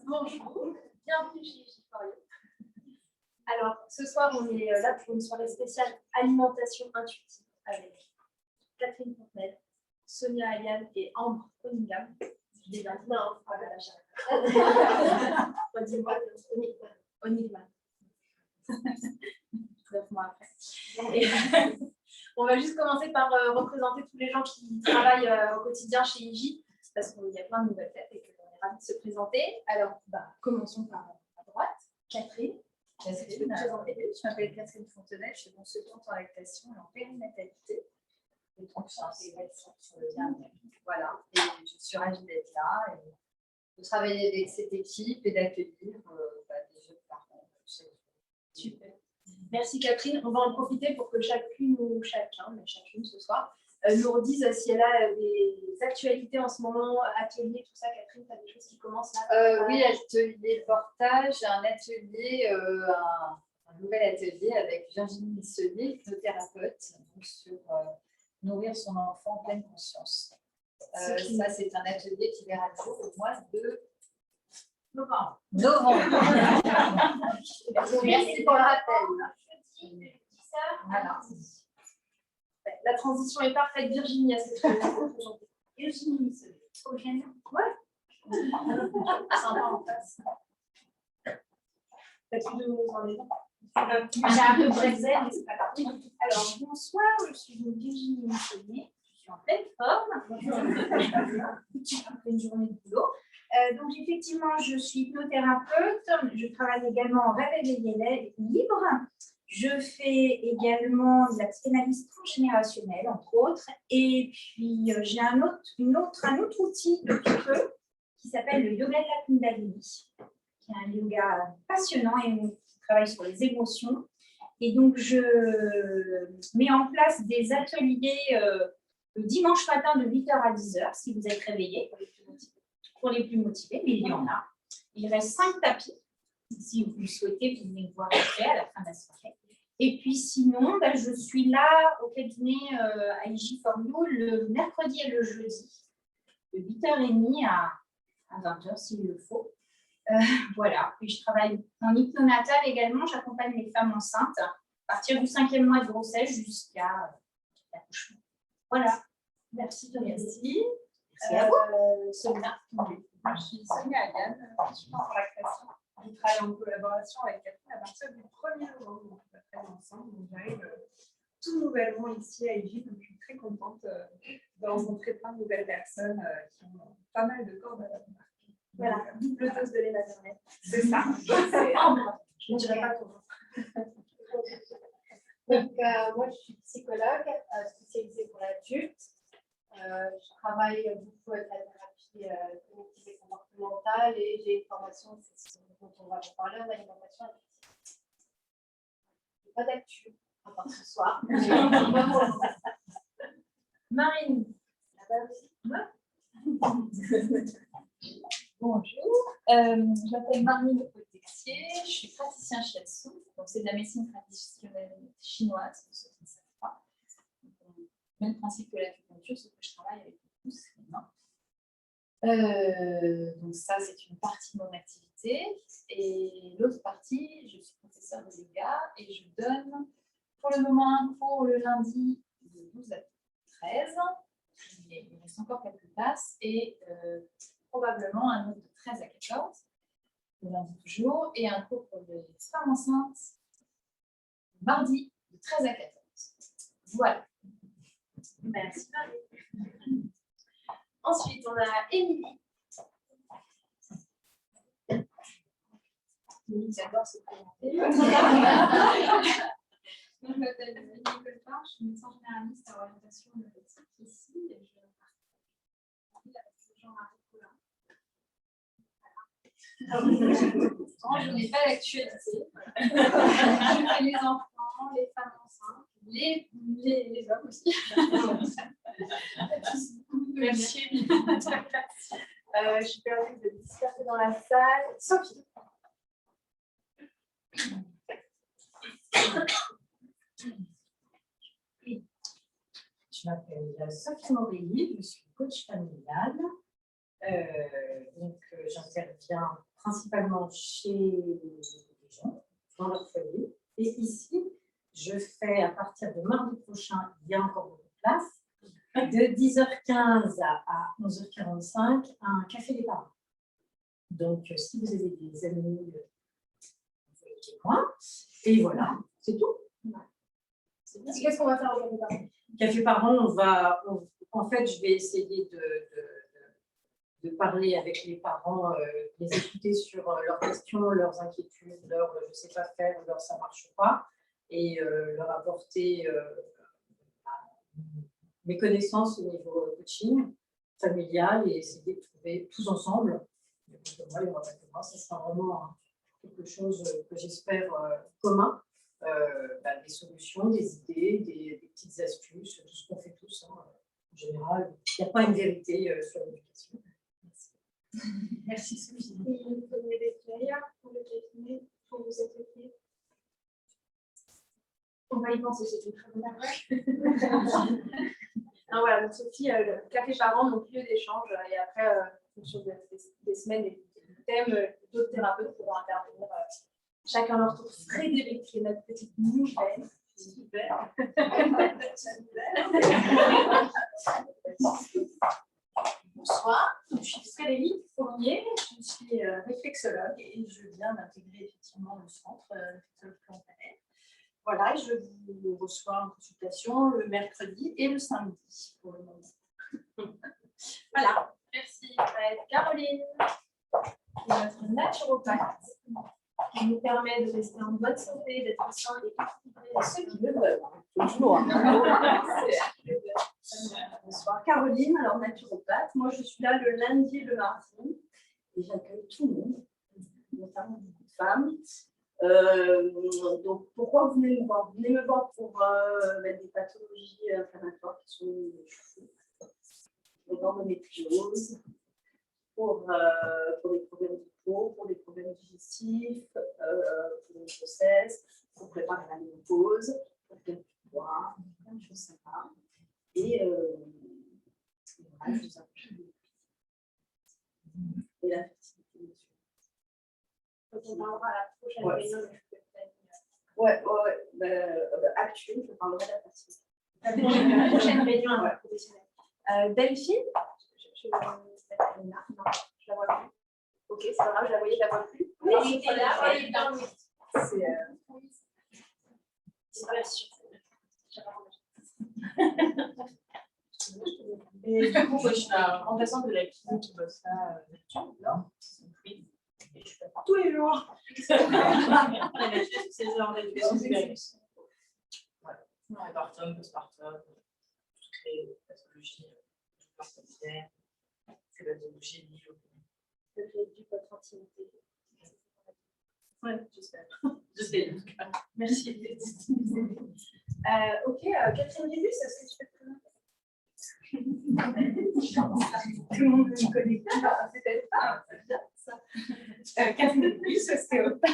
Bonjour, bienvenue chez Giforio. Alors, ce soir, on est là pour une soirée spéciale alimentation intuitive avec Catherine Fontenelle, Sonia Ayane et Ambre Cunningham. Je dis bien, non, voilà, j'arrête. Redis-moi, Onigman. 9 mois après. Et, on va juste commencer par représenter tous les gens qui travaillent au quotidien chez IJ, parce qu'il y a plein de nouvelles têtes et qu'on est ravis de se présenter. Alors, commençons par à droite. Catherine. Je m'appelle Catherine Fontenelle, je suis consultante en lactation et en périnatalité. Et donc, je suis intégrée sur le bien-être. Voilà, et je suis ravie d'être là et de travailler avec cette équipe et d'accueillir des jeunes parents. Super. Merci Catherine. On va en profiter pour que chacune ou chacun, mais chacune ce soir, nous redise si elle a des actualités en ce moment, ateliers, tout ça. Catherine, tu as des choses qui commencent là? Oui, atelier portage, un atelier, un nouvel atelier avec Virginie Misselier, hypnothérapeute, sur nourrir son enfant en pleine conscience. Ça, c'est un atelier qui verra le jour au mois de novembre. Merci pour le rappel. Voilà. La transition est parfaite. Virginie, est-ce que tu veux nous présenter? Virginie Misselier. Prochaine. Ouais. Sympa en face. T'as plus de mots en les J'ai un peu de bretzel, mais c'est pas grave. Alors, bonsoir, je suis Virginie Misselier. Je suis en pleine forme. Après une journée de boulot. Donc, effectivement, je suis hypnothérapeute. Je travaille également en rêve éveillé libre. Je fais également de la psychanalyse transgénérationnelle, entre autres. Et puis, j'ai un autre outil depuis peu qui s'appelle le yoga de la Kundalini, qui est un yoga passionnant et qui travaille sur les émotions. Et donc, je mets en place des ateliers le dimanche matin de 8h à 10h, si vous êtes réveillés, pour les plus motivés, mais il y en a. Il reste 5 tapis. Si vous le souhaitez, vous venez me voir après à la fin de la soirée. Et puis sinon, je suis là au cabinet à IJ4U le mercredi et le jeudi, de 8h30 à 20h s'il le faut. Voilà. Puis je travaille en hypnonatal également. J'accompagne les femmes enceintes à partir du 5e mois de grossesse jusqu'à l'accouchement. Voilà. Merci. Merci. Merci à vous. Sonia. Je suis Sonia Ayane, consultante en lactation. Je travaille en collaboration avec Catherine à partir du 1er novembre. Donc, on va travailler ensemble. Donc, j'arrive tout nouvellement ici à IJ. Donc, je suis très contente de rencontrer plein de nouvelles personnes qui ont pas mal de cordes à la marque. Voilà, double dose de lait maternel. C'est ça. C'est ambre. Je ne dirais pas comment. Donc, moi, je suis psychologue spécialisée pour l'adulte. Je travaille beaucoup avec la thérapie cognitive et comportementale et j'ai une formation, c'est ce dont on va vous parler, en alimentation addictive. Je n'ai pas d'actu, à part ce soir. Marine. Là-bas aussi. Bonjour, je m'appelle Marine Lepotexier, je suis praticien shiatsu, donc c'est de la médecine traditionnelle chinoise, pour ceux qui ne savent pas. Même principe que l'acupuncture, sauf que je travaille avec les pouces, les mains. Donc ça, c'est une partie de mon activité maternité. Et l'autre partie, je suis professeure de yoga et je donne pour le moment un cours le lundi de 12 à 13. Il reste encore quelques places et probablement un autre de 13 à 14, le lundi toujours, et un cours pour les femmes enceintes mardi de 13 à 14. Voilà. Merci Marie. Ensuite, on a Émilie. Émilie, j'adore se présenter. Je m'appelle Émilie Colpin, je suis médecin généraliste à orientation neuroéthique ici et je travaille avec Jean-Marie Poulain. Je n'ai pas d'actualité. Je fais les enfants, les femmes enceintes, les hommes aussi. Merci. Je suis perdue de disperser dans la salle. Sophie. Je m'appelle Sophie Morelli, je suis coach familial. J'interviens principalement chez les gens, dans leur foyer. Et ici, je fais à partir de mardi prochain, il y a encore beaucoup de place, de 10h15 à 11h45, un café des parents. Donc, si vous avez des amis, vous pouvez chez moi. Et voilà, c'est tout. Qu'est-ce qu'on va faire aujourd'hui? Café parents, en fait, je vais essayer de parler avec les parents, les écouter sur leurs questions, leurs inquiétudes, leur je ne sais pas faire, leur ça ne marche pas, et leur apporter mes connaissances au niveau coaching familial et essayer de trouver tous ensemble. Moi, ça sera vraiment quelque chose que j'espère commun. Des solutions, des idées, des petites astuces, tout ce qu'on fait tous. En général, il n'y a pas une vérité sur l'éducation. Merci. Merci Sophie. Vous prenez des flyers pour le cabinet, pour vous appliquer. On va y penser, c'est une très bonne adresse. Voilà, donc Sophie, le café parent, donc lieu d'échange, et après, en fonction des semaines et des thèmes, d'autres thérapeutes pourront intervenir. Chacun leur tour. Frédéric, qui est notre petite nouvelle. Super. Bonsoir, je suis Frédéric Fournier, je suis réflexologue et je viens d'intégrer effectivement le centre réflexologue plantaire. Voilà, je vous reçois en consultation le mercredi et le samedi pour le moment. Voilà. Merci. Caroline, qui est notre naturopathe, qui nous permet de rester en bonne santé, d'être sain et équilibré à ceux qui le veulent. Bonjour. Bonsoir Caroline, alors naturopathe. Moi je suis là le lundi et le mardi et j'accueille tout le monde, notamment beaucoup de femmes. Donc pourquoi vous venez me voir? Vous venez me voir pour des pathologies inflammatoires qui sont les cheveux, pour l'endométriose, pour les problèmes de peau, pour les problèmes digestifs, pour les grossesses, pour préparer la ménopause, pour le poids, plein de choses sympas. Et voilà, je vous appelle. Et la fertilité, bien sûr. Donc, on parlera à la prochaine réunion. Actuellement, je parlerai de la fertilité. La prochaine réunion professionnelle. Delphine, je la vois plus. Ok, c'est pas grave, je la voyais, je la vois plus. Oui, elle était là, elle est dans le Et du coup, moi, je suis la remplaçante de la clinique qui bosse là, non, oui. Et je fais tous les jours. C'est genre d'éducation. Voilà. Prépartum, postpartum, toutes les pathologies, partenaires, c'est la biologie liée au Je réduis votre intimité. Oui, j'espère. J'espère. Merci. Ok, Catherine Ribus, est-ce que tu peux te présenter? Tout le monde ne me connaît pas, peut-être pas. Catherine Ribus, ostéopathe,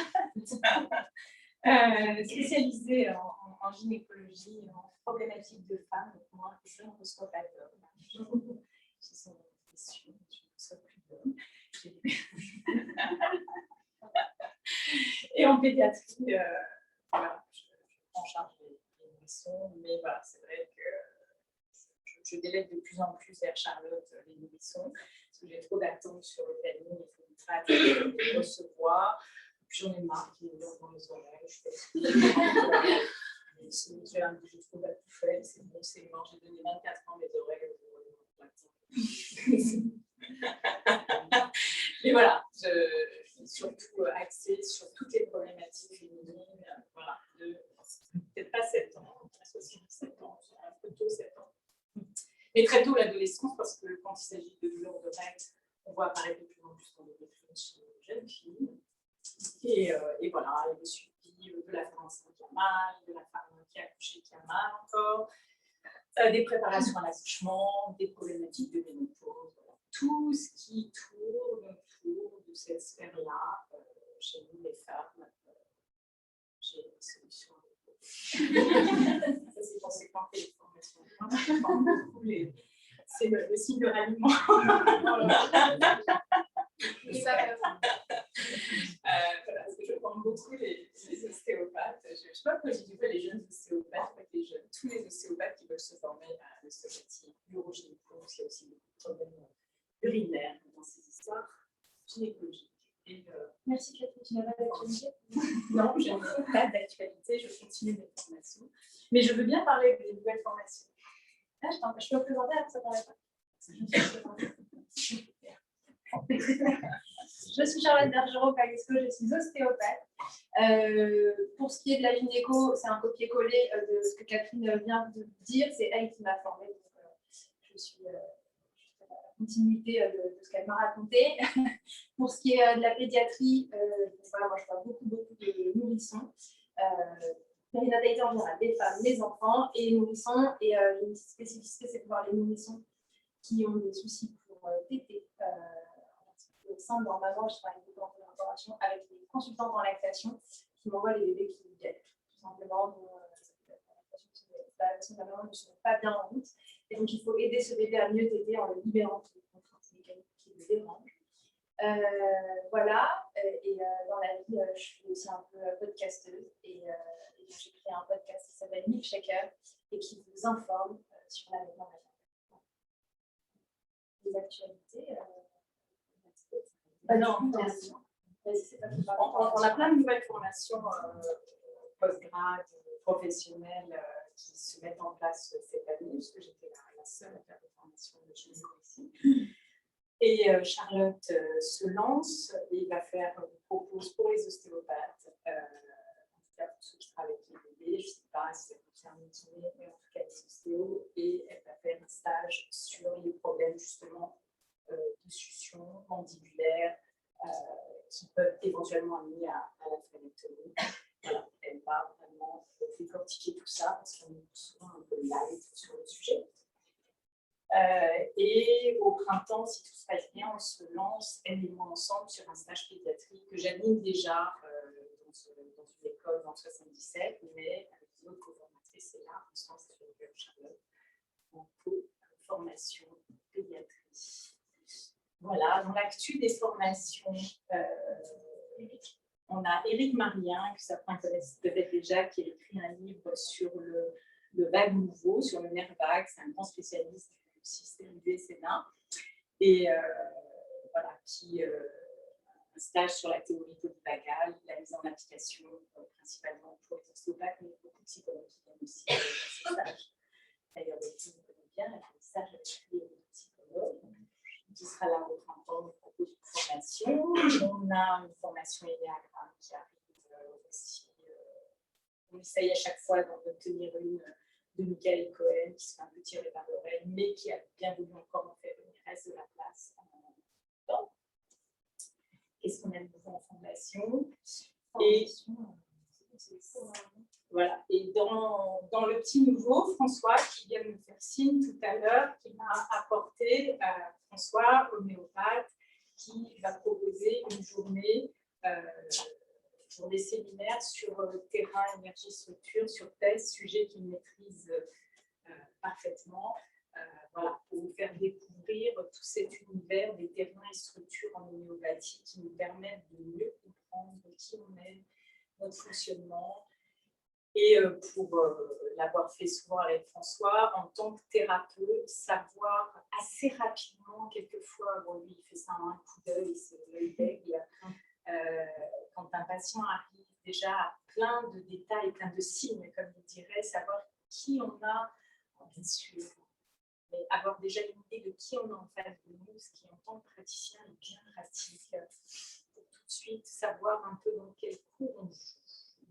spécialisée en gynécologie, en problématiques de femmes. Donc moi, je ne reçois pas d'hommes. Ce sont des questions, je ne reçois plus d'hommes. Et en pédiatrie, voilà, je prends en charge les nourrissons, mais voilà, c'est vrai que je délègue de plus en plus vers Charlotte les nourrissons, parce que j'ai trop d'attentes sur le planning, il faut une traite, les recevoir. Puis j'en ai marre qui me dans les oreilles, je fais j'ai trop à tout faire, c'est bon, c'est mort, j'ai donné 24 ans mes oreilles. Mais voilà, je suis surtout axée sur toutes les problématiques féminines, voilà, peut-être pas 7 ans, 7 ans, un peu tôt 7 ans. Mais très tôt l'adolescence, parce que quand il s'agit de douleurs de règles, on voit apparaître de plus en plus dans les chez les jeunes filles. Et voilà, le suivi de la femme enceinte qui a mal, de la femme qui a accouché qui a mal encore, des préparations à l'accouchement, des problématiques de ménopause, voilà. Tout ce qui tourne autour de cette sphère-là, chez nous les femmes, j'ai une solution. Ça, c'est conséquent que les formations. C'est le signe de ralliement. Voilà, parce que je forme beaucoup les ostéopathes. Je ne sais pas pourquoi j'ai dit les jeunes ostéopathes, mais tous les ostéopathes qui veulent se former à l'ostéopathie, l'urogynéco, c'est aussi beaucoup de problèmes urinaires dans ces histoires gynécologiques. Merci Catherine, tu n'as pas d'actualité? Non, je n'ai pas d'actualité, je continue mes formations. Mais je veux bien parler des nouvelles formations. Ah, je peux me présenter avant que ça t'arrête pas. Je suis Charlotte Bergerot-Paguesco, je suis ostéopathe. Pour ce qui est de la gynéco, c'est un copier-coller de ce que Catherine vient de dire. C'est elle qui m'a formée. Donc, je suis à la continuité de ce qu'elle m'a raconté. Pour ce qui est de la pédiatrie, voilà, moi je vois beaucoup de nourrissons. Périnatalité en général, les femmes, les enfants et les nourrissons. Et une spécificité, c'est de voir les nourrissons qui ont des soucis pour téter. Au sein, normalement, je travaille beaucoup en collaboration avec les consultantes en lactation qui m'envoient les bébés qui viennent, tout simplement, dont la maman ne se met pas bien en route. Et donc, il faut aider ce bébé à mieux téter en le libérant de contraintes mécaniques qui le dérangent. Voilà, et dans la vie, je suis aussi un peu podcasteuse. Et j'ai créé un podcast qui s'appelle Milkshaker et qui vous informe sur l'allaitement maternel. Les actualités. Non, on a plein de nouvelles formations post-grade, professionnelles qui se mettent en place cette année, parce que j'étais la seule à faire des formations de gynéco ici. Et Charlotte se lance et propose pour les ostéopathes, en tout cas pour ceux qui travaillent avec les bébés, je ne sais pas si ça concerne les kinés, mais en tout cas les ostéos, et elle va faire un stage sur les problèmes justement de succion mandibulaire qui peuvent éventuellement amener à la phrénectomie. Voilà, elle va vraiment décortiquer tout ça parce qu'on est souvent un peu light sur le sujet. Et au printemps, si tout se passe bien, on se lance, elle et moi ensemble, sur un stage pédiatrique que j'anime déjà dans une école dans 77, mais avec une autre co-formatrice, c'est là, on se lance avec Charlotte, en co-formation pédiatrie. Voilà, dans l'actu des formations, on a Éric Marien, que certains connaissent peut-être déjà, qui a écrit un livre sur le vague nouveau, sur le nerf vague. C'est un grand spécialiste du système du SNA. Et voilà, qui un stage sur la théorie polyvagale, la mise en application principalement pour les ostéopathes, mais beaucoup de psychologues qui viennent aussi à ce stage. D'ailleurs, Betty me connaît bien, elle a fait le stage avec lui et les psychologues. Qui sera là au printemps, on propose une formation. On a une formation Ennéagramme qui arrive aussi. On essaye à chaque fois d'obtenir une de Michael Cohen, qui se fait un peu tirer par l'oreille, mais qui a bien voulu encore en faire une, il reste de la place. Qu'est-ce qu'on a de nouveau en formation? Et voilà. Et dans le petit nouveau, François, qui vient de me faire signe tout à l'heure, qui m'a apporté, François, homéopathe, qui va proposer une journée séminaire sur terrain, énergie, structure, sur tel sujet qu'il maîtrise parfaitement. Voilà, pour vous faire découvrir tout cet univers des terrains et structures en homéopathie qui nous permettent de mieux comprendre qui on est, notre fonctionnement. Et pour l'avoir fait souvent avec François, en tant que thérapeute, savoir assez rapidement, quelquefois, bon, lui il fait ça en un coup d'œil, c'est l'œil d'aigle, quand un patient arrive déjà à plein de détails, plein de signes, comme il dirait, savoir qui on a, bien sûr, mais avoir déjà une idée de qui on a en face de nous, ce qui en tant que praticien est bien pratique, pour tout de suite savoir un peu dans quel cours on joue,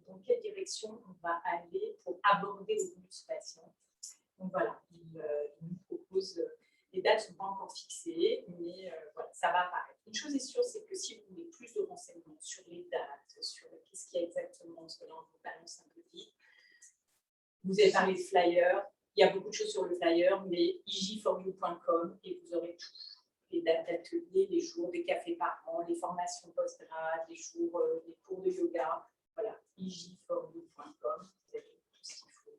dans quelle direction on va aller pour aborder au mieux ce patient. Donc voilà, il nous propose, les dates ne sont pas encore fixées, mais voilà, ça va apparaître. Une chose est sûre, c'est que si vous voulez plus de renseignements sur les dates, sur qu'est-ce qu'il y a exactement, parce que là on vous balance un peu vite, vous avez parlé de flyer, il y a beaucoup de choses sur le flyer, mais ig4u.com et vous aurez tout. Les dates d'atelier, les jours des cafés par an, les formations post-grad, les jours, les cours de yoga. Voilà, ig4u.com, vous avez tout ce qu'il faut.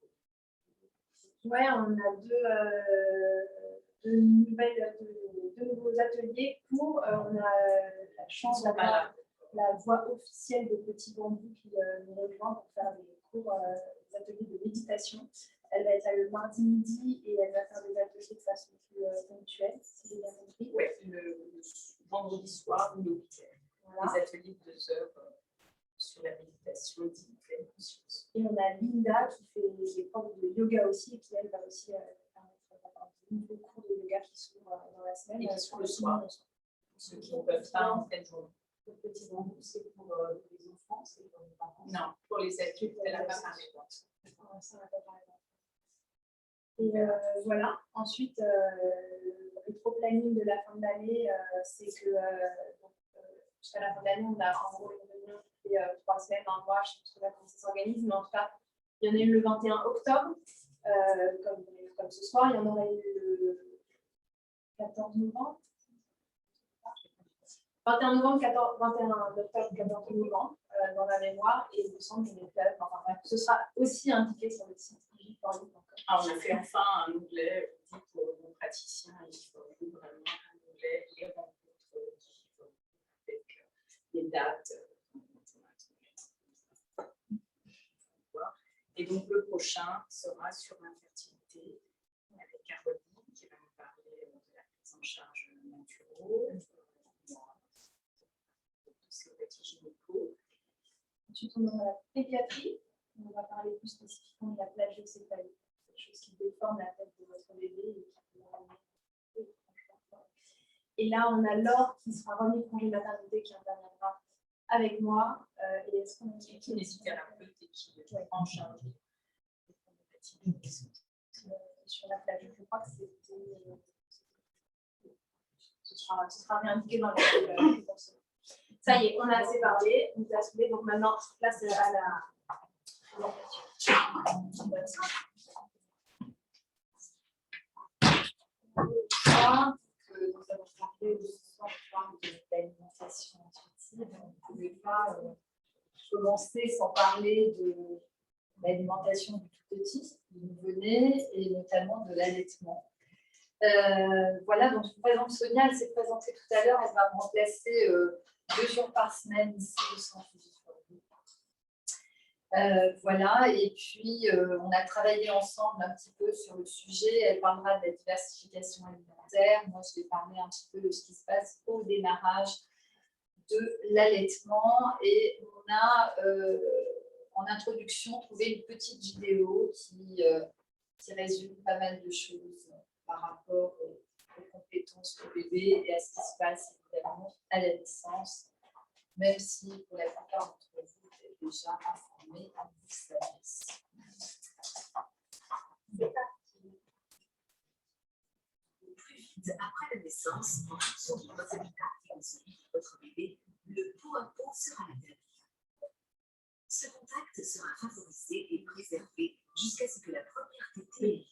Ouais, on a deux nouveaux ateliers pour, on a la chance d'avoir la voix officielle de Petit Bambou qui nous rejoint pour faire des cours, des ateliers de méditation. Elle va être là le mardi midi et elle va faire des ateliers de façon plus ponctuelle, si j'ai bien compris. Oui, le vendredi soir ou le week-end. Voilà. Des ateliers de 2 heures sur la méditation et pleine conscience. Et on a Linda qui fait des profs de yoga aussi et qui elle va aussi permettre d'avoir de nouveaux cours de yoga qui sont dans la semaine. Et qui sont le soir. Pour ceux qui ne peuvent pas en pleine journée. Le Petit Bambou, c'est pour les enfants, c'est pour les parents? Non, pour les adultes, elle n'a pas parlé. Ça n'a pas parlé. Et voilà. Ensuite, le pro-planning de la fin de l'année, c'est que jusqu'à la fin de l'année, on a en gros une réunion qui fait 3 semaines, un mois, je ne sais pas comment ça s'organise, mais en tout cas, il y en a eu le 21 octobre, comme ce soir, il y en aura eu le 14 novembre. 21 novembre, 21 octobre, 14 novembre, dans la mémoire, et il me semble que enfin, ce sera aussi indiqué sur le site ig4u.com. Ah, on a fait enfin un onglet pour nos praticiens, il faut vraiment un onglet, les rencontres avec les dates. Et donc le prochain sera sur l'infertilité avec Caroline qui va nous parler de la prise en charge naturelle, de ces petits gynécos. Ensuite, on aura la pédiatrie. On va parler plus spécifiquement de la plagiocéphalie, quelque chose qui déforme la tête de votre bébé et qui peut ramener. Et là, on a Laure qui sera remis de congé maternité qui interviendra avec moi. Et est-ce qu'on a qui est kinésithérapeute et qui est en charge sur la plage? Je crois que ce sera réindiqué dans les Ça y est, on a assez parlé, on a saoulé, donc maintenant, place à la que nous avons parlé ce soir de l'alimentation intuitive. On ne pouvait pas commencer sans parler de l'alimentation du tout petit, du nouveau-né et notamment de l'allaitement. Voilà, donc je vous présente Sonia, elle s'est présentée tout à l'heure, elle va me remplacer 2 jours par semaine ici au centre du voilà, et puis on a travaillé ensemble un petit peu sur le sujet. Elle parlera de la diversification alimentaire. Moi, je vais parler un petit peu de ce qui se passe au démarrage de l'allaitement. Et on a, en introduction, trouvé une petite vidéo qui résume pas mal de choses par rapport aux compétences du bébé et à ce qui se passe évidemment à la naissance, même si pour la plupart d'entre vous, vous êtes déjà informés, vous savez. C'est parti. Plus vite après la naissance, en fonction de votre habitat et de celui de votre bébé, le pot à pot sera établi. Ce contact sera favorisé et préservé jusqu'à ce que la première tétée ait lieu.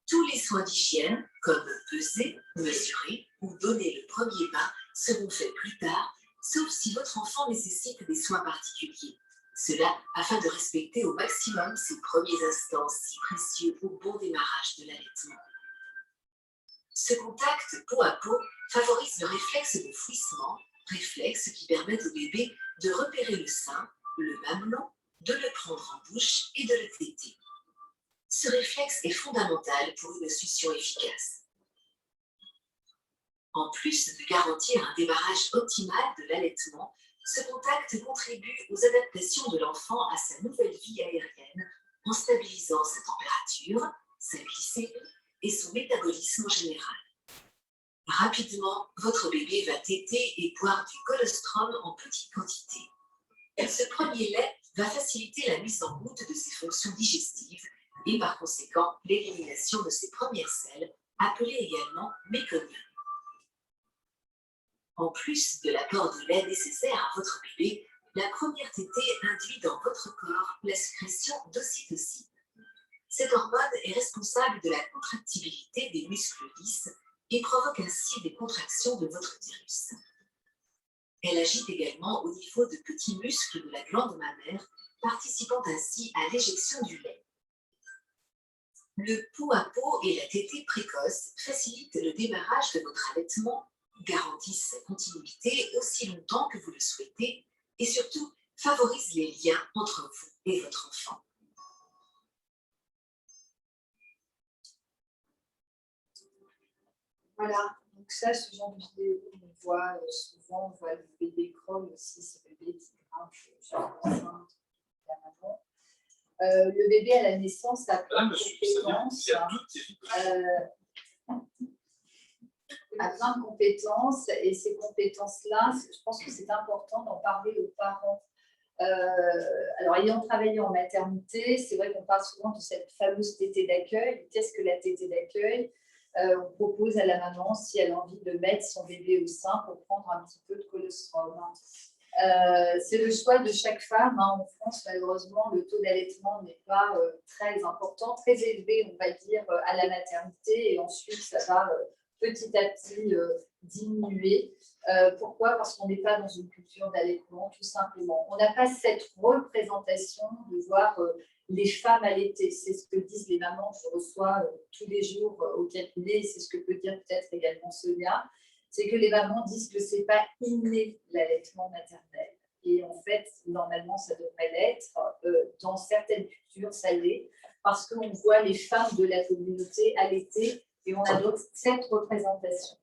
Tous les soins d'hygiène, comme peser, mesurer ou donner le premier bain, seront faits plus tard, sauf si votre enfant nécessite des soins particuliers. Cela afin de respecter au maximum ces premiers instants si précieux au bon démarrage de l'allaitement. Ce contact peau à peau favorise le réflexe de fouissement, réflexe qui permet au bébé de repérer le sein, le mamelon, de le prendre en bouche et de le téter. Ce réflexe est fondamental pour une succion efficace. En plus de garantir un démarrage optimal de l'allaitement, ce contact contribue aux adaptations de l'enfant à sa nouvelle vie aérienne en stabilisant sa température, sa glycémie et son métabolisme en général. Rapidement, votre bébé va téter et boire du colostrum en petite quantité. Ce premier lait va faciliter la mise en route de ses fonctions digestives et par conséquent l'élimination de ses premières selles, appelées également méconium. En plus de l'apport de lait nécessaire à votre bébé, la première tétée induit dans votre corps la sécrétion d'ocytocine. Cette hormone est responsable de la contractibilité des muscles lisses et provoque ainsi des contractions de votre utérus. Elle agit également au niveau de petits muscles de la glande mammaire, participant ainsi à l'éjection du lait. Le pot à pot et la tétée précoce facilitent le démarrage de votre allaitement, garantissent sa continuité aussi longtemps que vous le souhaitez et surtout favorisent les liens entre vous et votre enfant. Voilà, donc ça, ce genre de vidéo, on voit souvent, on voit le bébé crawl aussi, ce bébé qui grimpe sur le sein de la maman. Le bébé à la naissance a plein de compétences, et ces compétences-là, je pense que c'est important d'en parler aux parents. Alors, ayant travaillé en maternité, c'est vrai qu'on parle souvent de cette fameuse tétée d'accueil. Qu'est-ce que la tétée d'accueil ? On propose à la maman, si elle a envie de mettre son bébé au sein, pour prendre un petit peu de colostrum. C'est le choix de chaque femme. En France, malheureusement, le taux d'allaitement n'est pas très important, très élevé, on va dire, à la maternité, et ensuite, ça va petit à petit diminuer. Pourquoi ? Parce qu'on n'est pas dans une culture d'allaitement, tout simplement. On n'a pas cette représentation de voir les femmes allaitées. C'est ce que disent les mamans que je reçois tous les jours au cabinet, c'est ce que peut dire peut-être également Sonia. C'est que les mamans disent que ce n'est pas inné l'allaitement maternel. Et en fait, normalement, ça devrait l'être. Dans certaines cultures, ça l'est, parce qu'on voit les femmes de la communauté allaitées et on a donc cette représentation.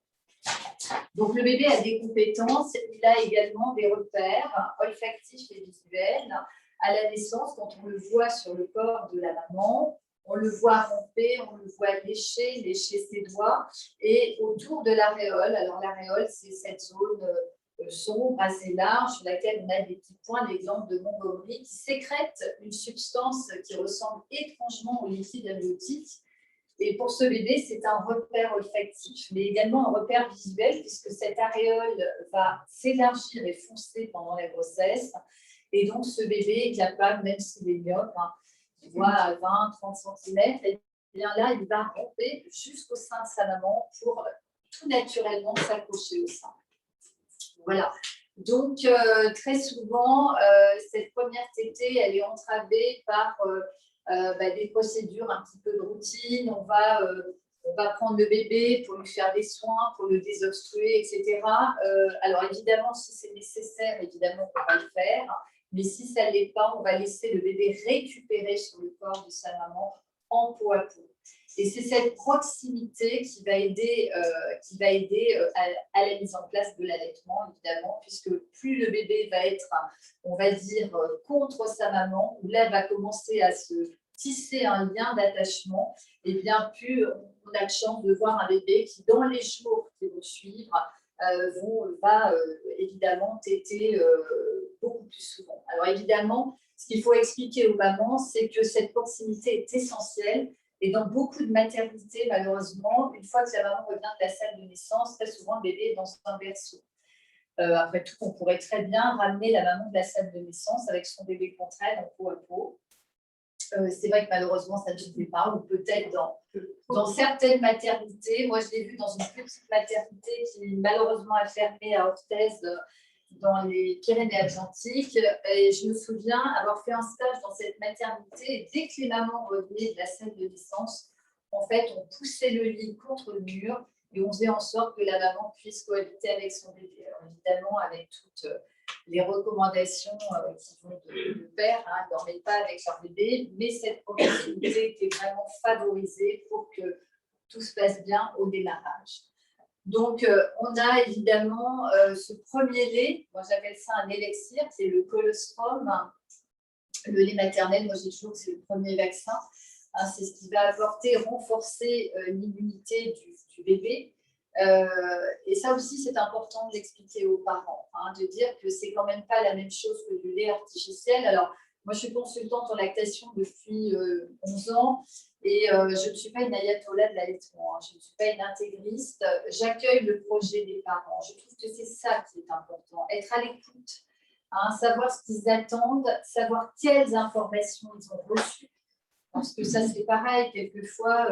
Donc, le bébé a des compétences, il a également des repères olfactifs et visuels. À la naissance, quand on le voit sur le corps de la maman, on le voit ramper, on le voit lécher ses doigts, et autour de l'aréole, alors l'aréole, c'est cette zone sombre, assez large, sur laquelle on a des petits points, l'exemple de Montgomery, qui sécrète une substance qui ressemble étrangement au liquide amniotique. Et pour ce bébé, c'est un repère olfactif, mais également un repère visuel, puisque cette aréole va s'élargir et foncer pendant la grossesse. Et donc, ce bébé est capable, même s'il est myope, il voit à 20-30 cm, et bien là, il va ramper jusqu'au sein de sa maman pour tout naturellement s'accrocher au sein. Voilà. Donc, très souvent, cette première tétée, elle est entravée par des procédures un petit peu de routine. On va prendre le bébé pour lui faire des soins, pour le désobstruer, etc. Alors, évidemment, si c'est nécessaire, évidemment, on va le faire. Mais si ça ne l'est pas, on va laisser le bébé récupérer sur le corps de sa maman en peau à peau. Et c'est cette proximité qui va aider, à la mise en place de l'allaitement, évidemment, puisque plus le bébé va être, on va dire, contre sa maman, où là, va commencer à se tisser un lien d'attachement, et bien plus on a de chance de voir un bébé qui, dans les jours qui vont suivre, va évidemment téter beaucoup plus souvent. Alors évidemment, ce qu'il faut expliquer aux mamans, c'est que cette proximité est essentielle. Et dans beaucoup de maternités, malheureusement, une fois que la maman revient de la salle de naissance, très souvent le bébé est dans un berceau. Après tout, on pourrait très bien ramener la maman de la salle de naissance avec son bébé contre elle en peau à peau. C'est vrai que malheureusement, ça ne se fait pas, ou peut-être dans certaines maternités. Moi, je l'ai vu dans une petite maternité qui malheureusement a fermé à Orthez, dans les Pyrénées-Atlantiques. Et je me souviens avoir fait un stage dans cette maternité. Et dès que les mamans revenaient de la salle de naissance, en fait, on poussait le lit contre le mur et on faisait en sorte que la maman puisse cohabiter avec son bébé. Alors, évidemment, avec les recommandations qui vont de pair, hein, ne dormaient pas avec leur bébé, mais cette proximité était vraiment favorisée pour que tout se passe bien au démarrage. Donc, on a évidemment ce premier lait, moi j'appelle ça un élixir, c'est le colostrum, le lait maternel, moi j'ai toujours que c'est le premier vaccin, hein, c'est ce qui va apporter, renforcer l'immunité du bébé. Et ça aussi, c'est important de l'expliquer aux parents, hein, de dire que c'est quand même pas la même chose que du lait artificiel. Alors, moi, je suis consultante en lactation depuis 11 ans et je ne suis pas une ayatollah de l'allaitement, hein, je ne suis pas une intégriste. J'accueille le projet des parents. Je trouve que c'est ça qui est important, être à l'écoute, hein, savoir ce qu'ils attendent, savoir quelles informations ils ont reçues. Parce que ça, c'est pareil, quelquefois,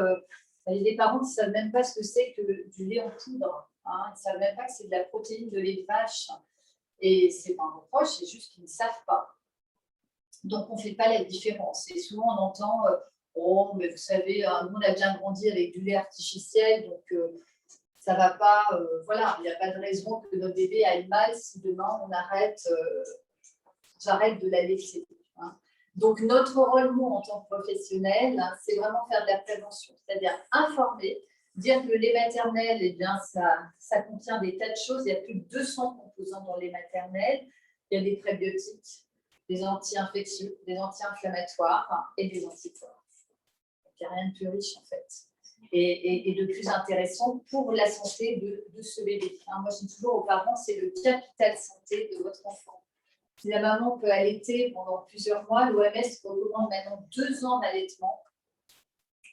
il y a des parents qui ne savent même pas ce que c'est que du lait en poudre. Hein, ils ne savent même pas que c'est de la protéine de lait de vache. Et ce n'est pas un reproche, c'est juste qu'ils ne savent pas. Donc, on ne fait pas la différence. Et souvent, on entend oh, mais vous savez, nous, on a bien grandi avec du lait artificiel, donc ça ne va pas. Voilà, il n'y a pas de raison que notre bébé aille mal si demain, j'arrête de l'allaiter. Hein. Donc, notre rôle, nous, en tant que professionnels, hein, c'est vraiment faire de la prévention, c'est-à-dire informer, dire que le lait maternel, eh bien, ça contient des tas de choses. Il y a plus de 200 composants dans le lait maternel. Il y a des prébiotiques, des anti-infectieux, des anti-inflammatoires, hein, et des anticorps. Il n'y a rien de plus riche, en fait, et de plus intéressant pour la santé de ce bébé. Hein, moi, je dis toujours aux parents, c'est le capital santé de votre enfant. Si la maman peut allaiter pendant plusieurs mois, l'OMS recommande maintenant 2 ans d'allaitement.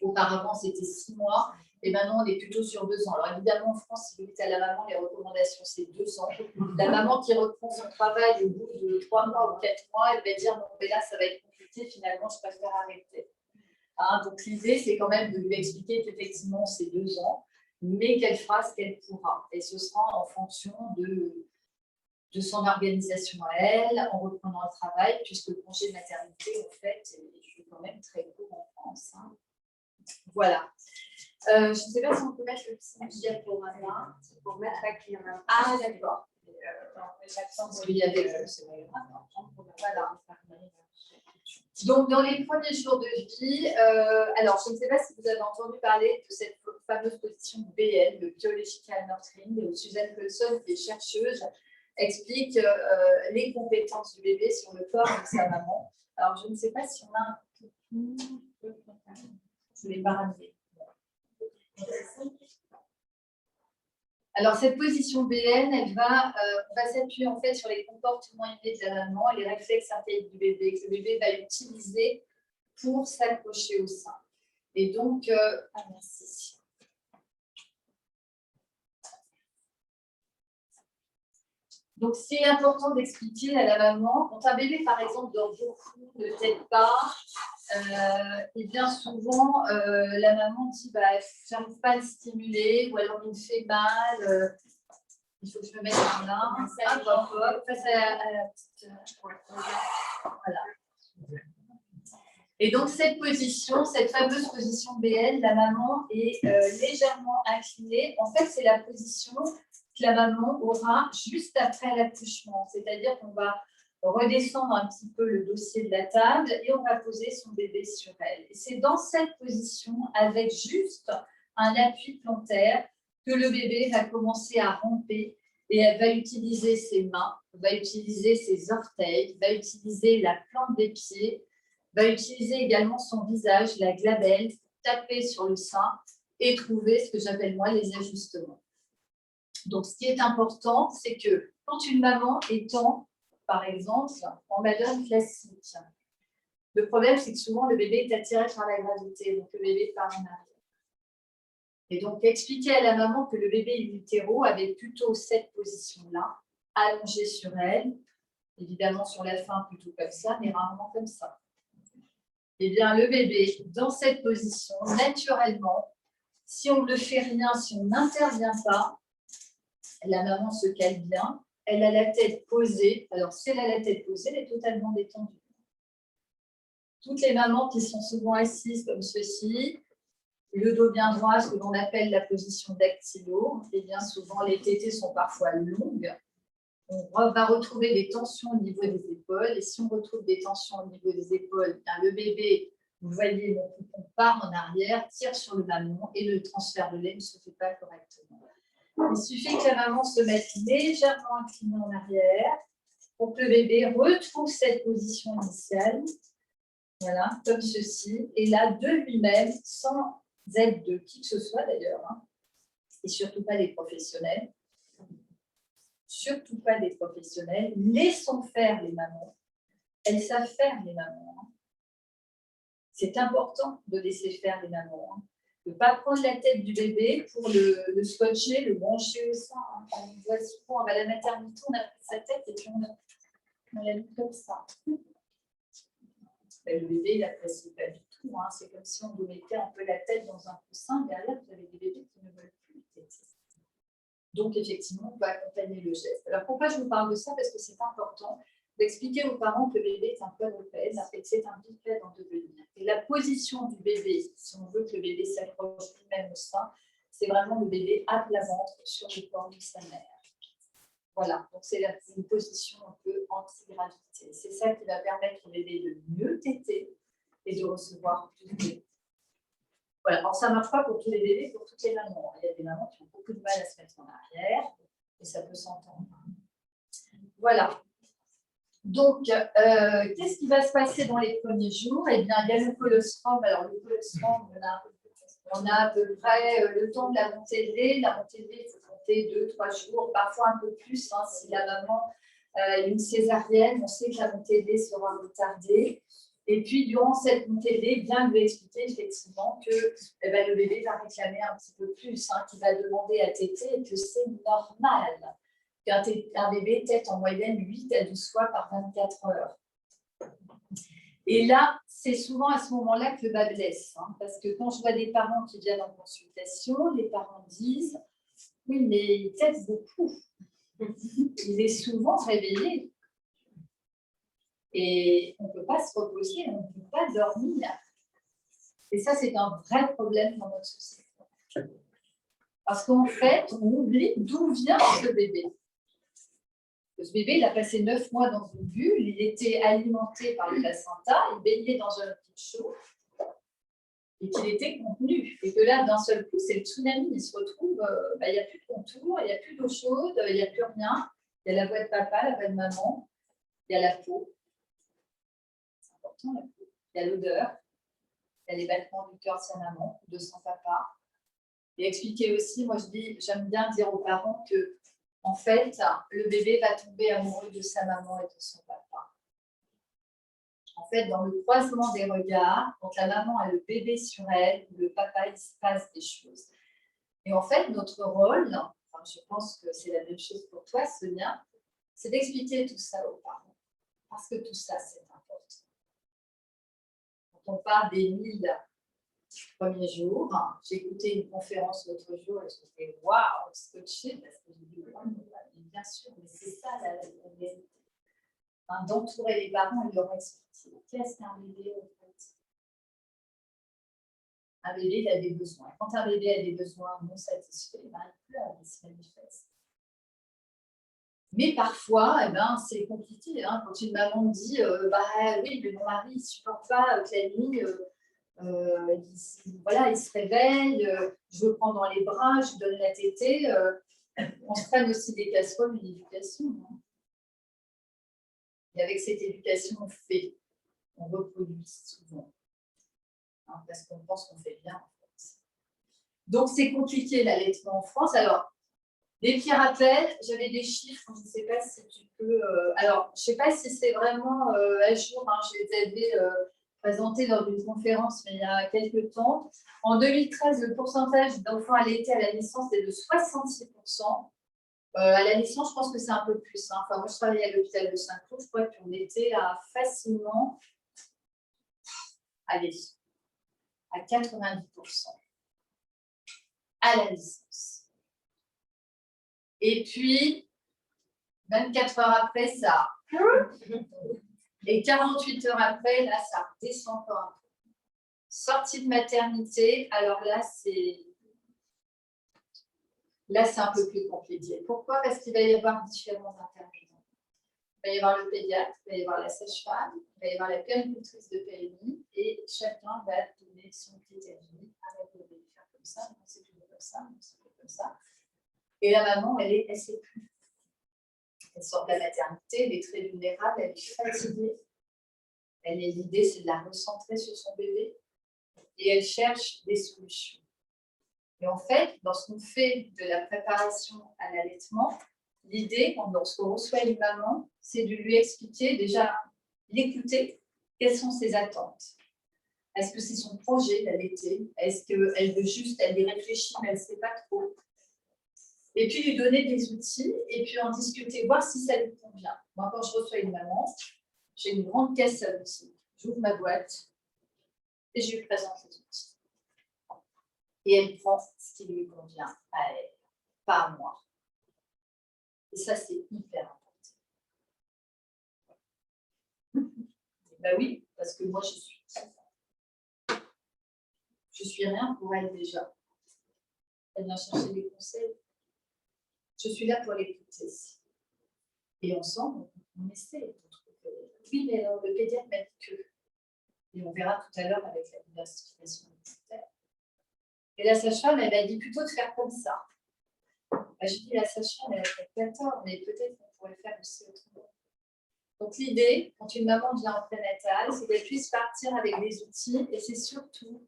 Auparavant, c'était 6 mois. Et maintenant, on est plutôt sur 2 ans. Alors, évidemment, en France, si vous dites à la maman, les recommandations, c'est 2 ans. La maman qui reprend son travail au bout de 3 mois ou 4 mois, elle va dire, non, mais là, ça va être compliqué. Finalement, je préfère arrêter. Hein, donc, l'idée, c'est quand même de lui expliquer qu'effectivement, c'est 2 ans, mais qu'elle fera ce qu'elle pourra. Et ce sera en fonction de son organisation à elle, en reprenant le travail, puisque le congé de maternité, en fait, est quand même très court en France. Hein. Voilà. Je ne sais pas si on peut mettre le petit diaporama Pour mettre la clé en main. Ah, d'accord. Parce qu'il y avait voilà. Donc, dans les premiers jours de vie, alors je ne sais pas si vous avez entendu parler de cette fameuse position BN, le Biological Nurturing, où Suzanne Colson, qui est chercheuse, explique les compétences du bébé sur le corps de sa maman. Alors, je ne sais pas si on a un peu. Je ne l'ai pas ramené. Alors, cette position BN, on va s'appuyer en fait sur les comportements innés de la maman et les réflexes intellectuels du bébé que le bébé va utiliser pour s'accrocher au sein. Et donc, merci. Donc, c'est important d'expliquer à la maman, quand un bébé, par exemple, dort beaucoup, ne t'aide pas, et bien souvent, la maman dit bah, « j'arrive pas à le stimuler » ou alors « il me fait mal, il faut que je me mette en main, face à la petite… Voilà. Et donc, cette position, cette fameuse position BL, la maman est légèrement inclinée. En fait, c'est la position que la maman aura juste après l'accouchement. C'est-à-dire qu'on va redescendre un petit peu le dossier de la table et on va poser son bébé sur elle. Et c'est dans cette position, avec juste un appui plantaire, que le bébé va commencer à ramper et elle va utiliser ses mains, va utiliser ses orteils, va utiliser la plante des pieds, va utiliser également son visage, la glabelle, taper sur le sein et trouver ce que j'appelle moi les ajustements. Donc, ce qui est important, c'est que quand une maman étend, par exemple, en madone classique, le problème, c'est que souvent, le bébé est attiré par la gravité, donc le bébé part en arrière. Et donc, expliquer à la maman que le bébé in utero avait plutôt cette position-là, allongée sur elle, évidemment sur la fin plutôt comme ça, mais rarement comme ça. Eh bien, le bébé, dans cette position, naturellement, si on ne fait rien, si on n'intervient pas, la maman se cale bien, elle a la tête posée. Alors, si elle a la tête posée, elle est totalement détendue. Toutes les mamans qui sont souvent assises comme ceci, le dos bien droit, ce que l'on appelle la position dactylo, et bien souvent les tétées sont parfois longues. on va retrouver des tensions au niveau des épaules. Et si on retrouve des tensions au niveau des épaules, bien, le bébé, vous voyez, on part en arrière, tire sur le mamelon et le transfert de lait ne se fait pas correctement. Il suffit que la maman se mette légèrement inclinée en arrière pour que le bébé retrouve cette position initiale. Voilà, comme ceci. Et là, de lui-même, sans aide de qui que ce soit d'ailleurs, hein, et surtout pas des professionnels, laissons faire les mamans. Elles savent faire les mamans. Hein. C'est important de laisser faire les mamans. Hein. De ne pas prendre la tête du bébé pour le scotcher, le brancher au sein. Hein. On voit souvent à la maternité, on a pris sa tête et puis on l'a mis comme ça. Ben, le bébé, il n'apprécie pas du tout. Hein. C'est comme si on vous mettait un peu la tête dans un coussin. Derrière, vous avez des bébés qui ne veulent plus têter. Donc, effectivement, on peut accompagner le geste. Alors, pourquoi je vous parle de ça? Parce que c'est important d'expliquer aux parents que le bébé est un quadrupède et que c'est un bipède en devenir. Et la position du bébé, si on veut que le bébé s'accroche lui-même au sein, c'est vraiment le bébé à plat ventre sur le corps de sa mère. Voilà, donc c'est une position un peu anti-gravité. C'est ça qui va permettre au bébé de mieux téter et de recevoir plus de lait. Voilà, alors ça ne marche pas pour tous les bébés, pour toutes les mamans. Il y a des mamans qui ont beaucoup de mal à se mettre en arrière et ça peut s'entendre. Voilà. Donc, qu'est-ce qui va se passer dans les premiers jours? Eh bien, il y a le colostrum. Alors, le colostrum, on a à peu près le temps de la montée de lait. La montée de lait, il faut compter 2-3 jours, parfois un peu plus. Hein, si la maman a une césarienne, on sait que la montée de lait sera retardée. Et puis, durant cette montée de lait, bien lui expliquer effectivement que le bébé va réclamer un petit peu plus, hein, qu'il va demander à téter et que c'est normal qu'un bébé tète en moyenne 8 à 12 fois par 24 heures. Et là, c'est souvent à ce moment-là que le bas blesse. Hein, parce que quand je vois des parents qui viennent en consultation, les parents disent « Oui, mais il tète beaucoup. Il est souvent réveillé. Et on ne peut pas se reposer, on ne peut pas dormir. » Et ça, c'est un vrai problème dans notre société. Parce qu'en fait, on oublie d'où vient ce bébé. Ce bébé, il a passé 9 mois dans une bulle, il était alimenté par le placenta, il baignait dans un liquide chaud, et qu'il était contenu. Et que là, d'un seul coup, c'est le tsunami. Il se retrouve, il n'y a plus de contour, il n'y a plus d'eau chaude, il n'y a plus rien. Il y a la voix de papa, la voix de maman, il y a la peau. C'est important, la peau. Il y a l'odeur, il y a les battements du cœur de sa maman, de son papa. Et expliquer aussi, moi j'aime bien dire aux parents que en fait, le bébé va tomber amoureux de sa maman et de son papa. En fait, dans le croisement des regards, quand la maman a le bébé sur elle, le papa, il se passe des choses. Et en fait, notre rôle, enfin, je pense que c'est la même chose pour toi, Sonia, c'est d'expliquer tout ça aux parents. Parce que tout ça, c'est important. Quand on parle des 1000 premiers jours, j'ai écouté une conférence l'autre jour et je me suis dit waouh, scotché, parce que j'ai dit bien sûr, mais c'est ça la vérité. Enfin, d'entourer les parents et leur expliquer qu'est-ce qu'un bébé en fait. Un bébé, il a des besoins. Quand un bébé a des besoins non satisfaits, il pleure, il se manifeste. Mais parfois, c'est compliqué. Hein, quand une maman dit oui, mais mon mari ne supporte pas que la nuit. Il se réveille, je le prends dans les bras, je donne la tétée. On se prenne aussi des casseroles une éducation. Hein. Et avec cette éducation, on reproduit souvent. Hein, parce qu'on pense qu'on fait bien. En fait. Donc, c'est compliqué l'allaitement en France. Alors, des petits rappels, j'avais des chiffres, je ne sais pas si tu peux. Alors, je ne sais pas si c'est vraiment à jour, hein, je les avais présentés lors d'une conférence, mais il y a quelques temps. En 2013, le pourcentage d'enfants allaités à la naissance est de 66%. À la naissance, je pense que c'est un peu plus. Hein. Enfin, moi, je travaillais à l'hôpital de Saint-Cloud, je crois qu'on était à facilement, allez, à 90% à la naissance. Et puis, 24 heures après, ça. Et 48 heures après, là, ça redescend encore un peu. Sortie de maternité, alors là, c'est Là, c'est un peu plus compliqué. Pourquoi? Parce qu'il va y avoir différents intervenants. Il va y avoir le pédiatre, il va y avoir la sage-femme, il va y avoir la puéricultrice de PMI, et chacun va donner son petit avis. Ah, vous devez faire comme ça, non, c'est plutôt comme ça, non, c'est plutôt comme ça. Et la maman, elle sait plus. Elle sort de la maternité, elle est très vulnérable, elle est fatiguée. L'idée, c'est de la recentrer sur son bébé, et elle cherche des solutions. Et en fait, lorsqu'on fait de la préparation à l'allaitement, l'idée, lorsqu'on reçoit une maman, c'est de lui expliquer déjà, l'écouter, quelles sont ses attentes. Est-ce que c'est son projet d'allaiter? Est-ce qu'elle veut juste, elle y réfléchit, mais elle ne sait pas trop? Et puis lui donner des outils, et puis en discuter, voir si ça lui convient. Moi, quand je reçois une maman, j'ai une grande caisse à outils. J'ouvre ma boîte et je lui présente les outils. Et elle prend ce qui lui convient à elle, pas à moi. Et ça, c'est hyper important. Ben oui, parce que moi, je suis rien pour elle déjà. Elle vient chercher des conseils. Je suis là pour l'écouter. Et ensemble, on essaie. Oui, mais le pédiatre m'a dit que. Et on verra tout à l'heure avec la diversification alimentaire. Et la sage-femme, elle m'a dit plutôt de faire comme ça. Ben, je dis, la sage-femme, elle a fait 14, mais peut-être qu'on pourrait le faire aussi autrement. Donc l'idée, quand une maman vient en prénatal, c'est qu'elle puisse partir avec des outils, et c'est surtout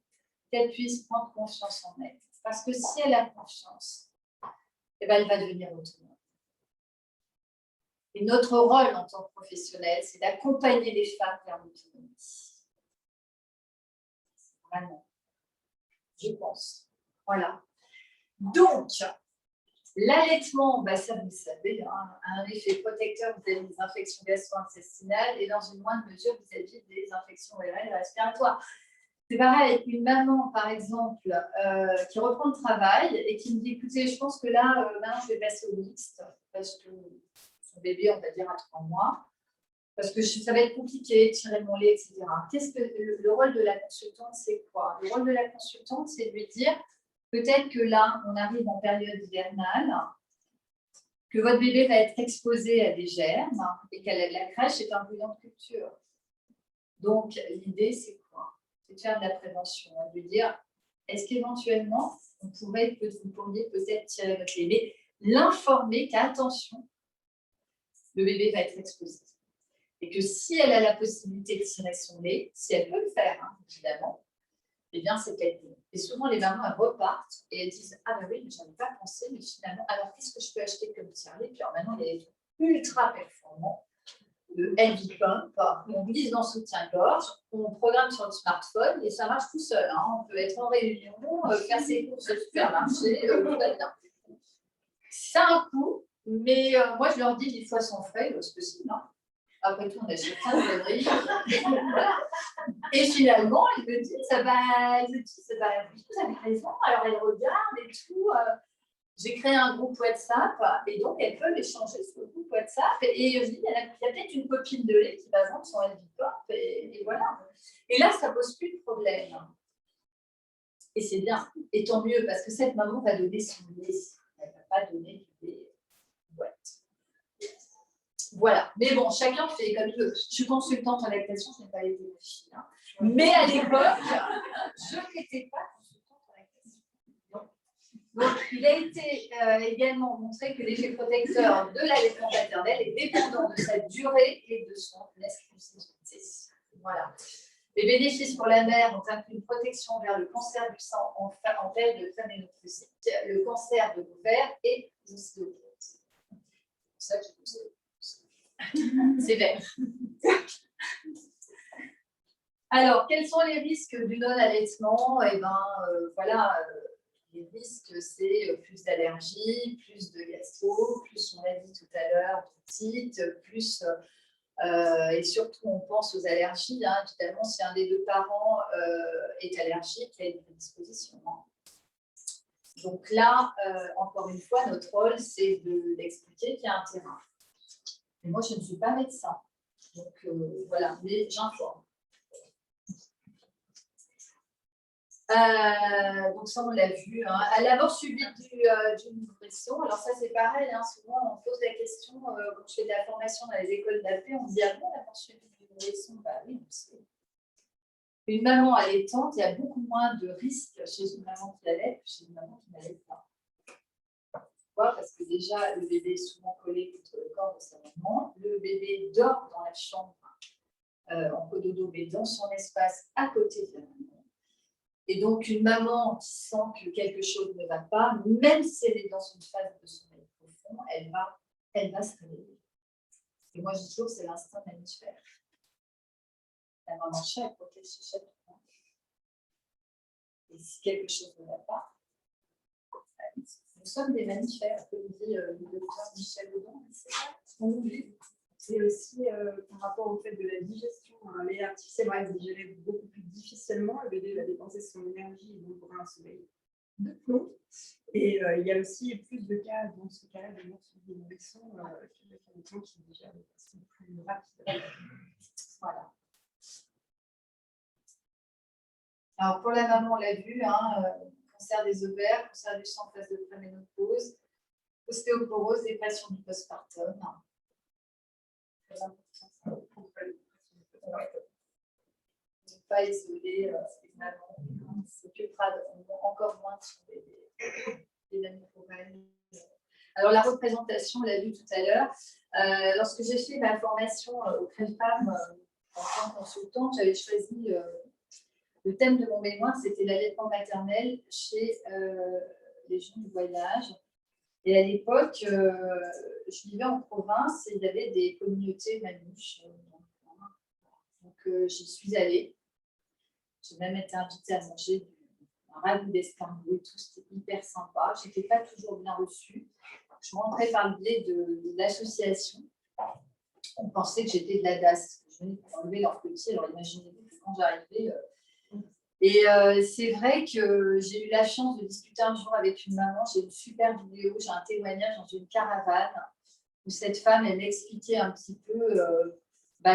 qu'elle puisse prendre confiance en elle. Parce que si elle a confiance, eh ben, elle va devenir autonome. Et notre rôle en tant que professionnel, c'est d'accompagner les femmes vers l'autonomie. Vraiment. Je pense. Voilà. Donc, l'allaitement, ça vous le savez, a un effet protecteur vis-à-vis des infections gastro-intestinales et dans une moindre mesure vis-à-vis des infections ORL et respiratoires. C'est pareil, une maman, par exemple, qui reprend le travail et qui me dit, écoutez, je pense que là, maintenant, je vais passer au mixte, parce que son bébé, on va dire, à 3 mois, parce que ça va être compliqué de tirer mon lait, etc. Qu'est-ce que le rôle de la consultante, c'est quoi? Le rôle de la consultante, c'est de lui dire, peut-être que là, on arrive en période hivernale, que votre bébé va être exposé à des germes et que la crèche est un bouillon de culture. Donc, l'idée, c'est quoi? C'est de faire de la prévention, de lui dire, est-ce qu'éventuellement, vous pourriez peut-être tirer votre bébé, l'informer qu'attention, le bébé va être exposé. Et que si elle a la possibilité de tirer son lait, si elle peut le faire, évidemment, eh bien, c'est qu'elle peut. Et souvent, les mamans, elles repartent et elles disent, ah ben oui, mais j'en ai pas pensé, mais finalement, alors qu'est-ce que je peux acheter comme tire-lait? Puis alors maintenant, il y a des trucs ultra performants, le LV Pump, on glisse dans le soutien-gorge, on programme sur le smartphone et ça marche tout seul. On peut être en réunion, faire ses courses au supermarché, tout va bien. Ça a un coût, mais moi, je leur dis 10 fois sans frais, c'est possible. Après tout, on achète plein de conneries. Et finalement, ils me disent, vous avez raison. Alors, elles regardent et tout. J'ai créé un groupe WhatsApp et donc elles peuvent échanger sur le groupe WhatsApp. Et je dis, il y a peut-être une copine de lait qui va vendre son LV Pump et voilà. Et là, ça ne pose plus de problème. Et c'est bien. Et tant mieux, parce que cette maman va donner son lait. Elle ne va pas donner du lait boîte. Voilà. Mais bon, chacun fait comme il veut. Je suis consultante en lactation, je n'ai pas été fille. Mais à l'époque, je n'étais pas consultante en lactation. Donc, il a été également montré que l'effet protecteur de l'allaitement maternel est dépendant de sa durée et de son exclusivité. Voilà. Les bénéfices pour la mère ont inclus une protection vers le cancer du sang en veille de femme ménopausique, le cancer de l'ovaire et l'ostéoporose. C'est ça que je vous ai. C'est vert. Alors, quels sont les risques du non-allaitement? Eh bien, voilà, les risques, c'est plus d'allergie, plus de gastro, plus, on l'a dit tout à l'heure, d'otite, plus, et surtout, on pense aux allergies. Évidemment, si un des deux parents est allergique, il y a une prédisposition. Donc là, encore une fois, notre rôle, c'est d'expliquer qu'il y a un terrain. Et moi, je ne suis pas médecin. Donc, voilà, mais j'informe. Donc ça, on l'a vu. Hein. À l'abord suivi d'une nourrisson. Alors ça, c'est pareil. Hein. Souvent, on pose la question, quand je fais de la formation dans les écoles d'appel, on me dit, ah bon, l'abord suivi d'une nourrisson? Bah oui, on sait. Une maman allaitante, il y a beaucoup moins de risques chez une maman qui allait que chez une maman qui n'allait pas. Pourquoi? Parce que déjà, le bébé est souvent collé contre le corps de sa maman. Le bébé dort dans la chambre en cododo, mais dans son espace à côté de la maman. Et donc, une maman qui sent que quelque chose ne va pas, même si elle est dans une phase de sommeil profond, elle va se réveiller. Et moi, je dis toujours, c'est l'instinct mammifère. La maman chat, elle protège ses chats. Et si quelque chose ne va pas, nous sommes des mammifères, comme dit le docteur Michel Audin. C'est aussi par rapport au fait de la digestion. Un lait artificiel va être digéré beaucoup plus difficilement. Le bébé va dépenser son énergie et donc aura un sommeil de plomb. Et il y a aussi plus de cas dans ce cas-là de mort sur des nourrissons qui digèrent de façon plus rapide. Voilà. Alors pour la maman, on l'a vu, hein, cancer des ovaires, cancer du sang en phase de préménopause, ostéoporose, dépression du postpartum. Très important. Ne pas isoler les mamans, on s'occupera encore moins de son bébé, des mammifères. Alors la représentation, on l'a vu tout à l'heure. Lorsque j'ai fait ma formation au Crève-Femmes en tant que consultante, j'avais choisi le thème de mon mémoire, c'était l'allaitement maternel chez les gens du voyage. Et à l'époque, je vivais en province et il y avait des communautés manouches. Donc j'y suis allée. J'ai même été invitée à manger un ragoût d'escargot et tout, c'était hyper sympa. Je n'étais pas toujours bien reçue. Je rentrais par le biais de l'association. On pensait que j'étais de la DAS. Je venais pour enlever leur petit. Alors imaginez-vous que quand j'arrivais. Et c'est vrai que j'ai eu la chance de discuter un jour avec une maman. J'ai une super vidéo, j'ai un témoignage dans une caravane où cette femme, elle m'expliquait un petit peu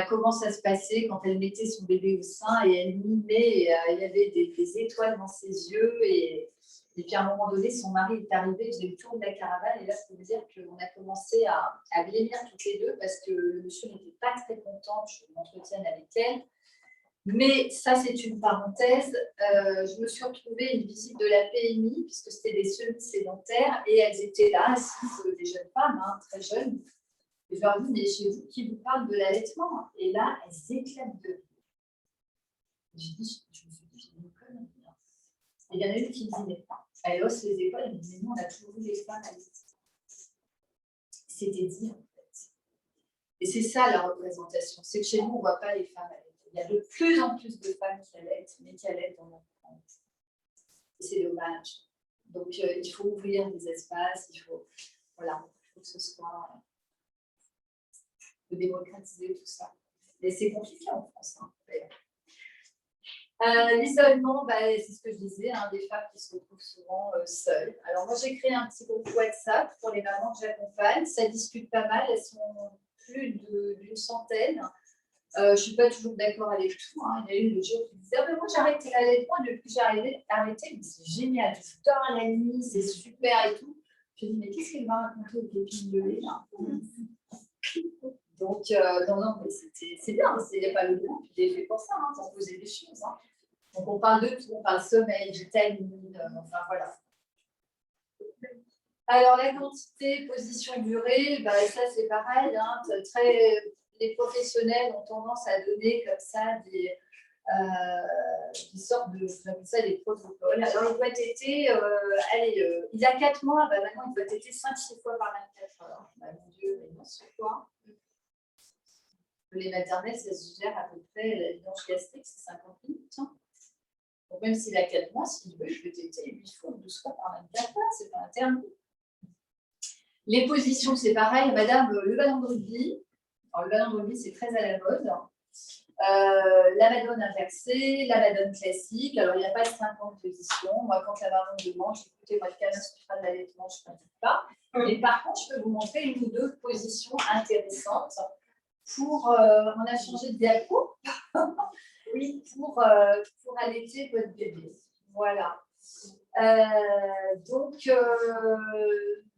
comment ça se passait quand elle mettait son bébé au sein et elle mimait. Il y avait des étoiles dans ses yeux. Et puis à un moment donné, son mari est arrivé, j'ai eu le tour de la caravane. Et là, je peux vous dire qu'on a commencé à blêmir toutes les deux parce que le monsieur n'était pas très content que je m'entretienne avec elle. Mais ça, c'est une parenthèse. Je me suis retrouvée une visite de la PMI, puisque c'était des semi-sédentaires, et elles étaient là, assises, des jeunes femmes, hein, très jeunes. Et je leur dis, mais chez vous, qui vous parle de l'allaitement? Et là, elles éclatent de rire. Je me suis dit, j'ai une connerie. Et il y en a une qui disait, elle hausse les épaules, elle me disait, nous, on a toujours vu les femmes allaiter. C'était dit, en fait. Et c'est ça la représentation, c'est que chez nous, on ne voit pas les femmes allaiter. Il y a de plus en plus de femmes qui allaitent, mais qui allaitent dans leur enfant. Et c'est dommage. Donc, il faut ouvrir des espaces, il faut que ce soit de démocratiser tout ça. Et c'est compliqué en France. Hein, l'isolement, c'est ce que je disais, hein, des femmes qui se retrouvent souvent seules. Alors, moi, j'ai créé un petit groupe WhatsApp pour les mamans que j'accompagne. Ça discute pas mal, elles sont plus d'une centaine. Je ne suis pas toujours d'accord avec tout. Hein. Il y a eu le jour qui disait moi j'ai arrêté l'allaitement, depuis que j'ai arrêté, mais c'est génial, je dors à la nuit, c'est super et tout. Je me dis mais qu'est-ce qu'elle va raconter aux copines de lait là? Donc non, mais c'est bien, il n'y a pas le groupe, il est fait pour ça, hein, pour poser des choses. Hein. Donc on parle de tout, on parle sommeil, vitamine, enfin voilà. Alors la quantité, position, durée, ça c'est pareil, hein, les professionnels ont tendance à donner comme ça des sortes de, ça, des protocoles. Alors, il doit téter, il a 4 mois, maintenant, il doit téter 5-6 fois par 24 heures. Mon Dieu, mais non, c'est quoi? Les maternelles, ça se gère à peu près, la vidange gastrique, c'est 50 minutes. Hein. Donc, même s'il a 4 mois, s'il veut, je peux téter 8 fois ou 12 fois par 24 heures, c'est pas un terme. Les positions, c'est pareil, madame, le ballon de rugby. Alors, le ballon de rugby, c'est très à la mode. La madone inversée, la madone classique. Alors, il n'y a pas de 50 positions. Moi, quand la maman me demande, écoutez, moi, le canal spécial d'allaitement, je ne pratique pas. Mais par contre, je peux vous montrer une ou deux positions intéressantes pour. On a changé de diapo. Oui, pour allaiter votre bébé. Voilà.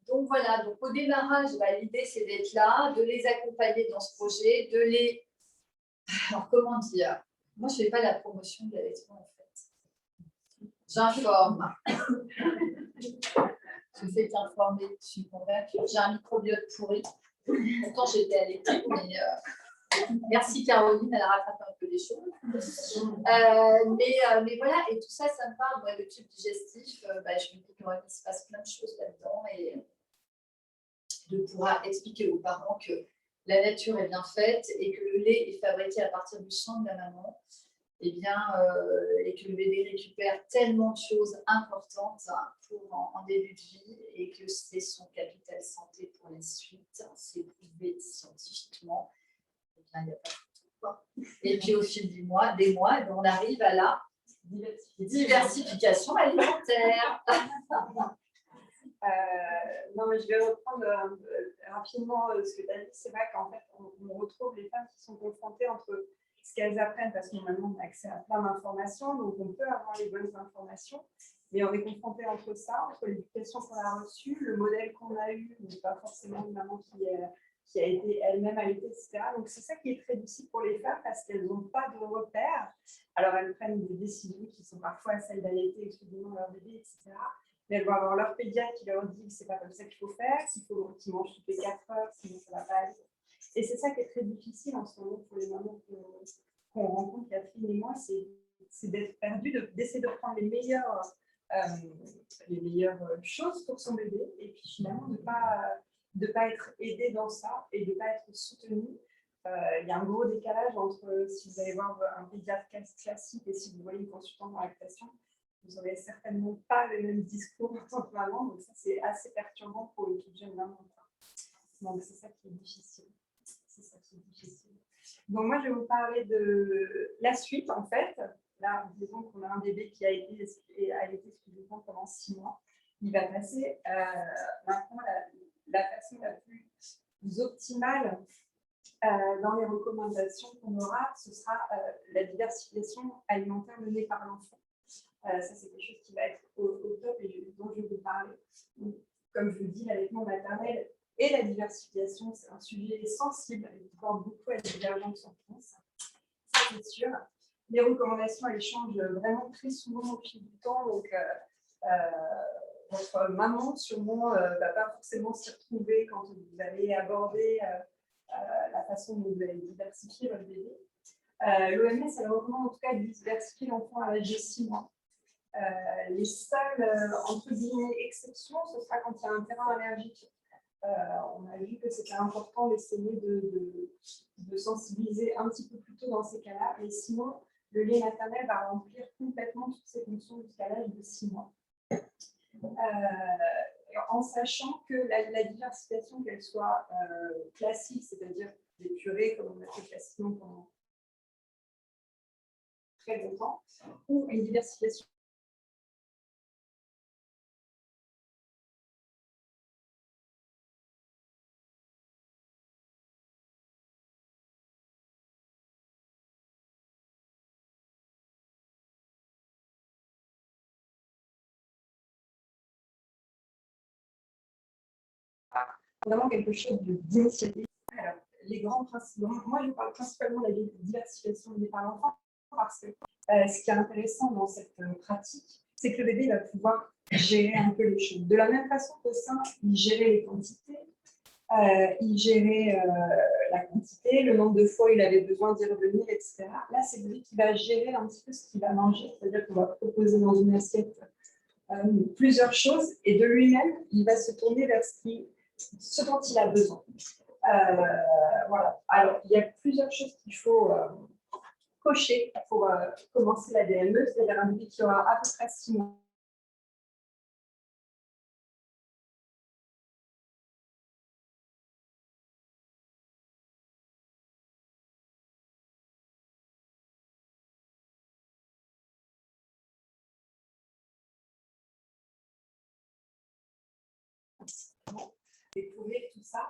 Donc voilà, donc au démarrage, l'idée c'est d'être là, de les accompagner dans ce projet, de les... Alors comment dire? Moi je ne fais pas la promotion de l'allaitement en fait. J'informe. Je fais qu'informer, je suis convaincue. J'ai un microbiote pourri. Pourtant j'étais allaitée, mais merci Caroline, elle a rattrapé un peu les choses. Mais voilà, et tout ça, ça me parle. Moi, le tube digestif, je me dis qu'il se passe plein de choses là-dedans et de pouvoir expliquer aux parents que la nature est bien faite et que le lait est fabriqué à partir du sang de la maman, et que le bébé récupère tellement de choses importantes en début de vie et que c'est son capital santé pour la suite. C'est prouvé scientifiquement. Et bien, il n'y a pas de quoi. Et puis au fil des mois, on arrive à la diversification alimentaire. Non, mais je vais reprendre rapidement ce que tu as dit. C'est vrai qu'en fait, on retrouve les femmes qui sont confrontées entre ce qu'elles apprennent, parce qu'on a accès à plein d'informations, donc on peut avoir les bonnes informations, mais on est confronté entre ça, entre l'éducation qu'on a reçue, le modèle qu'on a eu, mais pas forcément une maman qui a été elle-même allaitée, etc. Donc c'est ça qui est très difficile pour les femmes parce qu'elles n'ont pas de repères. Alors elles prennent des décisions qui sont parfois celles d'allaiter exclusivement leur bébé, etc. Mais elles vont avoir leur pédiatre qui leur dit que c'est pas comme ça qu'il faut faire, qu'il faut qu'ils mangent toutes les 4 heures, sinon ça ne va pas aller. Et c'est ça qui est très difficile en ce moment pour les mamans qu'on rencontre, Catherine et moi, c'est d'être perdu, d'essayer de prendre les meilleures choses pour son bébé et puis finalement de pas être aidé dans ça et de ne pas être soutenu. Il y a un gros décalage entre si vous allez voir un pédiatre classique et si vous voyez une consultante en lactation, vous n'aurez certainement pas le même discours en tant que maman, donc ça c'est assez perturbant pour une toute jeune maman. Donc c'est ça qui est difficile. Donc moi je vais vous parler de la suite en fait. Là, disons qu'on a un bébé qui a été exclusivement pendant 6 mois. Il va passer maintenant la façon la plus optimale dans les recommandations qu'on aura, ce sera la diversification alimentaire menée par l'enfant. Ça, c'est quelque chose qui va être au top et dont je vais vous parler. Donc, comme je vous dis, l'allaitement maternel et la diversification, c'est un sujet sensible et qui porte beaucoup à la divergence en France. Ça, c'est sûr. Les recommandations, elles changent vraiment très souvent au fil du temps. Donc, votre maman, sûrement, ne va pas forcément s'y retrouver quand vous allez aborder la façon dont vous allez diversifier votre bébé. L'OMS, elle recommande en tout cas de diversifier l'enfant à l'âge de 6 mois. Les seules, entre guillemets, exceptions, ce sera quand il y a un terrain allergique. On a vu que c'était important d'essayer de sensibiliser un petit peu plus tôt dans ces cas-là, et sinon, le lait maternel va remplir complètement toutes ses fonctions jusqu'à l'âge de 6 mois. En sachant que la diversification, qu'elle soit classique, c'est-à-dire des purées, comme on a fait classiquement pendant très longtemps, ou une diversification vraiment quelque chose d'initiative. Alors, les grands principes. Moi, je parle principalement de la diversification menée par l'enfant parce que ce qui est intéressant dans cette pratique, c'est que le bébé va pouvoir gérer un peu les choses. De la même façon qu'au sein, il gérait les quantités, il gérait la quantité, le nombre de fois il avait besoin d'y revenir, etc. Là, c'est lui qui va gérer un petit peu ce qu'il va manger, c'est-à-dire qu'on va proposer dans une assiette plusieurs choses et de lui-même, il va se tourner vers ce dont il a besoin. Voilà. Alors, il y a plusieurs choses qu'il faut cocher pour commencer la DME, c'est-à-dire un bébé qui aura à peu près 6 mois. Découvrir tout ça.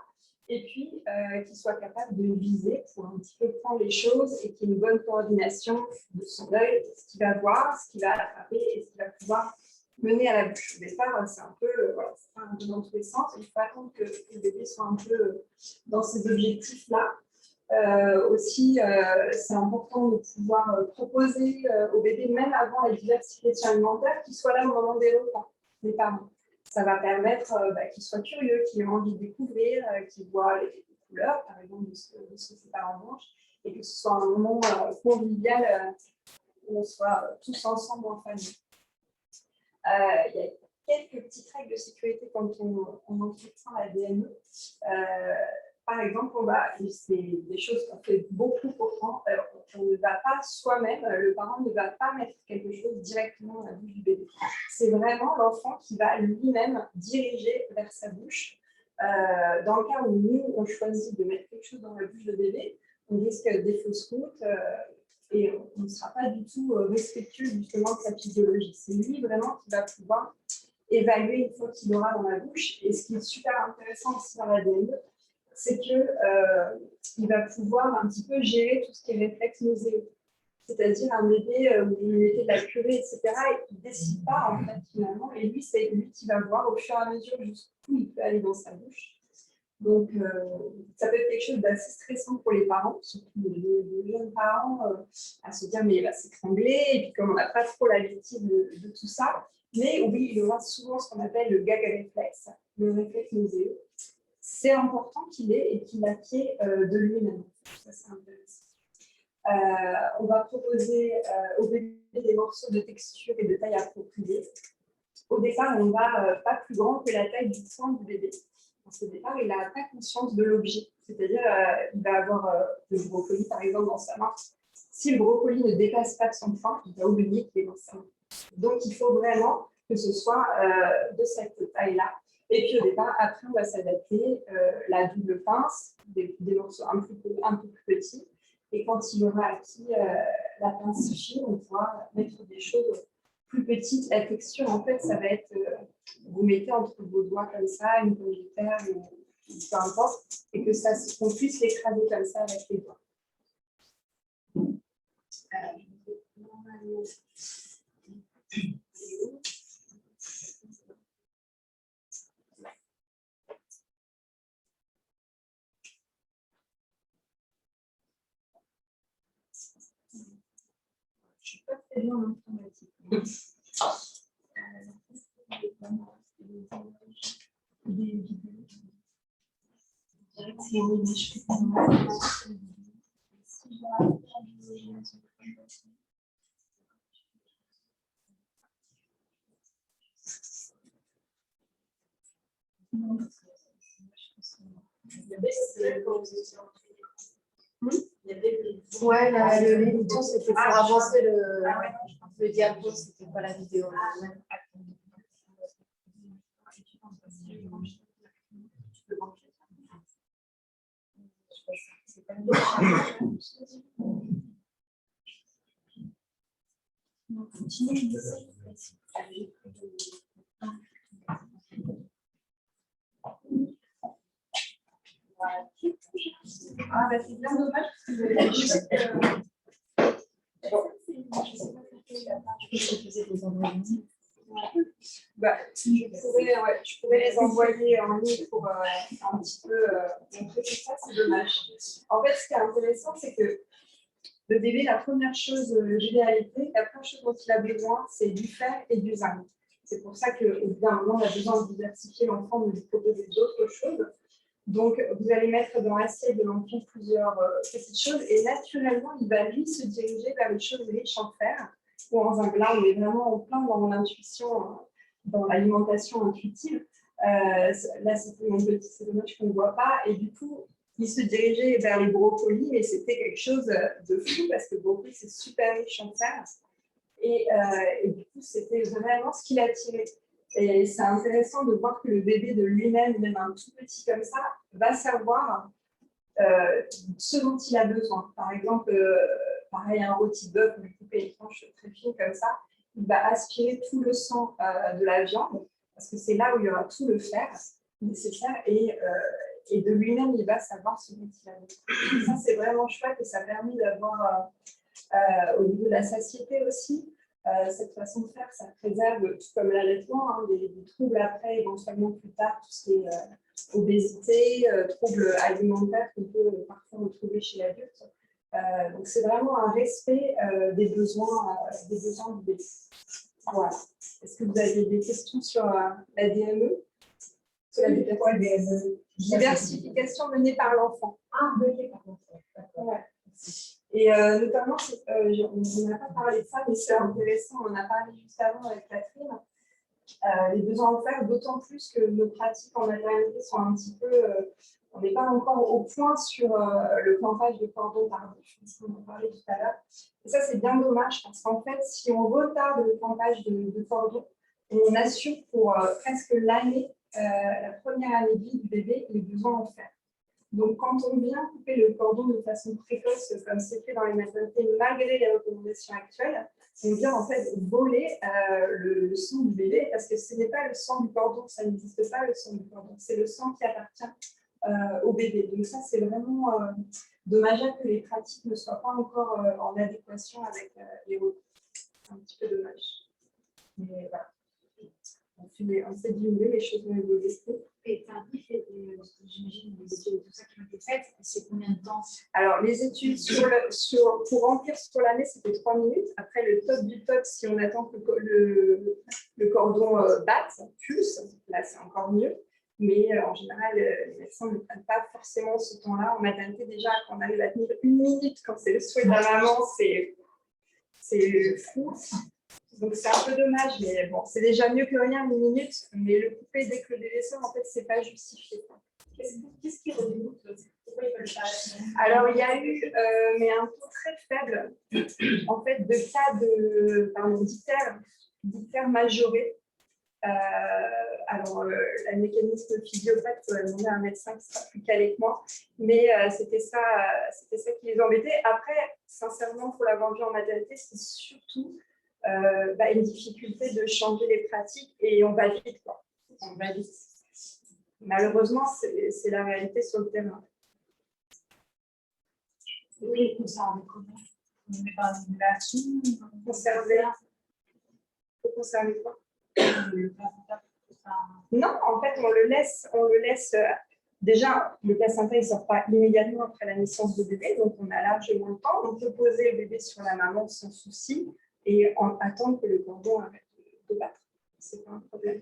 et puis qu'il soit capable de viser pour un petit peu prendre les choses et qu'il y ait une bonne coordination de son œil, ce qu'il va voir, ce qu'il va attraper et ce qu'il va pouvoir mener à la bouche. Au départ, c'est un peu, voilà, c'est pas un peu dans tous les sens. Il faut attendre que le bébé soit un peu dans ces objectifs-là. Aussi, c'est important de pouvoir proposer au bébé, même avant la diversification alimentaire, qu'il soit là au moment des repas des parents. Ça va permettre qu'il soit curieux, qu'il ait envie de découvrir, qu'il voit les couleurs, par exemple, de ce que ses parents mangent, et que ce soit un moment convivial où on soit tous ensemble en famille. Il y a quelques petites règles de sécurité quand on entretient la DME. Par exemple, c'est des choses qu'on fait beaucoup pourtant. On ne va pas soi-même, le parent ne va pas mettre quelque chose directement dans la bouche du bébé. C'est vraiment l'enfant qui va lui-même diriger vers sa bouche. Dans le cas où nous, on choisit de mettre quelque chose dans la bouche de bébé, on risque des fausses routes et on ne sera pas du tout respectueux justement de sa physiologie. C'est lui vraiment qui va pouvoir évaluer une fois qu'il aura dans la bouche. Et ce qui est super intéressant aussi dans la DME, c'est qu'il va pouvoir un petit peu gérer tout ce qui est réflexe nauséeux. C'est-à-dire un bébé où vous lui mettez de la purée, etc., et il ne décide pas en fait finalement, et lui, c'est lui qui va voir au fur et à mesure jusqu'où il peut aller dans sa bouche. Donc, ça peut être quelque chose d'assez stressant pour les parents, surtout les jeunes parents, à se dire mais il va s'étrangler, et puis comme on n'a pas trop l'habitude de tout ça, mais oui, il y aura souvent ce qu'on appelle le gag réflexe, le réflexe nauséeux. C'est important qu'il ait et qu'il acquiert de lui-même. Ça, c'est intéressant. On va proposer au bébé des morceaux de texture et de taille appropriée. Au départ, on va pas plus grand que la taille du poing du bébé. Parce qu'au départ, il n'a pas conscience de l'objet. C'est-à-dire, il va avoir le brocoli, par exemple, dans sa main. Si le brocoli ne dépasse pas de son poing, il va oublier qu'il est dans sa main. Donc, il faut vraiment que ce soit de cette taille-là. Et puis au départ, après, on va s'adapter la double pince, des morceaux un peu plus petits. Et quand il aura acquis la pince fine, on pourra mettre des choses plus petites. La texture, en fait, ça va être, vous mettez entre vos doigts comme ça, une pomme de terre, ou peu importe, et que qu'on puisse l'écraser comme ça avec les doigts. Je suis pas très bien en informatique. Des vidéos. Je dirais que c'est une image que Ouais, les boutons, c'était pour avancer le diapo, c'était pas la vidéo. Ah, bah, c'est bien dommage parce que vous avez juste. Je pourrais les envoyer en ligne pour un petit peu montrer tout ça, c'est dommage. En fait, ce qui est intéressant, c'est que le bébé, la première chose, généralité, la première chose dont il a besoin, c'est du fer et du zinc. C'est pour ça qu'au bout d'un moment, on a besoin de diversifier l'enfant, de lui proposer d'autres choses. Donc, vous allez mettre dans l'assiette de l'enfant plusieurs petites choses et naturellement, il va lui se diriger vers les choses riches en fer ou en zinc. Là, on est vraiment en plein dans l'intuition, dans l'alimentation intuitive. Là, c'était mon petit, c'est dommage qu'on ne voit pas. Et du coup, il se dirigeait vers les brocolis, mais c'était quelque chose de fou parce que le brocoli, c'est super riche en fer. Et du coup, c'était vraiment ce qui l'attirait. Et c'est intéressant de voir que le bébé de lui-même, même un tout petit comme ça, va savoir ce dont il a besoin. Par exemple, pareil, un rôti de bœuf, on lui coupe une tranche très fine comme ça, il va aspirer tout le sang de la viande, parce que c'est là où il y aura tout le fer nécessaire. Et et de lui-même, il va savoir ce dont il a besoin. Ça, c'est vraiment chouette et ça a permis d'avoir, au niveau de la satiété aussi, cette façon de faire, ça préserve, tout comme l'allaitement, hein, des troubles après, éventuellement plus tard, tout ce qui est obésité, troubles alimentaires qu'on peut parfois retrouver chez l'adulte. Donc, c'est vraiment un respect des besoins du bébé. Voilà. Est-ce que vous avez des questions sur la DME? Quoi, DME? Diversification menée par l'enfant. Ah, menée par l'enfant. Ouais. Et notamment, on n'a pas parlé de ça, mais c'est intéressant, on en a parlé juste avant avec Catherine. Les besoins offerts, d'autant plus que nos pratiques en maternité sont un petit peu. On n'est pas encore au point sur le plantage de cordon tardif, on en parlait tout à l'heure. Et ça, c'est bien dommage parce qu'en fait, si on retarde le plantage de cordon, on assure pour presque l'année, la première année de vie du bébé, les besoins offerts. Donc, quand on vient couper le cordon de façon précoce, comme c'est fait dans les maternités, malgré les recommandations actuelles, on vient en fait voler le sang du bébé parce que ce n'est pas le sang du cordon, ça n'existe pas le sang du cordon, c'est le sang qui appartient au bébé. Donc, ça, c'est vraiment dommageable que les pratiques ne soient pas encore en adéquation avec les recours. C'est un petit peu dommage. Mais voilà. On s'est dit oui, les choses vont évoluer. Et j'imagine les études et tout ça qui ont été faites, c'est combien de temps? Alors, les études pour remplir sur l'année, c'était 3 minutes. Après, le top du top, si on attend que le cordon batte, pulse, là, c'est encore mieux. Mais en général, les médecins ne prennent pas forcément ce temps-là. En maternité, déjà, quand on arrive à tenir 1 minute, quand c'est le souhait de la maman, c'est fou. Donc, c'est un peu dommage, mais bon, c'est déjà mieux que rien, 1 minute. Mais le couper dès que le bébé sort, en fait, c'est pas justifié. Qu'est-ce qui redoute? Pourquoi ils veulent pas? Alors, il y a eu, mais un taux très faible, en fait, de cas d'ictère majoré. Alors, la mécanisme physiopathe, il faut demander à un médecin qui sera plus calé que moi, mais c'était ça qui les embêtait. Après, sincèrement, pour l'avoir vu en maternité, c'est surtout une difficulté de changer les pratiques et on va vite, quoi. On va vite. Malheureusement, c'est la réalité sur le terrain. Oui, conserver comment? On met pas d'émulation? Conserver quoi? Non, en fait, on le laisse. Déjà, le placenta ne sort pas immédiatement après la naissance de bébé, donc on a largement le temps. On peut poser le bébé sur la maman sans souci et attendre que le cordon arrête de battre. Ce n'est pas un problème.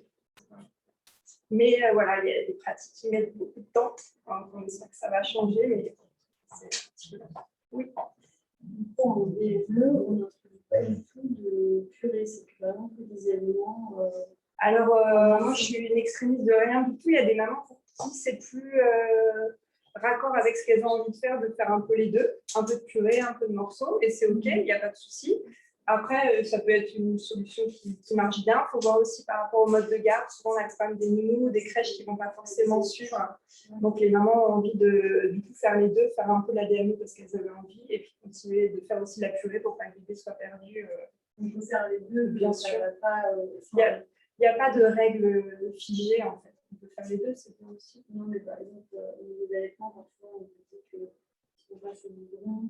Mais voilà, il y a des pratiques qui mettent beaucoup de temps. On espère que ça va changer, mais c'est un petit peu. Oui. Pour les bleus, on n'introduit pas du tout de purée, c'est vraiment que des aliments. Alors, moi, je suis une extrémiste de rien du tout. Il y a des mamans pour qui c'est plus raccord avec ce qu'elles ont envie de faire un peu les deux, un peu de purée, un peu de morceaux, et c'est OK, il n'y a pas de souci. Après, ça peut être une solution qui marche bien. Il faut voir aussi par rapport au mode de garde. Souvent, on a quand même des nounous ou des crèches qui ne vont pas forcément suivre. Donc, les mamans ont envie de du coup, faire les deux, faire un peu la DME parce qu'elles avaient envie, et puis continuer de faire aussi la purée pour pas que le bébé soit perdu. On peut faire les deux, bien sûr. Il n'y a pas de règle figée, en fait. On peut faire les deux, c'est bien aussi. Non, mais par exemple, au niveau de l'allaitement, parfois, on peut dire que si on passe au biberon,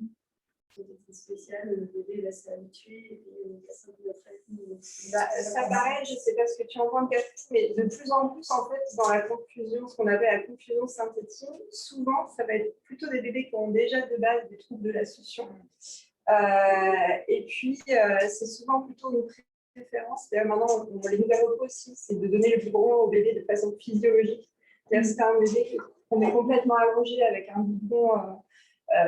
c'est spécial, le bébé va s'habituer et puis on passe un peu notre allaitement. Ça paraît, je ne sais pas ce que tu en penses, mais de plus en plus, en fait, dans la confusion, ce qu'on appelle la confusion synthétique, souvent, ça va être plutôt des bébés qui ont déjà de base des troubles de la succion. Et puis, c'est souvent plutôt une préférence. D'ailleurs, maintenant, les nouvelles repos aussi, c'est de donner le biberon au bébé de façon physiologique. C'est-à-dire que c'est un bébé qu'on est complètement allongé avec un biberon,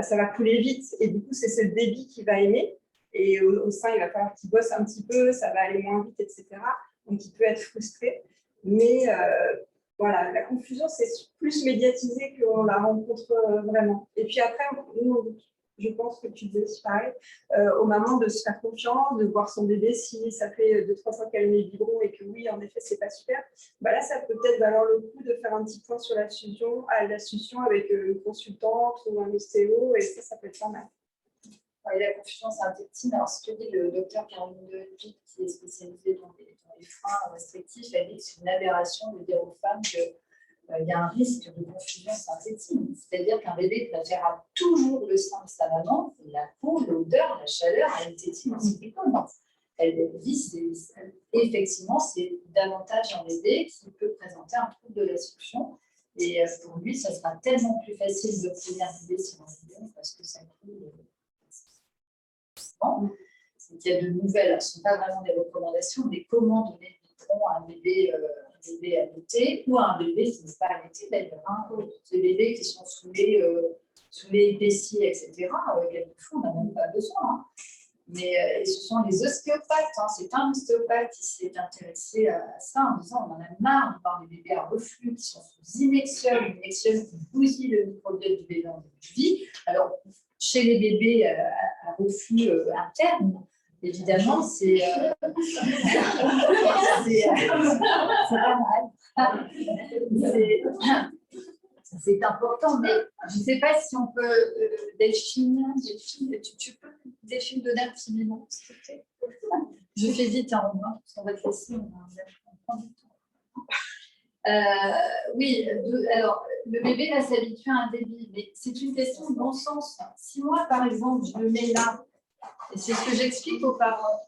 ça va couler vite. Et du coup, c'est le débit qui va aimer. Et au sein, il va falloir qu'il bosse un petit peu, ça va aller moins vite, etc. Donc, il peut être frustré. Mais voilà, la confusion, c'est plus médiatisé qu'on la rencontre vraiment. Et puis après, je pense que tu disais aussi pareil, aux mamans de se faire confiance, de voir son bébé si ça fait 2-3 fois qu'elle met le biberon et que oui, en effet, c'est pas super. Bah là, ça peut peut-être valoir le coup de faire un petit point sur la succion avec une consultante ou un ostéo, et ça peut être pas mal. Et la confusion synthétique, alors ce que dit le docteur Caroline Devic, qui est spécialisée dans les freins restrictifs, elle dit que c'est une aberration de dire aux femmes que il y a un risque de confusion synthétique. C'est-à-dire qu'un bébé préférera toujours le sein de sa maman, la peau, l'odeur, la chaleur à une tétine en silicone. Elle dit, effectivement, c'est davantage un bébé qui peut présenter un trouble de la succion. Et pour lui, ça sera tellement plus facile d'obtenir un bébé sur un biberon parce que ça coule. C'est qu'il y a de nouvelles, ce ne sont pas vraiment des recommandations, mais comment donner le biberon à un bébé allaité ou à un bébé qui n'est pas allaité d'ailleurs. Les bébés qui sont sous les épaissiers, etc., quelquefois, on n'a même pas besoin. Mais ce sont les ostéopathes, c'est un ostéopathe qui s'est intéressé à ça en disant on en a marre de voir des bébés à reflux qui sont sous Inexium, une Inexium qui bousille le microbiote du bébé en début de vie. Alors, chez les bébés à reflux interne, évidemment, c'est pas mal. C'est important, mais je ne sais pas si on peut, Delphine, tu peux, Delphine, donner un petit bilan, s'il te plaît. Je fais vite, parce qu'on va te laisser, on prend du temps. Oui, alors, le bébé va s'habituer à un débit, mais c'est une question de bon sens. Si moi, par exemple, je me mets là, et c'est ce que j'explique aux parents,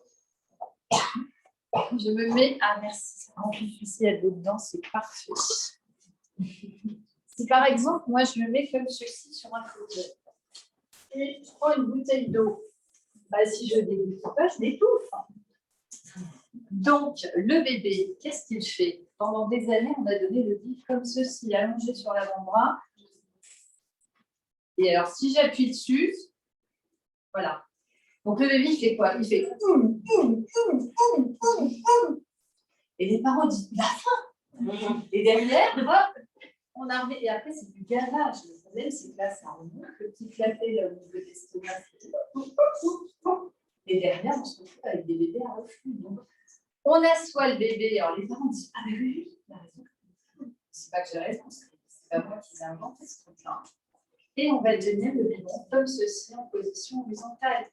je me mets, merci, c'est vraiment difficile à dedans, c'est parfait. Si par exemple, moi je me mets comme ceci sur un fauteuil et je prends une bouteille d'eau, si je ne débute pas, je l'étouffe. Donc, le bébé, qu'est-ce qu'il fait? Pendant des années, on a donné le biberon comme ceci, allongé sur l'avant-bras. Et alors, si j'appuie dessus, voilà. Donc, le bébé, il fait quoi? Il fait et les parents disent la faim. Et derrière, hop, on a remis, et après, c'est du gavage. Le problème, c'est que là, ça remonte, le petit clapet là, au niveau de l'estomac. Et derrière, on se retrouve avec des bébés à reflux. Donc, on assoit le bébé. Alors, les parents disent ah, mais oui, il a raison. C'est pas que j'ai raison, c'est pas moi qui ai inventé ce truc-là. Et on va tenir le biberon comme ceci, en position horizontale.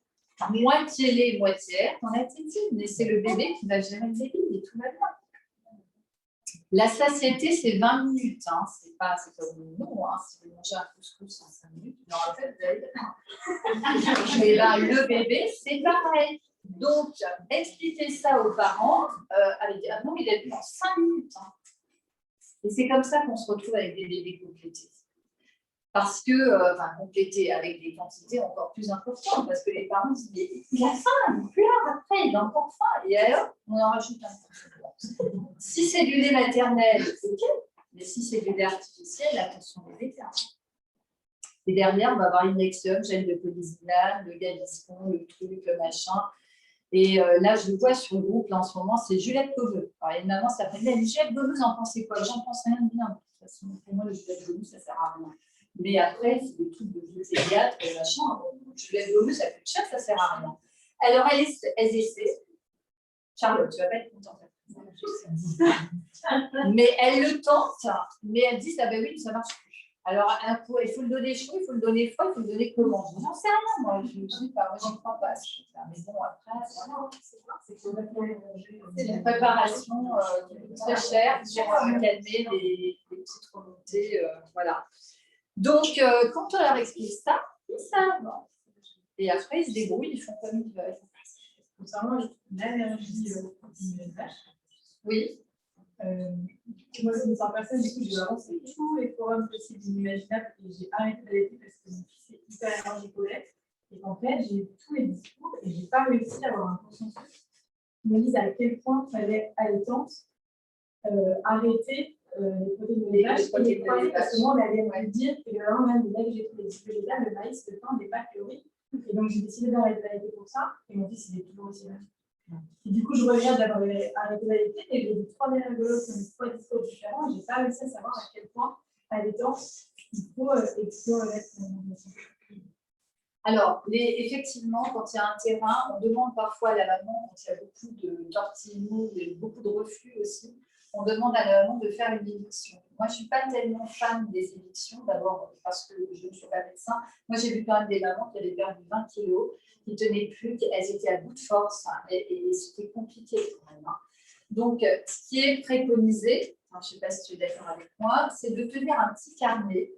Moitié lait, moitié air dans la tétine. Et c'est le bébé qui va gérer le débit et tout va bien. La satiété, c'est 20 minutes. C'est pas comme nous. Si vous mangez un couscous en 5 minutes, non, en fait, vous allez et ben, le bébé, c'est pareil. Donc, expliquez ça aux parents avec ah non, il a bu en 5 minutes. Et c'est comme ça qu'on se retrouve avec des bébés complétés. Parce que, complétés avec des quantités encore plus importantes, parce que les parents disent il a faim, il pleure après, il a encore faim. Et alors, on en rajoute un peu. Si c'est du lait maternel, ok. Mais si c'est du lait artificiel, attention aux vétérinaires. Et derrière, on va avoir Inexium, gel de polysinane, le Gaviscon, le truc, le machin. Et là, je le vois sur le groupe, là, en ce moment, c'est Juliette Beauveux. Alors, il y a une maman, ça s'appelle Juliette Beauveux, vous en pensez quoi? J'en pense rien de bien. De toute façon, pour moi, le Juliette Beauveux, ça ne sert à rien. Mais après, c'est des trucs de pédiatre, machin. Juliette Beauveux, ça coûte cher, ça ne sert à rien. Alors, elles essaient. Charlotte, tu ne vas pas être contente. Mais elle le tente, mais elle dit, ah ben oui, ça ne marche plus. Alors, il faut le donner chaud, il faut le donner froid, il faut le donner comment? J'en sais rien, moi. Je ne dis pas, moi, je n'y crois pas. Mais bon, après, c'est une préparation très chère pour calmer les petites remontées. Voilà. Donc, quand on leur explique ça, ils savent. Et après, ils se débrouillent, ils font comme ils veulent. Concernant l'allergie vache. Oui. Moi, je me sens personne, du coup, j'ai avancé tous les forums possibles inimaginables et j'ai arrêté d'allaiter parce que mon fils est hyper allergique au lait. Et en fait, j'ai eu tous les discours et je n'ai pas réussi à avoir un consensus qui me dise à quel point il fallait allaitante arrêter les protéines de lait vache et les croiser parce que moi, on allait me dire que le lendemain de l'année, j'ai trouvé des végétales, le maïs, le pain, des pâtes, le riz. Et donc, j'ai décidé d'arrêter d'allaiter pour ça. Et mon fils, il est toujours aussi allergique. Et du coup, je regrette d'avoir arrêté d'allaiter et j'ai eu 3 allergologues qui ont eu 3 discours différents. Je n'ai pas réussi à savoir à quel point allaitance, il faut exclure le lait. Alors, effectivement, quand il y a un terrain, on demande parfois à la maman, quand il y a beaucoup de tortillons et beaucoup de reflux aussi, on demande à la maman de faire une éviction. Moi, je ne suis pas tellement fan des évictions, d'abord parce que je ne suis pas médecin. Moi, j'ai vu quand même des mamans qui avaient perdu 20 kilos, qui ne tenaient plus, elles étaient à bout de force et c'était compliqué quand même. Donc, ce qui est préconisé, enfin, je ne sais pas si tu es d'accord avec moi, c'est de tenir un petit carnet.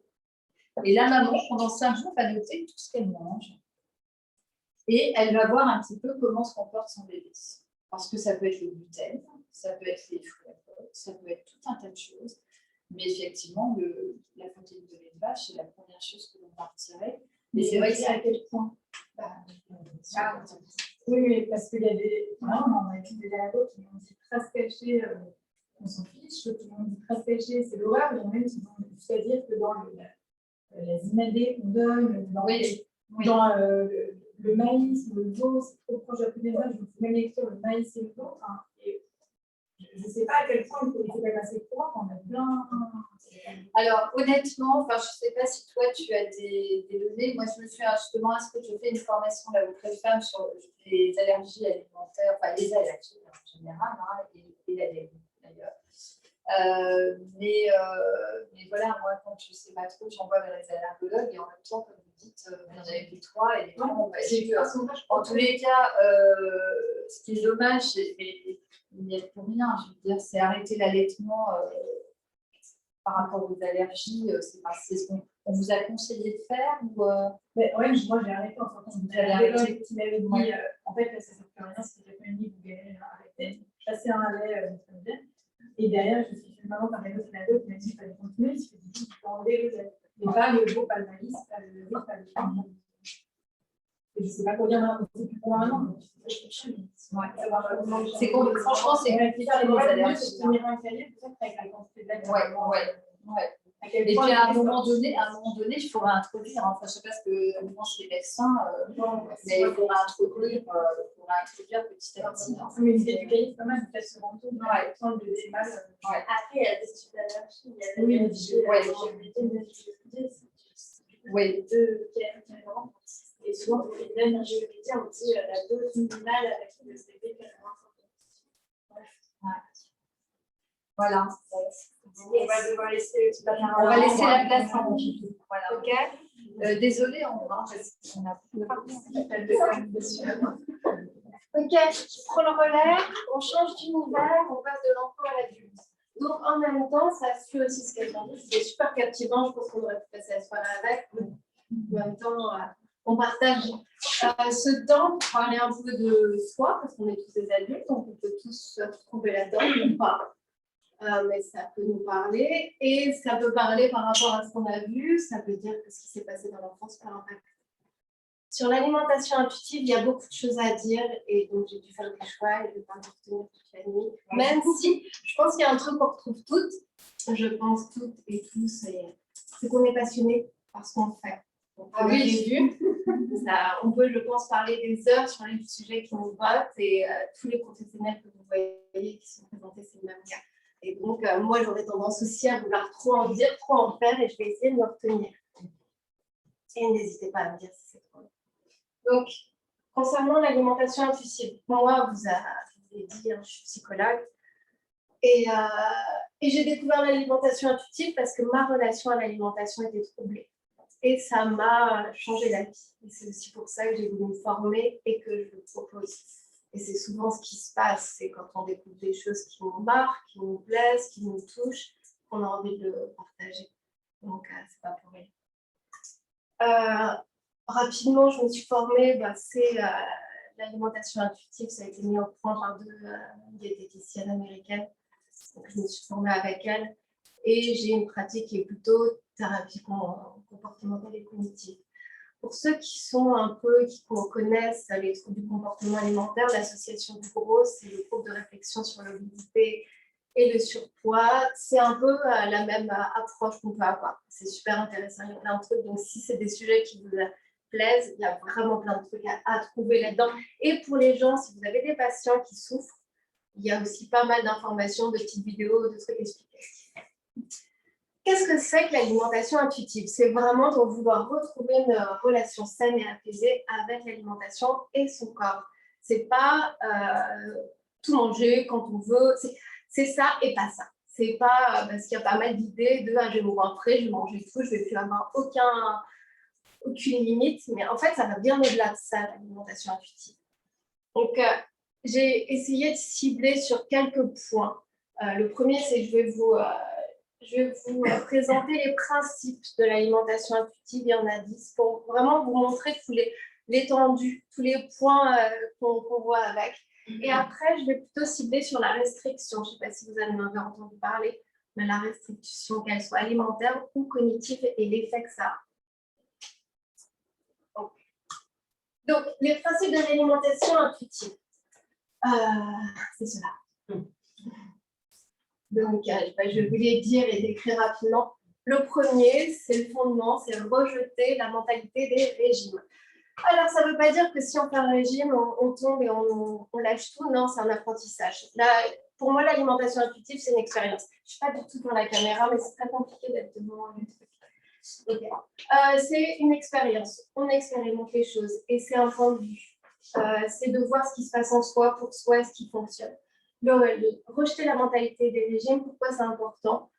Et la maman, pendant 5 jours, va noter tout ce qu'elle mange. Et elle va voir un petit peu comment se comporte son bébé. Parce que ça peut être le gluten, ça peut être les fruits à coque, ça peut être tout un tas de choses. Mais effectivement, la protéine de lait de vache, c'est la première chose que l'on va retirer. Mais c'est vrai que c'est à quel point Oui, parce qu'il y a des. Voilà, on a vu des ados qui ont dit trace cachée, on s'en fiche. D'autres qui ont dit trace cachée, c'est l'horreur. Il y en a même qui vont jusqu'à dire que dans les IMAD qu'on donne, dans, dans le maïs ou le veau, c'est trop proche de la pulvérisation. Je vous fais même écrire le maïs et le veau. Hein, et je ne sais pas à quel point il faut quand même assez courant. On a plein. Alors, honnêtement, enfin, je ne sais pas si toi, tu as des données. Moi, je me suis justement inscrite, je fais une formation là, auprès de femmes sur les allergies alimentaires, enfin les allergies en général, hein, et l'allergie d'ailleurs. Mais voilà, moi, quand je ne sais pas trop, j'envoie vers les allergologues et en même temps, comme vous dites, vous en avez vu 3 et les 3, on va essayer. En tous les cas, ce qui est dommage, mais il n'y a pour rien, je veux dire, c'est arrêter l'allaitement. Par rapport aux allergies, c'est ce qu'on vous a conseillé de faire ou Oui, moi j'ai arrêté en sortant de l'allergie qui m'avait dit en fait, ça ne fait rien, c'était la famille, vous gagnez arrêter, chasser un lait, et derrière, je suis fait maman par les autres qui m'a dit qu'il fallait continuer, je me suis dit, il faut enlever le lait. Mais pas le veau, pas le maïs, pas le lait, pas le pain. Et je ne sais pas quoi dire maintenant, c'est plus pour un an. C'est compliqué. Franchement, c'est compliqué les allergies. Et puis à un moment donné, il faudra introduire. Enfin, je ne sais pas ce que pensent les médecins, mais il faudra introduire petit à petit. Mais l'idée du cahier, c'est pas mal, peut-être se rendre compte de des mal. Après, il y a des types d'allergies. Il y a des et souvent, pour les mêmes ingéniosités, on dit la dose minimale avec le CP qu'elle a. Voilà. On va devoir laisser la place en haut. Voilà. Ok. Désolée, on a Ok, je prends le relais, on change d'univers, on passe de l'enfant à l'adulte. Donc en même temps, ça suit aussi ce qu'elle dit. C'est super captivant, je pense qu'on aurait pu passer la soirée avec. En même temps, on partage ce temps pour parler un peu de soi, parce qu'on est tous des adultes, donc on peut tous se retrouver là-dedans ou pas. Mais ça peut nous parler, et ça peut parler par rapport à ce qu'on a vu, ça peut dire que ce qui s'est passé dans l'enfance peut impacter. Sur l'alimentation intuitive, il y a beaucoup de choses à dire, et donc j'ai dû faire des choix, et je ne vais pas me retenir toute la nuit. Même si je pense qu'il y a un truc qu'on retrouve toutes, je pense toutes et tous, c'est qu'on est passionné par ce qu'on fait. Donc, j'ai vu. On peut, je pense, parler des heures sur les sujets qui nous bottent, et tous les professionnels que vous voyez qui sont présentés, c'est le même cas. Et donc, moi, j'aurais tendance aussi à vouloir trop en dire, trop en faire, et je vais essayer de me retenir. Et n'hésitez pas à me dire si c'est trop. Donc, concernant l'alimentation intuitive, moi, vous avez dit, je suis psychologue, et j'ai découvert l'alimentation intuitive parce que ma relation à l'alimentation était troublée. Et ça m'a changé la vie. Et c'est aussi pour ça que j'ai voulu me former et que je le propose. Et c'est souvent ce qui se passe, c'est quand on découvre des choses qui nous marquent, qui nous plaisent, qui nous touchent, qu'on a envie de le partager. Donc, c'est pas pour rien. Rapidement, je me suis formée, c'est l'alimentation intuitive, ça a été mis au point par deux diététiciennes américaines. Donc, je me suis formée avec elles et j'ai une pratique qui est plutôt thérapie comportementale et cognitive. Pour ceux qui connaissent les troubles du comportement alimentaire, l'association du GROS, c'est le groupe de réflexion sur l'obésité et le surpoids. C'est un peu la même approche qu'on peut avoir. C'est super intéressant, il y a plein de trucs. Donc, si c'est des sujets qui vous plaisent, il y a vraiment plein de trucs à trouver là-dedans. Et pour les gens, si vous avez des patients qui souffrent, il y a aussi pas mal d'informations, de petites vidéos, de trucs explicatifs. Qu'est-ce que c'est que l'alimentation intuitive? C'est vraiment de vouloir retrouver une relation saine et apaisée avec l'alimentation et son corps. C'est pas tout manger quand on veut. C'est ça et pas ça. C'est pas parce qu'il y a pas mal d'idées de je vais me rentrer, je vais manger tout, je vais plus avoir aucune limite. Mais en fait, ça va bien au-delà de ça, l'alimentation intuitive. Donc, j'ai essayé de cibler sur quelques points Le premier, c'est que je vais vous présenter les principes de l'alimentation intuitive. Il y en a 10 pour vraiment vous montrer l'étendue, tous les points qu'on voit avec. Et après, je vais plutôt cibler sur la restriction. Je ne sais pas si vous en avez entendu parler, mais la restriction, qu'elle soit alimentaire ou cognitive, et l'effet que ça a. Donc, les principes de l'alimentation intuitive, c'est cela. Donc, je vais vous les dire et décrire rapidement. Le premier, c'est le fondement, c'est rejeter la mentalité des régimes. Alors, ça ne veut pas dire que si on fait un régime, on tombe et on lâche tout. Non, c'est un apprentissage. Là, pour moi, l'alimentation intuitive, c'est une expérience. Je ne suis pas du tout dans la caméra, mais c'est très compliqué d'être devant le truc. Okay. C'est une expérience. On expérimente les choses et c'est un point de vue. C'est de voir ce qui se passe en soi, pour soi, ce qui fonctionne. Rejeter la mentalité des régimes, pourquoi c'est important?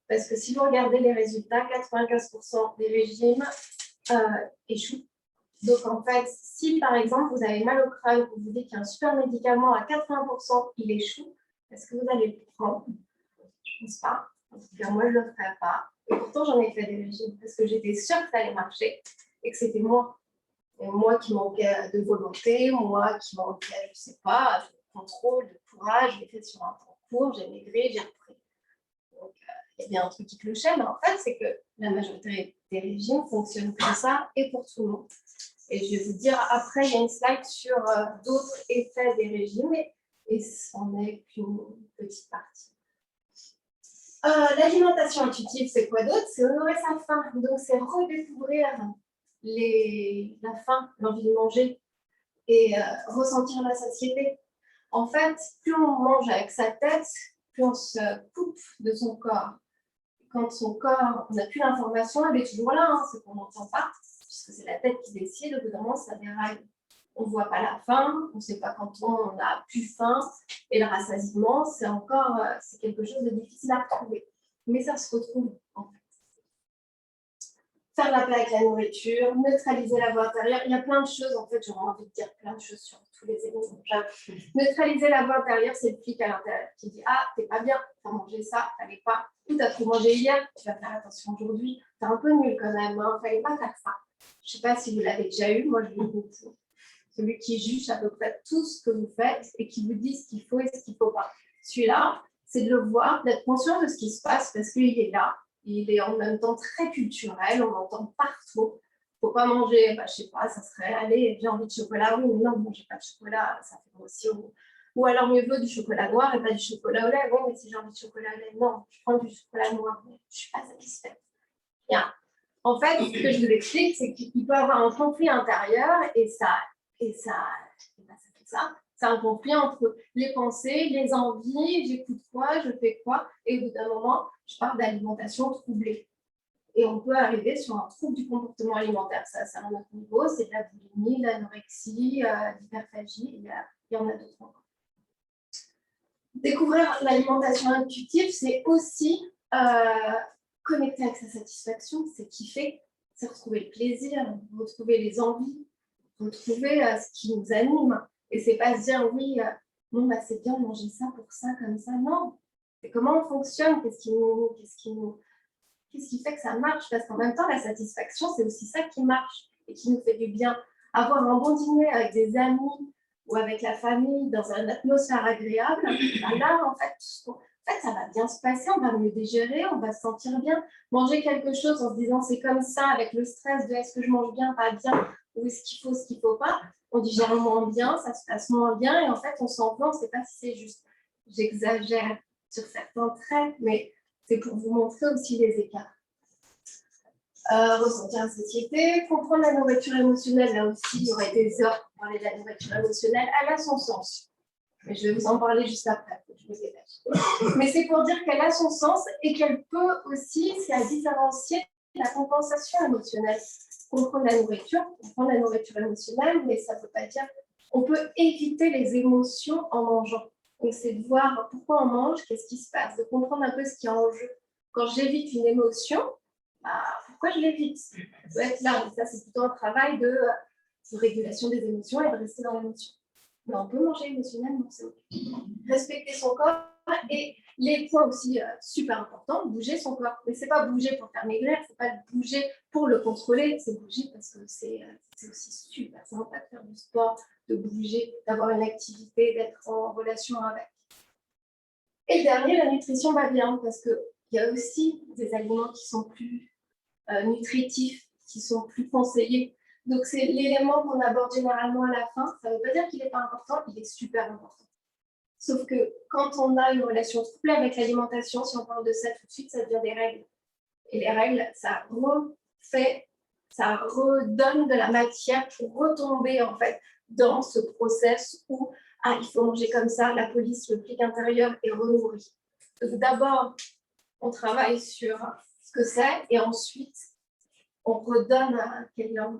Parce que si vous regardez les résultats, 95% des régimes échouent. Donc, en fait, si par exemple, vous avez mal au crâne, vous vous dites qu'il y a un super médicament à 80%, il échoue, est-ce que vous allez le prendre? Je ne pense pas. En tout cas, moi, je ne le ferai pas. Et pourtant, j'en ai fait des régimes parce que j'étais sûre que ça allait marcher et que c'était moi. Et moi qui manquais de volonté, moi qui manquais, je ne sais pas, de contrôle, de courage. J'ai fait sur un temps court, j'ai maigri, j'ai repris. Donc, il y a bien un truc qui clochait, mais en fait, c'est que la majorité des régimes fonctionnent comme ça et pour tout le monde. Et je vais vous dire, après, il y a une slide sur d'autres effets des régimes et ce n'en est qu'une petite partie. L'alimentation intuitive, c'est quoi d'autre? C'est honorer sa faim. Donc, c'est redécouvrir la faim, l'envie de manger et ressentir la satiété. En fait, plus on mange avec sa tête, plus on se coupe de son corps. Quand son corps, on n'a plus l'information, elle est toujours là, hein, c'est qu'on n'entend pas, puisque c'est la tête qui décide, au bout d'un moment, ça déraille. On ne voit pas la faim, on ne sait pas quand on n'a plus faim, et le rassasiement, c'est quelque chose de difficile à retrouver. Mais ça se retrouve, en fait. Faire la paix avec la nourriture, neutraliser la voix intérieure, il y a plein de choses, en fait, j'aurais envie de dire plein de choses sur tous les éléments. Neutraliser la voix intérieure, c'est le flic à l'intérieur qui dit « Ah, t'es pas bien, t'as mangé ça, t'allais pas, ou t'as trop mangé hier, tu vas faire attention aujourd'hui, t'es un peu nul quand même, hein, fallait pas faire ça. » Je ne sais pas si vous l'avez déjà eu, moi je l'ai beaucoup. Celui qui juge à peu près tout ce que vous faites et qui vous dit ce qu'il faut et ce qu'il ne faut pas. Celui-là, c'est de le voir, d'être conscient de ce qui se passe parce qu'il est là. Il est en même temps très culturel, on l'entend partout. Il ne faut pas manger, je ne sais pas, ça serait, allez, j'ai envie de chocolat, oui, mais non, ne mangez pas de chocolat, ça fait grossir. Ou alors mieux vaut du chocolat noir et pas du chocolat au lait. Oui, mais si j'ai envie de chocolat au lait, non, je prends du chocolat noir, mais je ne suis pas satisfaite. Bien. En fait, ce que je vous explique, c'est qu'il peut y avoir un conflit intérieur et ça fait ça. C'est un conflit entre les pensées, les envies, j'écoute quoi, je fais quoi, et au bout d'un moment, je parle d'alimentation troublée. Et on peut arriver sur un trouble du comportement alimentaire. Ça, c'est à un autre niveau, c'est de la boulimie, de l'anorexie, de l'hyperphagie, il y en a d'autres encore. Découvrir l'alimentation intuitive, c'est aussi connecter avec sa satisfaction, c'est kiffer, c'est retrouver le plaisir, retrouver les envies, retrouver ce qui nous anime. Et c'est pas se dire oui, bon, bah, c'est bien de manger ça pour ça, comme ça. Non, c'est comment on fonctionne, qu'est-ce qui fait que ça marche. Parce qu'en même temps, la satisfaction, c'est aussi ça qui marche et qui nous fait du bien. Avoir un bon dîner avec des amis ou avec la famille dans une atmosphère agréable, bah là, en fait, ça va bien se passer, on va mieux digérer, on va se sentir bien. Manger quelque chose en se disant c'est comme ça, avec le stress de est-ce que je mange bien, pas bien, ou est-ce qu'il faut, ce qu'il ne faut pas, on digère moins bien, ça se passe moins bien, et en fait, on s'en plaint, on ne sait pas si c'est juste. J'exagère sur certains traits, mais c'est pour vous montrer aussi les écarts. Ressentir la satiété, comprendre la nourriture émotionnelle, là aussi, il y aurait des heures pour parler de la nourriture émotionnelle, elle a son sens. Mais je vais vous en parler juste après, je me dépêche. Mais c'est pour dire qu'elle a son sens et qu'elle peut aussi, c'est à différencier la compensation émotionnelle. Comprendre la nourriture émotionnelle, mais ça ne veut pas dire on peut éviter les émotions en mangeant. Donc, c'est de voir pourquoi on mange, qu'est-ce qui se passe, de comprendre un peu ce qui est en jeu. Quand j'évite une émotion, bah, pourquoi je l'évite? Ça doit être là. Ça, c'est plutôt un travail de régulation des émotions et de rester dans l'émotion. Mais on peut manger émotionnellement, c'est OK. Respecter son corps et les points aussi super importants, bouger son corps. Mais c'est pas bouger pour faire maigrir, c'est pas bouger pour le contrôler, c'est bouger parce que c'est aussi super sympa de faire du sport, de bouger, d'avoir une activité, d'être en relation avec. Et le dernier, la nutrition va bien parce qu'il y a aussi des aliments qui sont plus nutritifs, qui sont plus conseillés. Donc, c'est l'élément qu'on aborde généralement à la fin. Ça ne veut pas dire qu'il n'est pas important, il est super important. Sauf que quand on a une relation troublée avec l'alimentation, si on parle de ça tout de suite, ça devient des règles. Et les règles, ça redonne de la matière pour retomber en fait dans ce process où il faut manger comme ça, la police, le flic intérieur est renourri. Donc d'abord, on travaille sur ce que c'est et ensuite, on redonne on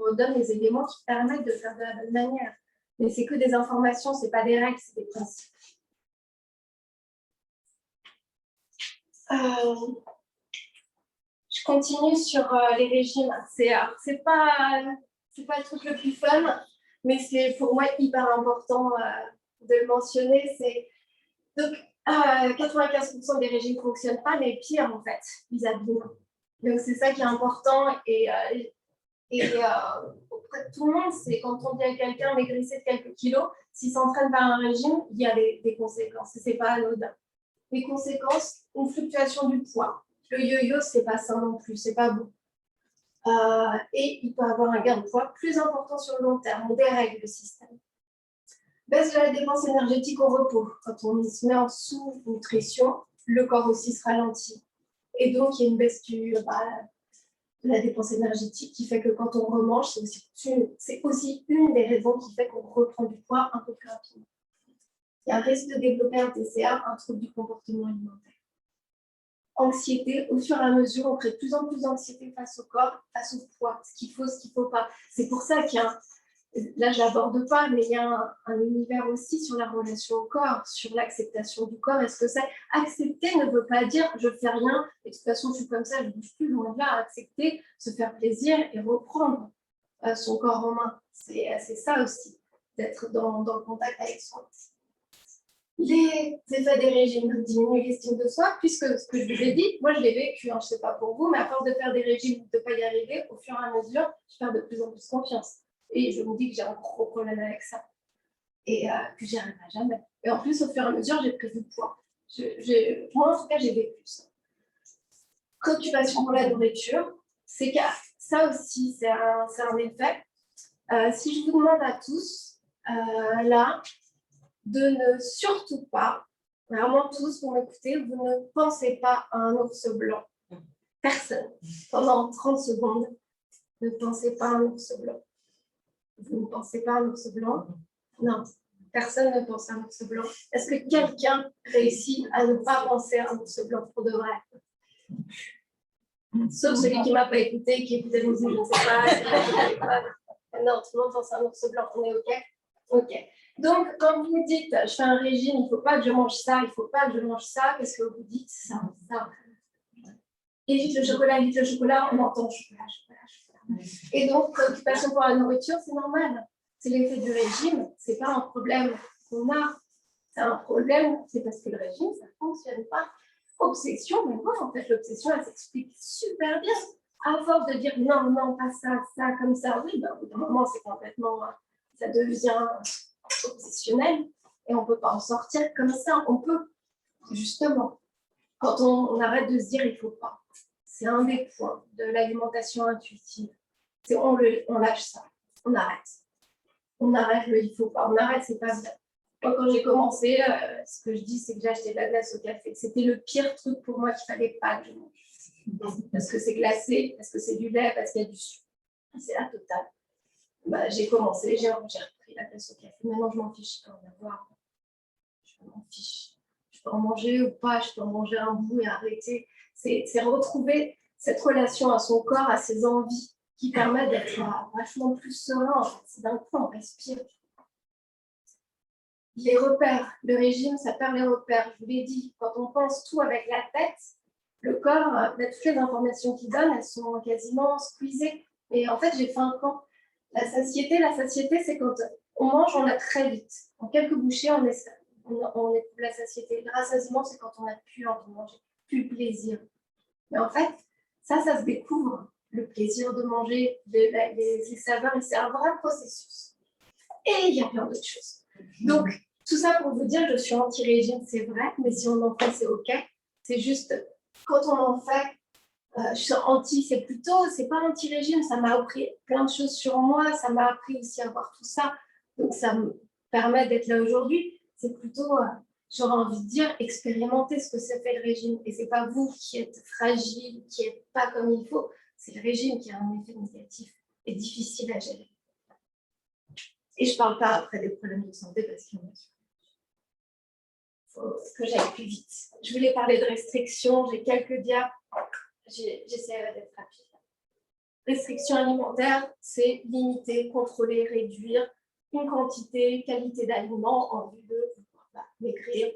redonne les éléments qui permettent de faire de la bonne manière. Mais c'est que des informations, ce n'est pas des règles, c'est des principes. Je continue sur les régimes. C'est pas le truc le plus fun, mais c'est pour moi hyper important de le mentionner. Donc, 95% des régimes ne fonctionnent pas, mais pire en fait, ils abîment. Donc c'est ça qui est important et auprès de tout le monde, c'est quand on dit à quelqu'un maigrissez de quelques kilos, s'il s'entraîne par un régime, il y a des conséquences et c'est pas anodin. Les conséquences, une fluctuation du poids. Le yo-yo, c'est pas ça non plus, c'est pas bon. Et il peut avoir un gain de poids plus important sur le long terme, on dérègle le système. Baisse de la dépense énergétique au repos. Quand on se met en sous-nutrition, le corps aussi se ralentit. Et donc, il y a une baisse de la dépense énergétique qui fait que quand on remange, c'est aussi une des raisons qui fait qu'on reprend du poids un peu plus rapidement. Il y a un risque de développer un TCA, un trouble du comportement alimentaire. Anxiété, au fur et à mesure, on crée de plus en plus d'anxiété face au corps, face au poids, ce qu'il faut pas. C'est pour ça qu'il y a là, je ne l'aborde pas, mais il y a un univers aussi sur la relation au corps, sur l'acceptation du corps. Est-ce que c'est accepter ne veut pas dire je ne fais rien, et de toute façon, je suis comme ça, je ne bouge plus, loin de là. Accepter, se faire plaisir et reprendre son corps en main. C'est ça aussi, d'être dans le contact avec soi. Les effets des régimes diminuent l'estime de soi, puisque ce que je vous ai dit, moi je l'ai vécu, je ne sais pas pour vous, mais à force de faire des régimes, de ne pas y arriver, au fur et à mesure, je perds de plus en plus confiance. Et je me dis que j'ai un gros problème avec ça. Et que j'y arriverai jamais. Et en plus, au fur et à mesure, j'ai pris du poids. Moi, en tout cas, j'ai vécu ça. Préoccupation pour la nourriture, c'est que ça aussi, c'est un effet. Si je vous demande à tous, là, de ne surtout pas, vraiment tous, vous m'écoutez, vous ne pensez pas à un ours blanc. Personne. Pendant 30 secondes, ne pensez pas à un ours blanc. Vous ne pensez pas à un ours blanc? Non, personne ne pense à un ours blanc. Est-ce que quelqu'un réussit à ne pas penser à un ours blanc pour de vrai? Sauf celui qui ne m'a pas écouté, qui écoutait les musique, je ne sais pas. Non, tout le monde pense à un ours blanc, on est OK? OK. Donc, quand vous dites je fais un régime, il ne faut pas que je mange ça, il ne faut pas que je mange ça, qu'est-ce que vous dites? Ça. Évite le chocolat, on entend chocolat. Et donc, préoccupation pour la nourriture, c'est normal. C'est l'effet du régime, ce n'est pas un problème qu'on a. C'est un problème, c'est parce que le régime, ça ne fonctionne pas. Obsession, mais moi, en fait, l'obsession, elle s'explique super bien. À force de dire non, pas ça, ça, comme ça, oui, au bout d'un moment, c'est complètement, ça devient obsessionnel et on ne peut pas en sortir comme ça. On peut, justement, quand on arrête de se dire il ne faut pas. C'est un des points de l'alimentation intuitive. On lâche ça, on arrête. On arrête le il ne faut pas, on arrête, c'est pas bien. Moi, quand j'ai commencé, ce que je dis, c'est que j'ai acheté de la glace au café. C'était le pire truc pour moi qu'il ne fallait pas que je mange. Parce que c'est glacé, parce que c'est du lait, parce qu'il y a du sucre. C'est la totale. J'ai commencé, j'ai repris la glace au café. Maintenant, je m'en fiche, je peux en avoir. Je m'en fiche. Je peux en manger ou pas, je peux en manger un bout et arrêter. C'est retrouver cette relation à son corps, à ses envies, qui permet d'être vachement plus serein. C'est d'un coup, on respire. Les repères, le régime, ça perd les repères. Je vous l'ai dit, quand on pense tout avec la tête, le corps, toutes les informations qu'il donne, elles sont quasiment squeezées. Et en fait, j'ai fait un camp. La satiété, c'est quand on mange, on a très vite. En quelques bouchées, on éprouve la satiété. Le rassasiement, c'est quand on n'a plus envie de manger, plus le plaisir. Mais en fait, ça se découvre. Le plaisir de manger, les saveurs, c'est un vrai processus. Et il y a plein d'autres choses. Donc, tout ça pour vous dire, je suis anti-régime, c'est vrai, mais si on en fait, c'est OK. C'est juste, quand on en fait, je suis anti, c'est pas anti-régime, ça m'a appris plein de choses sur moi, ça m'a appris aussi à voir tout ça. Donc, ça me permet d'être là aujourd'hui. C'est plutôt, j'aurais envie de dire, expérimenter ce que ça fait le régime. Et c'est pas vous qui êtes fragile, qui n'êtes pas comme il faut. C'est le régime qui a un effet négatif et difficile à gérer. Et je ne parle pas après des problèmes de santé parce qu'il y en a. Il faut que j'aille plus vite. Je voulais parler de restrictions. J'ai quelques diapos. J'essaierai d'être rapide. Restriction alimentaire, c'est limiter, contrôler, réduire une quantité, qualité d'aliments en vue de maigrir.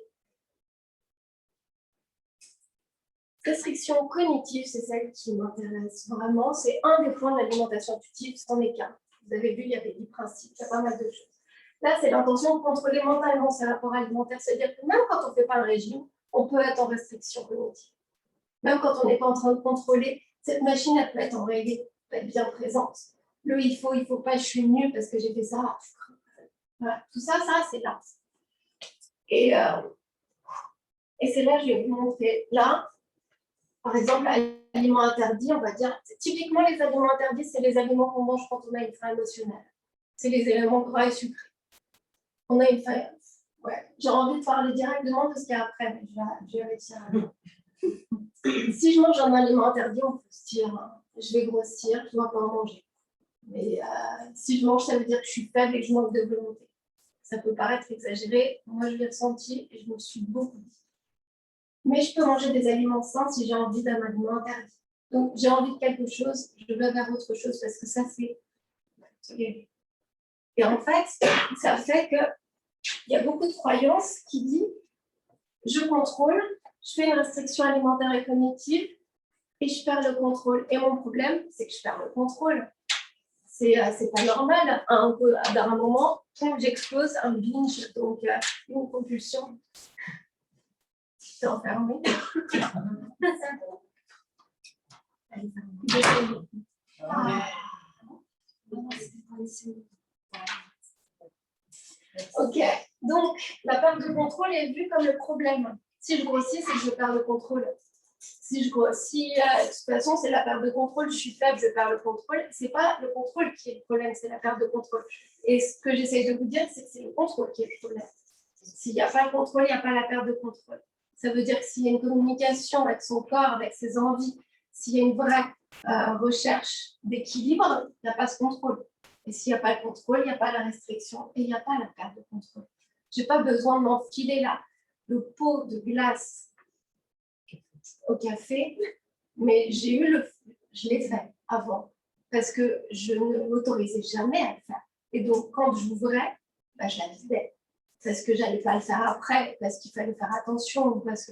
Restriction cognitive, c'est celle qui m'intéresse vraiment. C'est un des points de l'alimentation intuitive, c'en est qu'un. Vous avez vu, il y avait 10 principes, il y a pas mal de choses. Là, c'est l'intention de contrôler mentalement ses rapports alimentaires. C'est-à-dire que même quand on ne fait pas un régime, on peut être en restriction cognitive. Même quand on n'est pas en train de contrôler, cette machine, elle peut être enrayée, peut être bien présente. Le il faut pas, je suis nulle parce que j'ai fait ça. Voilà. Tout ça, c'est là. Et c'est là que je vais vous montrer. Là, par exemple, aliments interdits, on va dire, typiquement les aliments interdits, c'est les aliments qu'on mange quand on a une faim émotionnelle. C'est les éléments gras et sucrés. On a une faim. Ouais. J'ai envie de parler directement de ce qu'il y a après, mais je vais réussir à... Si je mange un aliment interdit, on peut se dire, je vais grossir, je ne dois pas en manger. Mais si je mange, ça veut dire que je suis faible et que je manque de volonté. Ça peut paraître exagéré. Moi, je l'ai ressenti et je me suis beaucoup dit. Mais je peux manger des aliments sains si j'ai envie d'un aliment interdit. Donc, j'ai envie de quelque chose, je vais vers autre chose parce que ça, c'est... Et en fait, ça fait qu'il y a beaucoup de croyances qui disent je contrôle, je fais une restriction alimentaire et cognitive et je perds le contrôle. Et mon problème, c'est que je perds le contrôle. C'est pas normal. À un moment, j'explose un binge, donc une compulsion. C'est enfermé. Ok, donc la perte de contrôle est vue comme le problème. Si je grossis, c'est que je perds le contrôle. Si je grossis, de toute façon, c'est la perte de contrôle. Je suis faible, je perds le contrôle. C'est pas le contrôle qui est le problème, c'est la perte de contrôle. Et ce que j'essaie de vous dire, c'est que c'est le contrôle qui est le problème. S'il n'y a pas le contrôle, il n'y a pas la perte de contrôle. Ça veut dire que s'il y a une communication avec son corps, avec ses envies, s'il y a une vraie recherche d'équilibre, il n'y a pas ce contrôle. Et s'il n'y a pas le contrôle, il n'y a pas la restriction et il n'y a pas la perte de contrôle. Je n'ai pas besoin de m'enfiler là le pot de glace au café, mais je l'ai fait avant parce que je ne m'autorisais jamais à le faire. Et donc, quand j'ouvrais, je la vidais. Parce que j'allais pas le faire après, parce qu'il fallait faire attention, parce que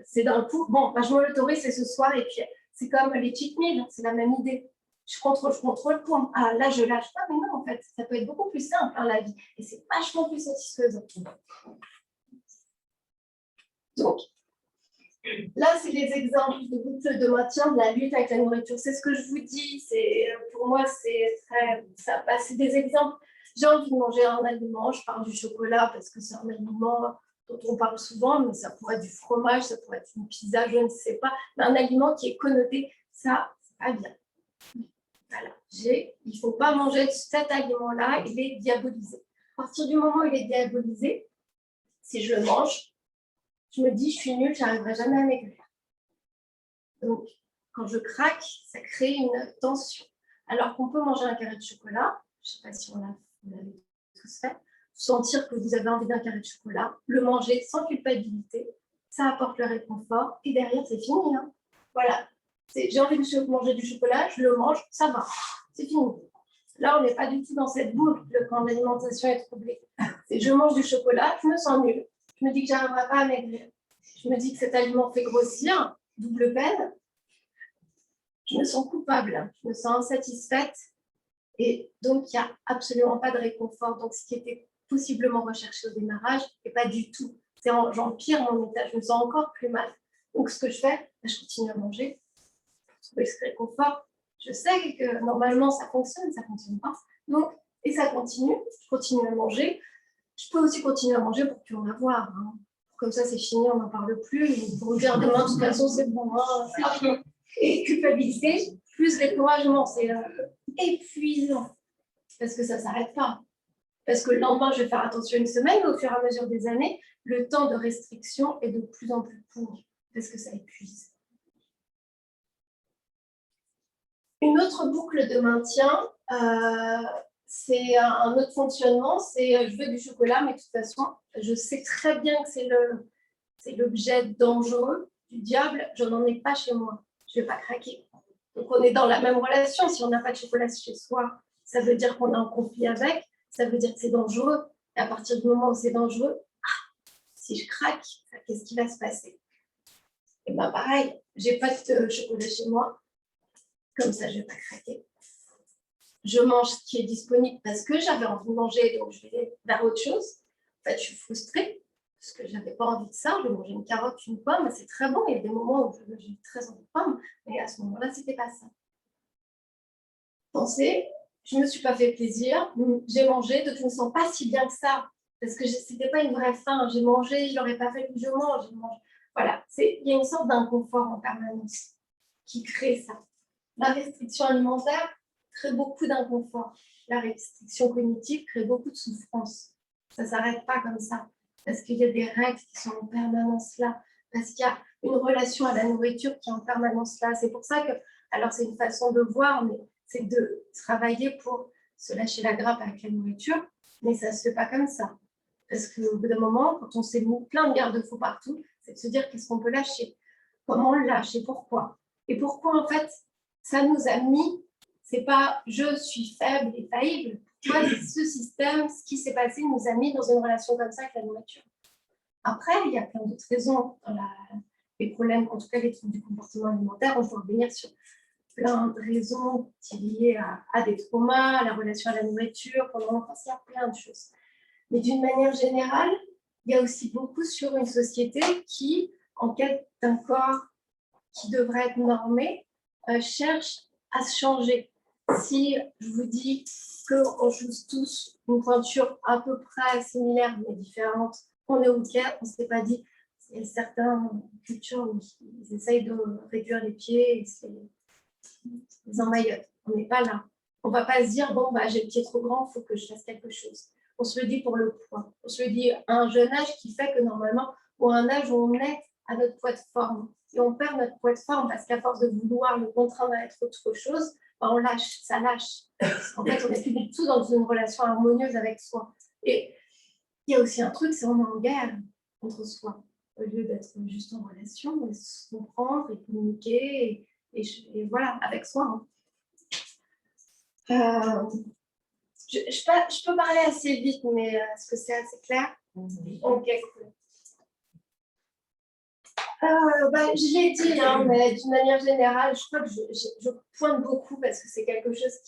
c'est d'un coup. Bon, je me l'autorise, c'est ce soir, et puis c'est comme les cheat meals, c'est la même idée. Je contrôle, boum, là je lâche pas, mais non, en fait, ça peut être beaucoup plus simple la vie, et c'est vachement plus satisfaisant. Donc, là, c'est les exemples de boucles de maintien de la lutte avec la nourriture. C'est ce que je vous dis, pour moi, c'est des exemples. J'ai envie de manger un aliment, je parle du chocolat parce que c'est un aliment dont on parle souvent, mais ça pourrait être du fromage, ça pourrait être une pizza, je ne sais pas. Mais un aliment qui est connoté, ça, c'est pas bien. Voilà. Il ne faut pas manger cet aliment-là, il est diabolisé. À partir du moment où il est diabolisé, si je le mange, je me dis, je suis nulle, je n'arriverai jamais à maigrir. Donc, quand je craque, ça crée une tension. Alors qu'on peut manger un carré de chocolat, je ne sais pas si on l'avez tous fait, sentir que vous avez envie d'un carré de chocolat, le manger sans culpabilité, ça apporte le réconfort et derrière, c'est fini. Hein. Voilà. J'ai envie de manger du chocolat, je le mange, ça va, c'est fini. Là, on n'est pas du tout dans cette boucle quand l'alimentation est troublée. Je mange du chocolat, je me sens nulle. Je me dis que je n'arriverai pas à maigrir. Je me dis que cet aliment fait grossir, double peine. Je me sens coupable, je me sens insatisfaite. Et donc, il n'y a absolument pas de réconfort. Donc, ce qui était possiblement recherché au démarrage, et pas du tout. J'empire mon état, je me sens encore plus mal. Donc, ce que je fais, je continue à manger pour trouver ce réconfort. Je sais que normalement, ça fonctionne pas. Donc, et ça continue, je continue à manger. Je peux aussi continuer à manger pour plus en avoir. Hein. Comme ça, c'est fini, on n'en parle plus. Pour dire demain, de toute façon, c'est bon. Hein. Et culpabilité, plus découragement, c'est épuisant. Parce que ça ne s'arrête pas. Parce que le lendemain, je vais faire attention une semaine, mais au fur et à mesure des années, le temps de restriction est de plus en plus court. Parce que ça épuise. Une autre boucle de maintien, c'est un autre fonctionnement, c'est je veux du chocolat, mais de toute façon, je sais très bien que c'est l'objet dangereux du diable, je n'en ai pas chez moi, je ne vais pas craquer. Donc on est dans la même relation, si on n'a pas de chocolat chez soi, ça veut dire qu'on est en conflit avec, ça veut dire que c'est dangereux. Et à partir du moment où c'est dangereux, si je craque, qu'est-ce qui va se passer? Et bien pareil, je n'ai pas de chocolat chez moi, comme ça je ne vais pas craquer. Je mange ce qui est disponible parce que j'avais envie de manger, donc je vais vers autre chose. En fait, je suis frustrée parce que je n'avais pas envie de ça. Je mangeais une carotte, une pomme, c'est très bon. Il y a des moments où j'ai très envie de pomme, mais à ce moment-là, ce n'était pas ça. Pensez, je ne me suis pas fait plaisir, j'ai mangé, donc je ne me sens pas si bien que ça, parce que ce n'était pas une vraie faim. J'ai mangé, je ne l'aurais pas fait, puis je mange. Voilà, il y a une sorte d'inconfort en permanence qui crée ça. La restriction alimentaire crée beaucoup d'inconfort. La restriction cognitive crée beaucoup de souffrance. Ça ne s'arrête pas comme ça, parce qu'il y a des règles qui sont en permanence là, parce qu'il y a une relation à la nourriture qui est en permanence là. C'est pour ça que, alors c'est une façon de voir, mais c'est de travailler pour se lâcher la grappe avec la nourriture, mais ça ne se fait pas comme ça. Parce qu'au bout d'un moment, quand on s'est mis plein de garde-fous partout, c'est de se dire qu'est-ce qu'on peut lâcher, comment on le lâche et pourquoi. Et pourquoi, en fait, ça nous a mis, c'est pas je suis faible et faillible. Toi, ce système, ce qui s'est passé, nous a mis dans une relation comme ça avec la nourriture. Après, il y a plein d'autres raisons. Les problèmes, en tout cas les troubles du comportement alimentaire, on peut revenir sur plein de raisons qui sont liées à des traumas, à la relation à la nourriture, pendant l'enfance, il y a plein de choses. Mais d'une manière générale, il y a aussi beaucoup sur une société qui, en quête d'un corps qui devrait être normé, cherche à se changer. Si je vous dis qu'on choose tous une pointure à peu près similaire mais différente, on est OK, on ne s'est pas dit, il y a certaines cultures où ils essayent de réduire les pieds et les emmaillotent. On n'est pas là. On ne va pas se dire, bon, j'ai le pied trop grand, il faut que je fasse quelque chose. On se le dit pour le poids. On se le dit à un jeune âge qui fait que normalement, ou à un âge où on est à notre poids de forme. Et on perd notre poids de forme parce qu'à force de vouloir le contraindre à être autre chose, on lâche, ça lâche. En fait, on n'est plus du tout dans une relation harmonieuse avec soi. Et il y a aussi un truc, c'est on est en guerre contre soi. Au lieu d'être juste en relation, se comprendre et communiquer, et voilà, avec soi. Je peux parler assez vite, mais est-ce que c'est assez clair? Ok, cool. Je l'ai dit, mais d'une manière générale, je crois que je pointe beaucoup parce que c'est quelque chose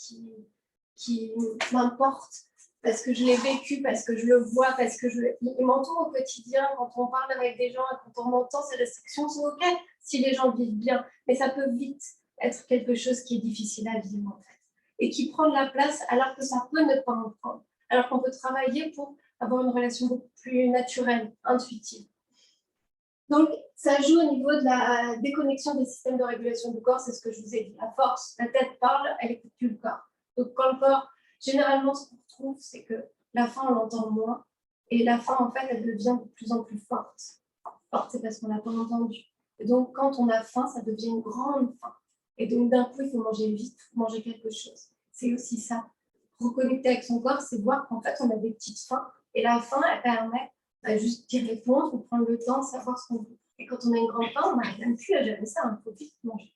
qui m'importe, parce que je l'ai vécu, parce que je le vois, parce que il m'entoure au quotidien. Quand on parle avec des gens et quand on entend ces restrictions, c'est OK si les gens vivent bien, mais ça peut vite être quelque chose qui est difficile à vivre en fait, et qui prend de la place alors que ça peut ne pas en prendre, alors qu'on peut travailler pour avoir une relation beaucoup plus naturelle, intuitive. Donc, ça joue au niveau de la déconnexion des systèmes de régulation du corps, c'est ce que je vous ai dit. À force, la tête parle, elle n'écoute plus le corps. Donc, quand le corps, généralement, ce qu'on retrouve, c'est que la faim, on l'entend moins. Et la faim, en fait, elle devient de plus en plus forte. Forte, c'est parce qu'on n'a pas entendu. Et donc, quand on a faim, ça devient une grande faim. Et donc, d'un coup, il faut manger vite, manger quelque chose. C'est aussi ça. Reconnecter avec son corps, c'est voir qu'en fait, on a des petites faims. Et la faim, elle permet juste d'y répondre, ou prendre le temps de savoir ce qu'on veut. Et quand on a une grande faim, on n'arrive même plus à gérer ça, il faut vite manger.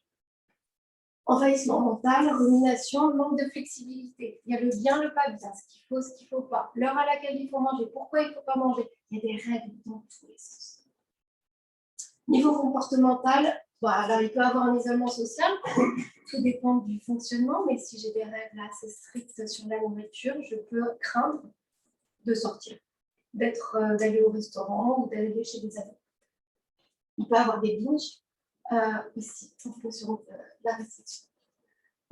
Envahissement mental, rumination, manque de flexibilité. Il y a le bien, le pas bien, ce qu'il faut, ce qu'il ne faut pas. L'heure à laquelle il faut manger, pourquoi il ne faut pas manger. Il y a des règles dans tous les sens. Niveau comportemental, Alors, il peut avoir un isolement social, tout dépend du fonctionnement, mais si j'ai des règles assez strictes sur la nourriture, je peux craindre de sortir, d'aller au restaurant ou d'aller chez des amis. Il peut avoir des binges aussi, en fonction de la restriction.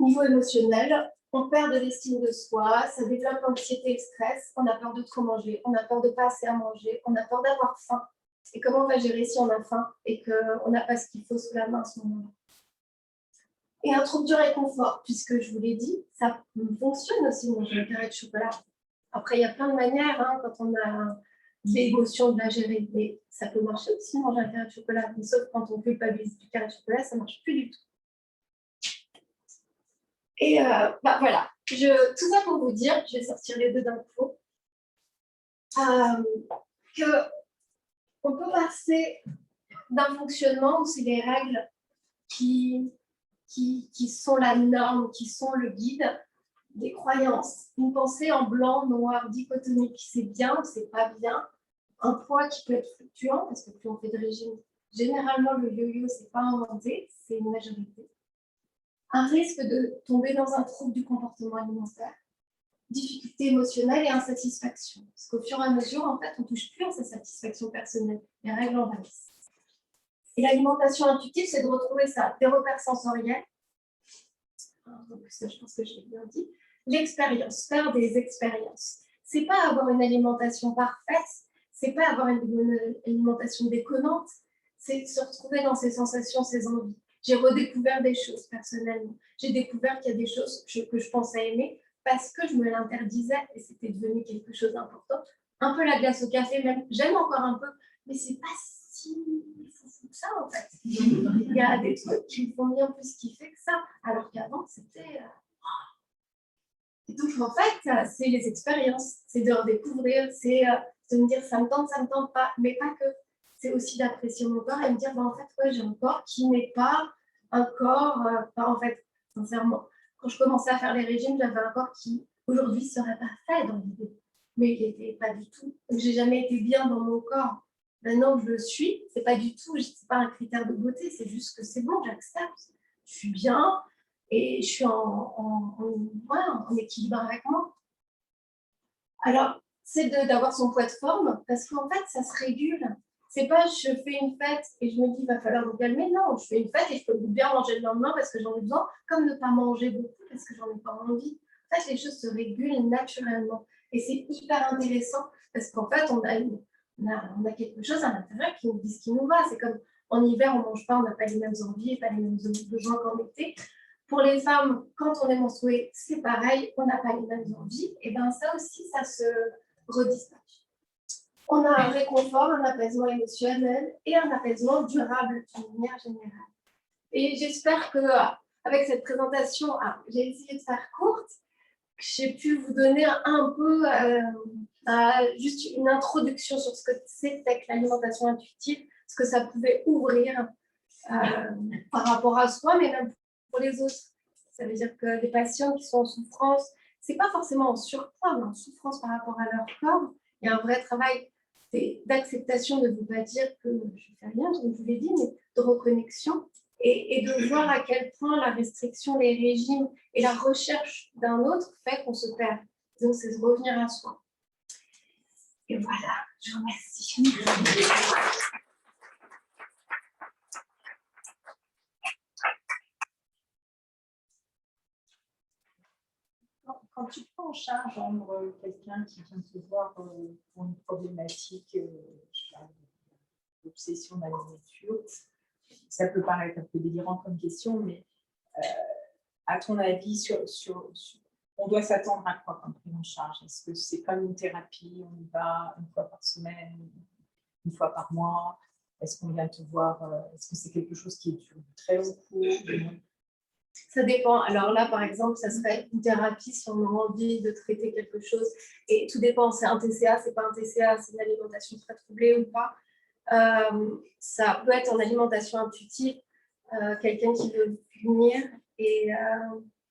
Niveau émotionnel, on perd de l'estime de soi, ça développe l'anxiété et le stress, on a peur de trop manger, on a peur de ne pas assez à manger, on a peur d'avoir faim. Et comment on va gérer si on a faim et qu'on n'a pas ce qu'il faut sous la main à ce moment-là? Et un trouble du réconfort, puisque je vous l'ai dit, ça fonctionne aussi manger un carré de chocolat. Après, il y a plein de manières quand on a l'émotion de la gérer, mais ça peut marcher aussi manger un carré de chocolat, mais sauf quand on culpabilise du carré de chocolat, ça ne marche plus du tout. Et voilà, tout ça pour vous dire, je vais sortir les deux d'un coup, qu'on peut passer d'un fonctionnement où c'est les règles qui sont la norme, qui sont le guide, des croyances, une pensée en blanc, noir, dichotomique, c'est bien ou c'est pas bien, un poids qui peut être fluctuant, parce que plus on fait de régime, généralement le yo-yo, c'est pas inventé, c'est une majorité. Un risque de tomber dans un trouble du comportement alimentaire, difficulté émotionnelle et insatisfaction. Parce qu'au fur et à mesure, en fait, on ne touche plus à sa satisfaction personnelle. Les règles envahissent. Et l'alimentation intuitive, c'est de retrouver ça, des repères sensoriels. Donc ça, je pense que je l'ai bien dit. L'expérience, faire des expériences. C'est pas avoir une alimentation parfaite, c'est pas avoir une alimentation déconnante, c'est se retrouver dans ses sensations, ses envies. J'ai redécouvert des choses personnellement. J'ai découvert qu'il y a des choses que je pensais aimer parce que je me l'interdisais et c'était devenu quelque chose d'important. Un peu la glace au café, même, j'aime encore un peu, mais c'est pas si fou que ça en fait. Il y a des trucs qui me font bien plus kiffer que ça, alors qu'avant c'était. Et donc en fait, c'est les expériences, c'est de redécouvrir, c'est de me dire ça me tente pas, mais pas que. C'est aussi d'apprécier mon corps et me dire, en fait, ouais, j'ai un corps qui n'est pas un corps, en fait, sincèrement, quand je commençais à faire les régimes, j'avais un corps qui, aujourd'hui, ne serait pas fait dans l'idée. Mais il n'était pas du tout. Donc, j'ai jamais été bien dans mon corps. Maintenant que je le suis, c'est pas du tout, c'est pas un critère de beauté, c'est juste que c'est bon, j'accepte. Je suis bien et je suis en équilibre avec moi. Alors, c'est d'avoir son poids de forme, parce qu'en fait, ça se régule. C'est pas je fais une fête et je me dis il va falloir me calmer. Non, je fais une fête et je peux bien manger le lendemain parce que j'en ai besoin, comme ne pas manger beaucoup parce que j'en ai pas envie. En fait, les choses se régulent naturellement. Et c'est hyper intéressant parce qu'en fait, on a quelque chose à l'intérieur qui nous dit ce qui nous va. C'est comme en hiver, on ne mange pas, on n'a pas les mêmes envies et pas les mêmes besoins qu'en été. Pour les femmes, quand on est menstruée, c'est pareil, on n'a pas les mêmes envies. Et bien ça aussi, ça se redispatche. On a un réconfort, un apaisement émotionnel et un apaisement durable d'une manière générale. Et j'espère qu'avec cette présentation, j'ai essayé de faire courte, j'ai pu vous donner un peu juste une introduction sur ce que c'était que l'alimentation intuitive, ce que ça pouvait ouvrir par rapport à soi, mais même pour les autres. Ça veut dire que les patients qui sont en souffrance, ce n'est pas forcément en surpoids, mais en souffrance par rapport à leur corps. Il y a un vrai travail d'acceptation, de ne pas dire que je ne fais rien, comme je vous l'ai dit, mais de reconnexion et de voir à quel point la restriction, les régimes et la recherche d'un autre fait qu'on se perd. Donc, c'est de revenir à soi. Et voilà, je vous remercie. Quand tu prends en charge quelqu'un qui vient te voir pour une problématique d'obsession de la nourriture, ça peut paraître un peu délirant comme question, mais à ton avis, on doit s'attendre à quoi comme prise en charge? Est-ce que c'est comme une thérapie, on y va une fois par semaine, une fois par mois? Est-ce qu'on vient te voir? Est-ce que c'est quelque chose qui est sur très long cours? Ça dépend. Alors là, par exemple, ça serait une thérapie si on a envie de traiter quelque chose. Et tout dépend, c'est un TCA, c'est pas un TCA, c'est une alimentation très troublée ou pas. Ça peut être en alimentation intuitive, quelqu'un qui veut venir et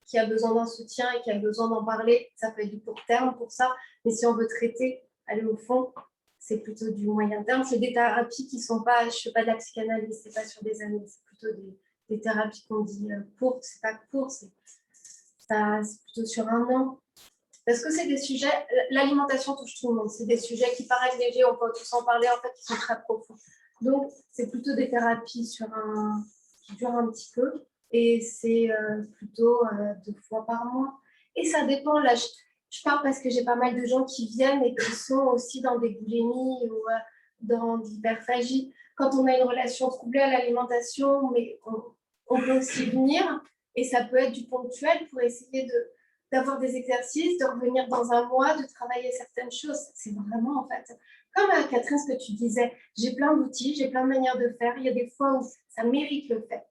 qui a besoin d'un soutien et qui a besoin d'en parler. Ça peut être du court terme pour ça. Mais si on veut traiter, aller au fond, c'est plutôt du moyen terme. C'est des thérapies qui ne sont pas, je ne fais pas de la psychanalyse, c'est pas sur des années, c'est plutôt des thérapies qu'on dit courtes, c'est pas court, c'est plutôt sur 1 an. Parce que c'est des sujets, l'alimentation touche tout le monde, c'est des sujets qui paraissent légers, on peut tous en parler, en fait, qui sont très profonds. Donc, c'est plutôt des thérapies qui durent un petit peu, et c'est plutôt 2 fois par mois. Et ça dépend, là, je parle parce que j'ai pas mal de gens qui viennent et qui sont aussi dans des boulimies ou dans l'hyperphagie. Quand on a une relation troublée à l'alimentation, mais on peut aussi venir, et ça peut être du ponctuel pour essayer d'avoir des exercices, de revenir dans 1 mois, de travailler certaines choses. C'est vraiment, en fait, comme Catherine, ce que tu disais, j'ai plein d'outils, j'ai plein de manières de faire. Il y a des fois où ça mérite le fait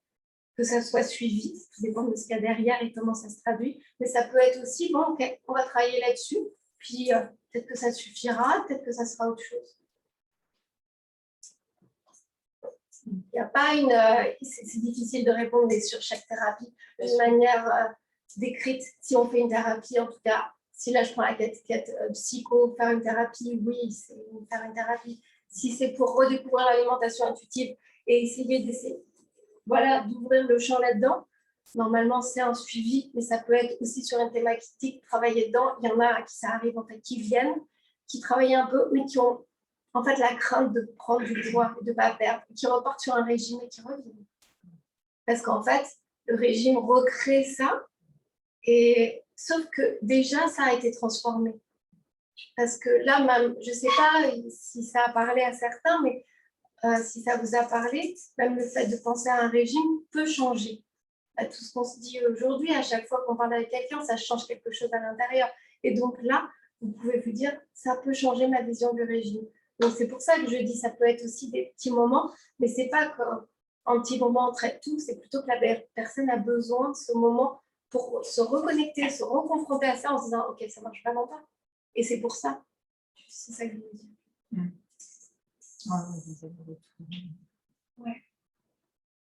que ça soit suivi, tout dépend de ce qu'il y a derrière et comment ça se traduit. Mais ça peut être aussi, bon, ok, on va travailler là-dessus, puis peut-être que ça suffira, peut-être que ça sera autre chose. Il n'y a pas c'est difficile de répondre sur chaque thérapie d'une manière décrite. Si on fait une thérapie, en tout cas, si là je prends la casquette psycho, faire une thérapie, oui, c'est faire une thérapie. Si c'est pour redécouvrir l'alimentation intuitive et essayer d'ouvrir le champ là-dedans, normalement c'est un suivi, mais ça peut être aussi sur une thématique, travailler dedans. Il y en a qui ça arrive, en fait, qui viennent, qui travaillent un peu, mais qui ont en fait la crainte de prendre du poids et de ne pas perdre, qui repartent sur un régime et qui reviennent. Parce qu'en fait, le régime recrée ça, et sauf que déjà ça a été transformé. Parce que là, même, je ne sais pas si ça a parlé à certains, mais si ça vous a parlé, même le fait de penser à un régime peut changer. Tout ce qu'on se dit aujourd'hui, à chaque fois qu'on parle avec quelqu'un, ça change quelque chose à l'intérieur. Et donc là, vous pouvez vous dire, ça peut changer ma vision du régime. Donc c'est pour ça que je dis, ça peut être aussi des petits moments, mais ce n'est pas qu'un petit moment on traite tout, c'est plutôt que la personne a besoin de ce moment pour se reconnecter, se reconfronter à ça en se disant, ok, ça ne marche vraiment pas. Et c'est pour ça. C'est ça que je veux dire. Ouais.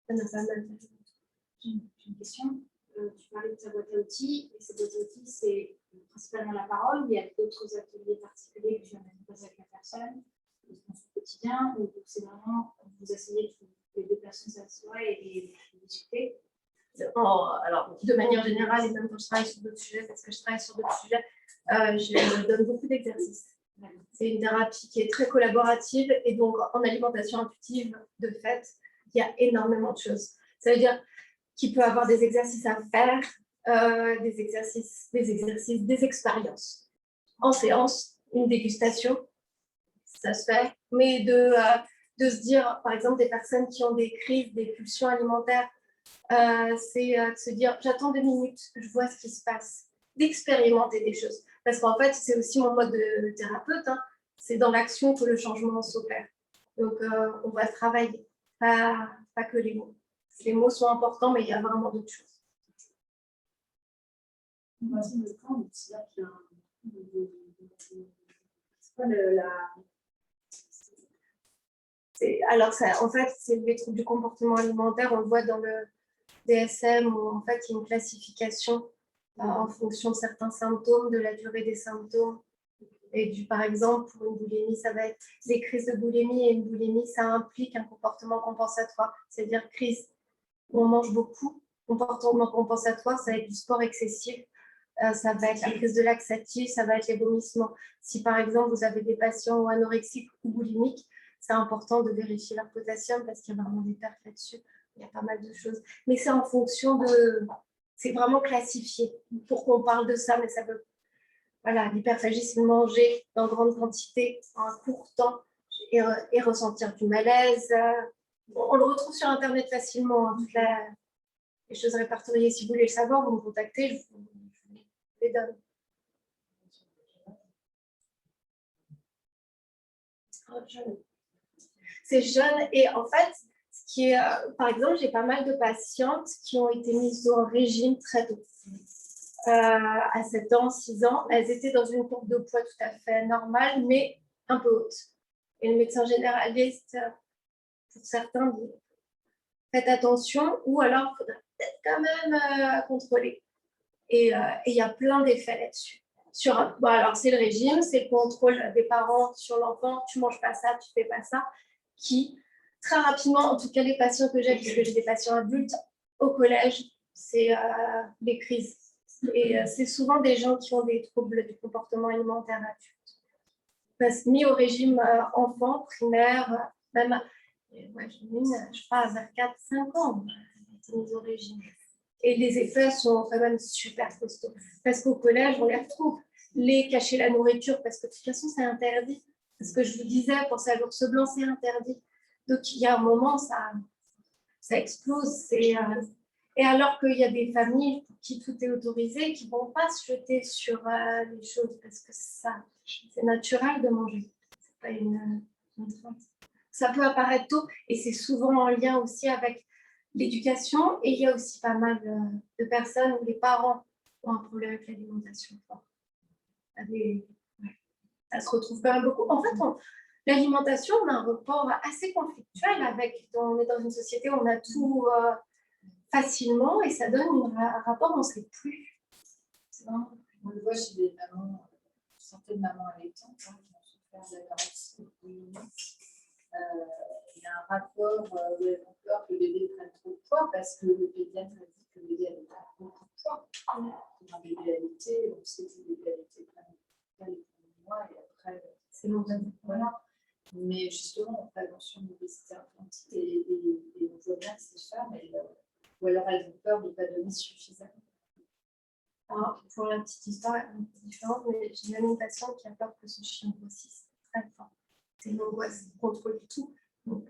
Ça n'a pas mal. J'ai une question. Tu parlais de ta boîte à outils, et cette boîte à outils, c'est principalement la parole. Il y a d'autres ateliers particuliers que tu as mis en place avec la personne, dans son quotidien, ou c'est vraiment, vous essayez que les 2 personnes s'assoient et discuter. Alors, de manière générale, et même quand je travaille sur d'autres sujets, parce que je travaille sur d'autres sujets, je donne beaucoup d'exercices. C'est une thérapie qui est très collaborative, et donc en alimentation intuitive, de fait, il y a énormément de choses. Ça veut dire qu'il peut y avoir des exercices à faire, des expériences. En séance, une dégustation, ça se fait, mais de se dire, par exemple, des personnes qui ont des crises, des pulsions alimentaires, c'est de se dire, j'attends 2 minutes, je vois ce qui se passe, d'expérimenter des choses. Parce qu'en fait, c'est aussi mon mode de thérapeute, hein, c'est dans l'action que le changement s'opère. Donc, on va travailler, pas que les mots. Les mots sont importants, mais il y a vraiment d'autres choses. Alors, ça, en fait, c'est les troubles du comportement alimentaire. On le voit dans le DSM, où en fait, il y a une classification en fonction de certains symptômes, de la durée des symptômes. Et par exemple, pour une boulimie, ça va être des crises de boulimie. Et une boulimie, ça implique un comportement compensatoire, c'est-à-dire crise où on mange beaucoup. Comportement compensatoire, ça va être du sport excessif, ça va être la prise de laxatif, ça va être les vomissements. Si par exemple, vous avez des patients anorexiques ou boulimiques, c'est important de vérifier leur potassium parce qu'il y a vraiment des pertes là-dessus. Il y a pas mal de choses. Mais c'est en fonction de... C'est vraiment classifié pour qu'on parle de ça, mais ça veut... Voilà, l'hyperphagie, c'est de manger dans grande quantité, en un court temps, et ressentir du malaise. On le retrouve sur Internet facilement, hein, toutes les choses répertoriées. Si vous voulez le savoir, vous me contactez, je vous les donne. C'est jeune, et en fait, ce qui est, par exemple, j'ai pas mal de patientes qui ont été mises au régime très tôt. À 7 ans, 6 ans, elles étaient dans une courbe de poids tout à fait normale, mais un peu haute. Et le médecin généraliste, pour certains, dit faites attention, ou alors il faudrait peut-être quand même contrôler. Et il y a plein d'effets là-dessus. Bon, alors, c'est le régime, c'est le contrôle des parents sur l'enfant, tu ne manges pas ça, tu ne fais pas ça, qui très rapidement, en tout cas les patients que j'ai, puisque j'ai des patients adultes, au collège, c'est les crises. Et c'est souvent des gens qui ont des troubles du comportement alimentaire adulte. Mis au régime enfant, primaire, même, je crois, vers 4-5 ans, mis au régime. Et les effets sont quand même super costauds. Parce qu'au collège, on les retrouve. Les cacher la nourriture, parce que de toute façon, c'est interdit. Parce que je vous disais, pour ça, l'ours blanc, c'est interdit. Donc, il y a un moment, ça explose. Et alors qu'il y a des familles pour qui tout est autorisé, qui ne vont pas se jeter sur les choses, parce que c'est naturel de manger. Ce n'est pas une contrainte. Ça peut apparaître tôt, et c'est souvent en lien aussi avec l'éducation. Et il y a aussi pas mal de personnes où les parents ont un problème avec l'alimentation. Ça se retrouve quand même beaucoup. En fait, l'alimentation, on a un rapport assez conflictuel avec. On est dans une société où on a tout facilement et ça donne un rapport, on ne sait plus. On le voit chez des mamans, certaines mamans allaitantes qui ont souffert d'anorexie. Il y a un rapport où elles ont peur que le bébé prenne trop de poids parce que le pédiatre a dit que le bébé avait beaucoup de poids. Un bébé allaité, on sait que le bébé allaité prend les premiers mois et après, c'est longtemps. Voilà. Mais justement, on fait attention à l'obésité infantile et on voit bien que ces femmes, ou alors elles ont peur de ne pas donner suffisamment. Alors, pour la petite histoire, elle est un peu différente, mais j'ai une patiente qui a peur que son chien grossisse très fort. C'est une angoisse, on contrôle tout. Donc,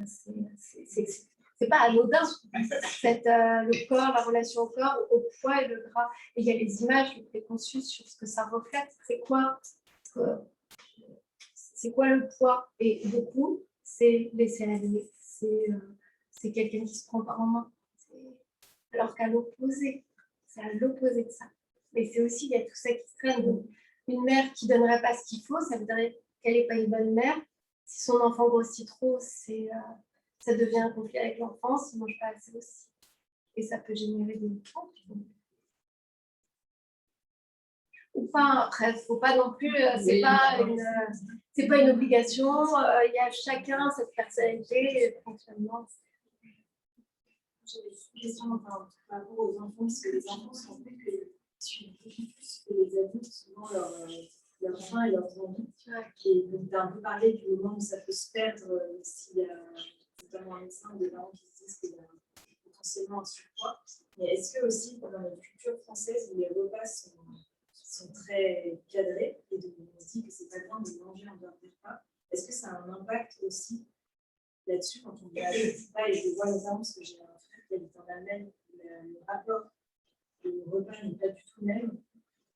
c'est pas anodin. Le corps, la relation au corps, au poids et le gras. Et il y a les images, les préconçus sur ce que ça reflète. C'est quoi le poids? Et beaucoup, c'est laisser aller. C'est quelqu'un qui se prend pas en main. Alors qu'à l'opposé, c'est à l'opposé de ça. Mais c'est aussi, il y a tout ça qui se traîne. Une mère qui ne donnerait pas ce qu'il faut, ça voudrait qu'elle n'est pas une bonne mère. Si son enfant grossit trop, ça devient un conflit avec l'enfant, s'il ne mange pas assez aussi. Et ça peut générer des conflits. Ou pas, après, il ne faut pas non plus, c'est pas une obligation, il y a chacun cette personnalité, fonctionnement. J'avais une question par rapport aux enfants, parce que les enfants sont plus que suivent beaucoup plus que les adultes, souvent leurs faim et leurs envies. Et donc, tu as un peu parlé du moment où ça peut se perdre, s'il y a notamment un médecin ou des parents qui se disent qu'il y a potentiellement un surpoids. Mais est-ce que aussi, dans notre culture française, où les repas sont très cadrés, et on se dit que c'est pas bien de manger en dehors des repas, est-ce que ça a un impact aussi là-dessus quand on regarde pas, et je vois notamment parce que j'ai un frère qui habite en Allemagne, le rapport, le repas n'est pas du tout le même.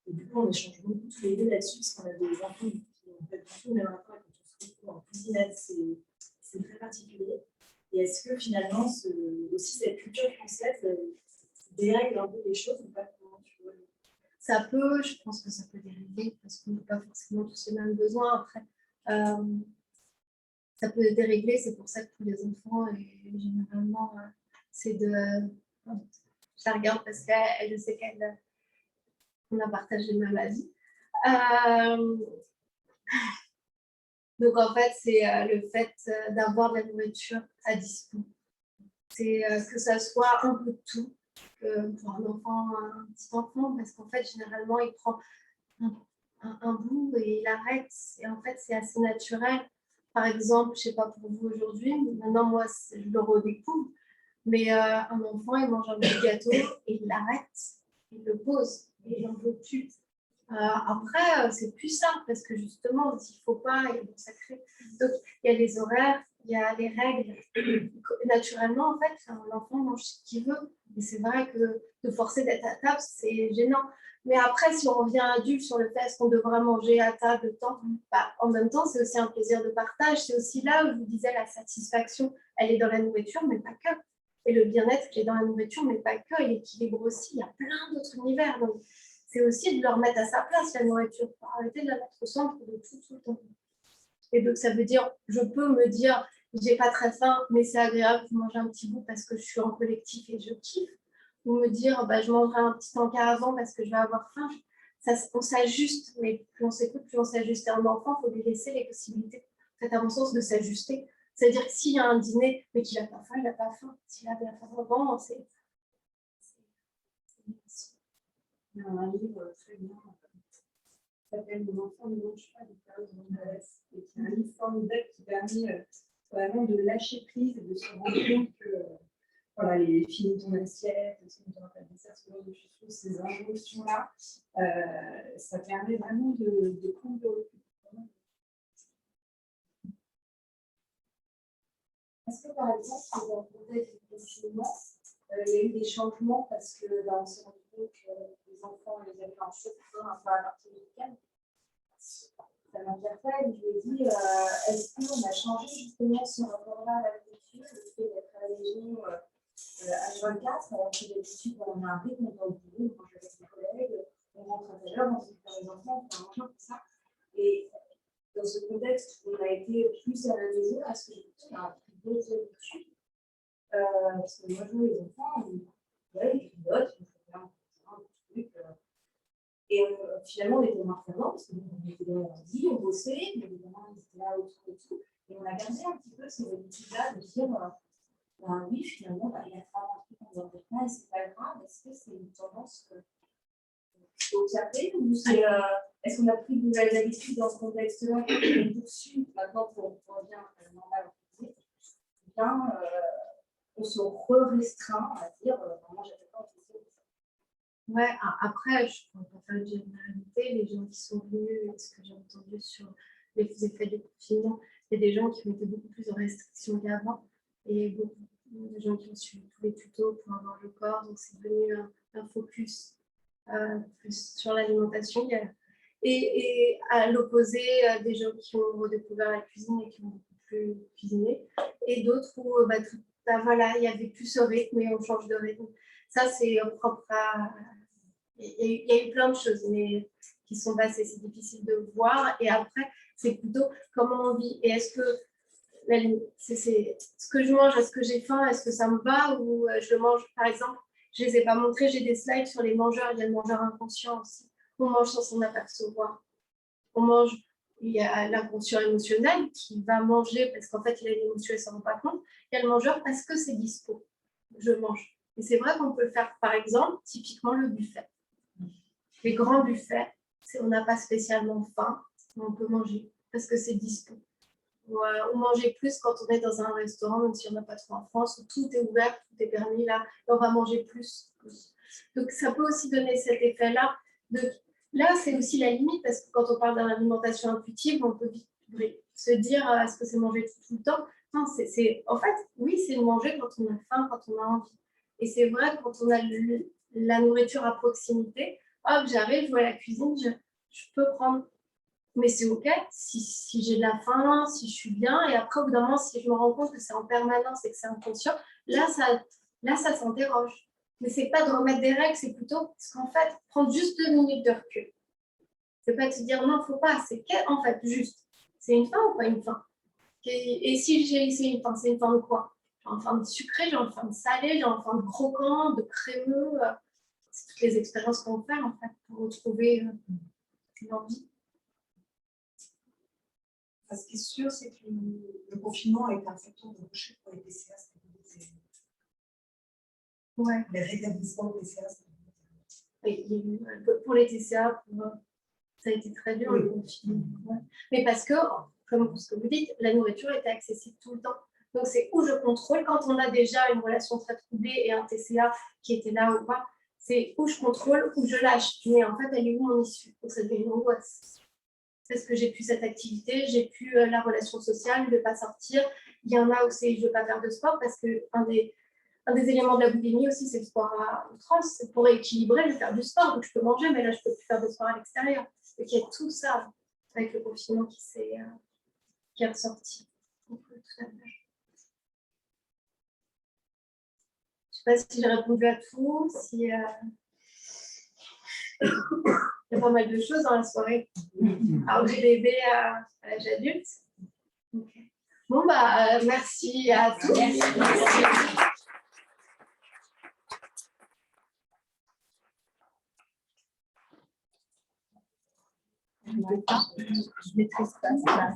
Et du coup, on échange beaucoup tous les deux là-dessus, parce qu'on a des enfants qui n'ont pas du tout le même rapport, et quand on se retrouve en cuisinade, c'est très particulier. Et est-ce que finalement, aussi cette culture française dérègle un peu les choses ou pas? Ça peut, je pense que ça peut dérégler, parce qu'on n'a pas forcément tous les mêmes besoins. Après, ça peut dérégler, c'est pour ça que pour les enfants, et généralement, c'est de... Je la regarde parce qu'elle, je sais qu'on a partagé le même avis. Donc, en fait, c'est le fait d'avoir de la nourriture à dispo. C'est que ça soit un peu de tout. Pour un petit enfant, parce qu'en fait, généralement, il prend un bout et il arrête. Et en fait, c'est assez naturel. Par exemple, je ne sais pas pour vous aujourd'hui, maintenant, moi, je le redécouvre, mais un enfant, il mange un bout de gâteau et il l'arrête, il le pose et il n'en veut plus. Après, c'est plus simple parce que justement, s'il ne faut pas, il est sacré. Donc, il y a les horaires, il y a les règles. Naturellement, en fait, l'enfant mange ce qu'il veut. Et c'est vrai que de forcer d'être à table, c'est gênant. Mais après, si on revient adulte sur le fait est-ce qu'on devrait manger à table tant, en même temps, c'est aussi un plaisir de partage. C'est aussi là où je vous disais la satisfaction, elle est dans la nourriture, mais pas que. Et le bien-être, il est dans la nourriture, mais pas que. Et l'équilibre aussi, il y a plein d'autres univers. Donc, c'est aussi de le remettre à sa place, la nourriture. Arrêter de la mettre au centre de tout le temps. Et donc, ça veut dire, je peux me dire, j'ai pas très faim, mais c'est agréable de manger un petit bout parce que je suis en collectif et je kiffe. Ou me dire, je mangerai un petit encas avant parce que je vais avoir faim. On s'ajuste, mais plus on s'écoute, plus on s'ajuste. Et un enfant, il faut lui laisser les possibilités, en fait, à mon sens, de s'ajuster. C'est-à-dire que s'il y a un dîner, mais qu'il n'a pas faim, il n'a pas faim. S'il avait faim avant, c'est... Il y a un livre très bien qui s'appelle Mon enfant ne mange pas des carottes de Montalès, et qui est un livre formidable qui permet vraiment de lâcher prise et de se rendre compte que voilà, les finis de ton assiette, finis de ton dessert, ce genre de choses, ces injonctions-là, ça permet vraiment de prendre le recul. Est-ce que par exemple, dans le contexte du confinement, il y a eu des changements parce que on s'est rendu compte que les enfants les avaient un choc un peu à partir du week-end. Ça m'interpelle, je me dis, est-ce qu'on a changé justement ce rapport-là à la culture, le fait d'être à la maison H24, alors que d'habitude, on a un rythme dans le boulot, on mange avec ses collègues, on rentre à telle heure, on s'occupe des enfants, on fait un manger, tout ça. Et dans ce contexte où on a été plus à la maison, est-ce que j'ai un d'autres habitudes, parce que moi, je vois les enfants, ils pilotent, ils font un truc. Et finalement, on était moins ferments, parce qu'on était dans l'ordi, on bossait, mais évidemment, ils étaient là autour et tout. Et on a gardé un petit peu ces habitudes-là de dire, ben, oui, finalement, il y a un truc qu'on ne pas, et c'est pas grave. Est-ce que c'est une tendance qu'il faut observer, ou est-ce qu'on a pris de nouvelles habitudes dans ce contexte-là, on poursuit maintenant pour revenir à la normale? On se restreint à dire vraiment j'avais pas envie de ça. Ouais, après, je ne peux pas faire une généralité, les gens qui sont venus, ce que j'ai entendu sur les effets du confinement, il y a des gens qui ont été beaucoup plus en restriction qu'avant, et beaucoup de gens qui ont suivi tous les tutos pour avoir le corps, donc c'est devenu un focus plus sur l'alimentation. Et à l'opposé, des gens qui ont redécouvert la cuisine et qui ont beaucoup plus cuisiné, et d'autres où voilà, il n'y avait plus ce rythme et on change de rythme. Ça, c'est propre à... Il y a eu plein de choses mais qui sont passées, c'est difficile de voir. Et après, c'est plutôt comment on vit. Et est-ce que c'est ce que je mange, est-ce que j'ai faim, est-ce que ça me va, ou je le mange, par exemple, je ne les ai pas montrés, j'ai des slides sur les mangeurs, il y a le mangeur inconscient aussi. On mange sans s'en apercevoir. On mange, il y a l'inconscient émotionnel qui va manger parce qu'en fait, il a une émotion et ne s'en rend pas compte. Il y a le mangeur parce que c'est dispo. Je mange. Et c'est vrai qu'on peut le faire, par exemple, typiquement le buffet. Les grands buffets, on n'a pas spécialement faim, mais on peut manger parce que c'est dispo. On mangeait plus quand on est dans un restaurant, même si on n'a pas trop en France, où tout est ouvert, tout est permis, là, on va manger plus. Donc, ça peut aussi donner cet effet-là. Là, c'est aussi la limite, parce que quand on parle d'alimentation intuitive, on peut vite se dire, est-ce que c'est manger tout le temps? Non, en fait, oui, c'est manger quand on a faim, quand on a envie. Et c'est vrai, quand on a la nourriture à proximité, hop, j'arrive, je vois la cuisine, je peux prendre... Mais c'est OK si j'ai de la faim, si je suis bien. Et après, au bout d'un moment, si je me rends compte que c'est en permanence et que c'est inconscient, là, ça s'interroge. Mais ce n'est pas de remettre des règles, c'est plutôt parce qu'en fait, prendre juste 2 minutes de recul. Ce n'est pas de se dire non, il ne faut pas. C'est en fait juste. C'est une faim ou pas une faim? Et si c'est une faim, c'est une faim de quoi? J'ai une faim de sucré, j'ai une faim de salé, j'ai une faim de croquant, de crémeux. C'est toutes les expériences qu'on fait en fait pour retrouver l'envie. Ce qui est sûr, c'est que le confinement a été un facteur de recherche pour les TCA. Ouais. Les rétablissements de TCA. Oui, pour les TCA, ça a été très dur le confinement. Ouais. Mais parce que, comme ce que vous dites, la nourriture était accessible tout le temps. Donc c'est où je contrôle, quand on a déjà une relation très troublée et un TCA qui était là ou pas, c'est où je contrôle, où je lâche. Mais en fait, elle est où mon issue? Donc ça devient une angoisse. Parce que j'ai plus cette activité, j'ai plus la relation sociale, je ne vais pas sortir. Il y en a où c'est je ne veux pas faire de sport parce qu'un des éléments de la boulimie aussi, c'est le sport à outrance. Pour équilibrer, je vais faire du sport, donc je peux manger, mais là, je ne peux plus faire de sport à l'extérieur. Donc il y a tout ça avec le confinement qui est ressorti. Donc, tout à fait. Je ne sais pas si j'ai répondu à tout, si... Il y a pas mal de choses dans la soirée. Alors, du bébé à l'âge adulte. Okay. Bon, merci à tous. Merci. Je ne maîtrise pas ça.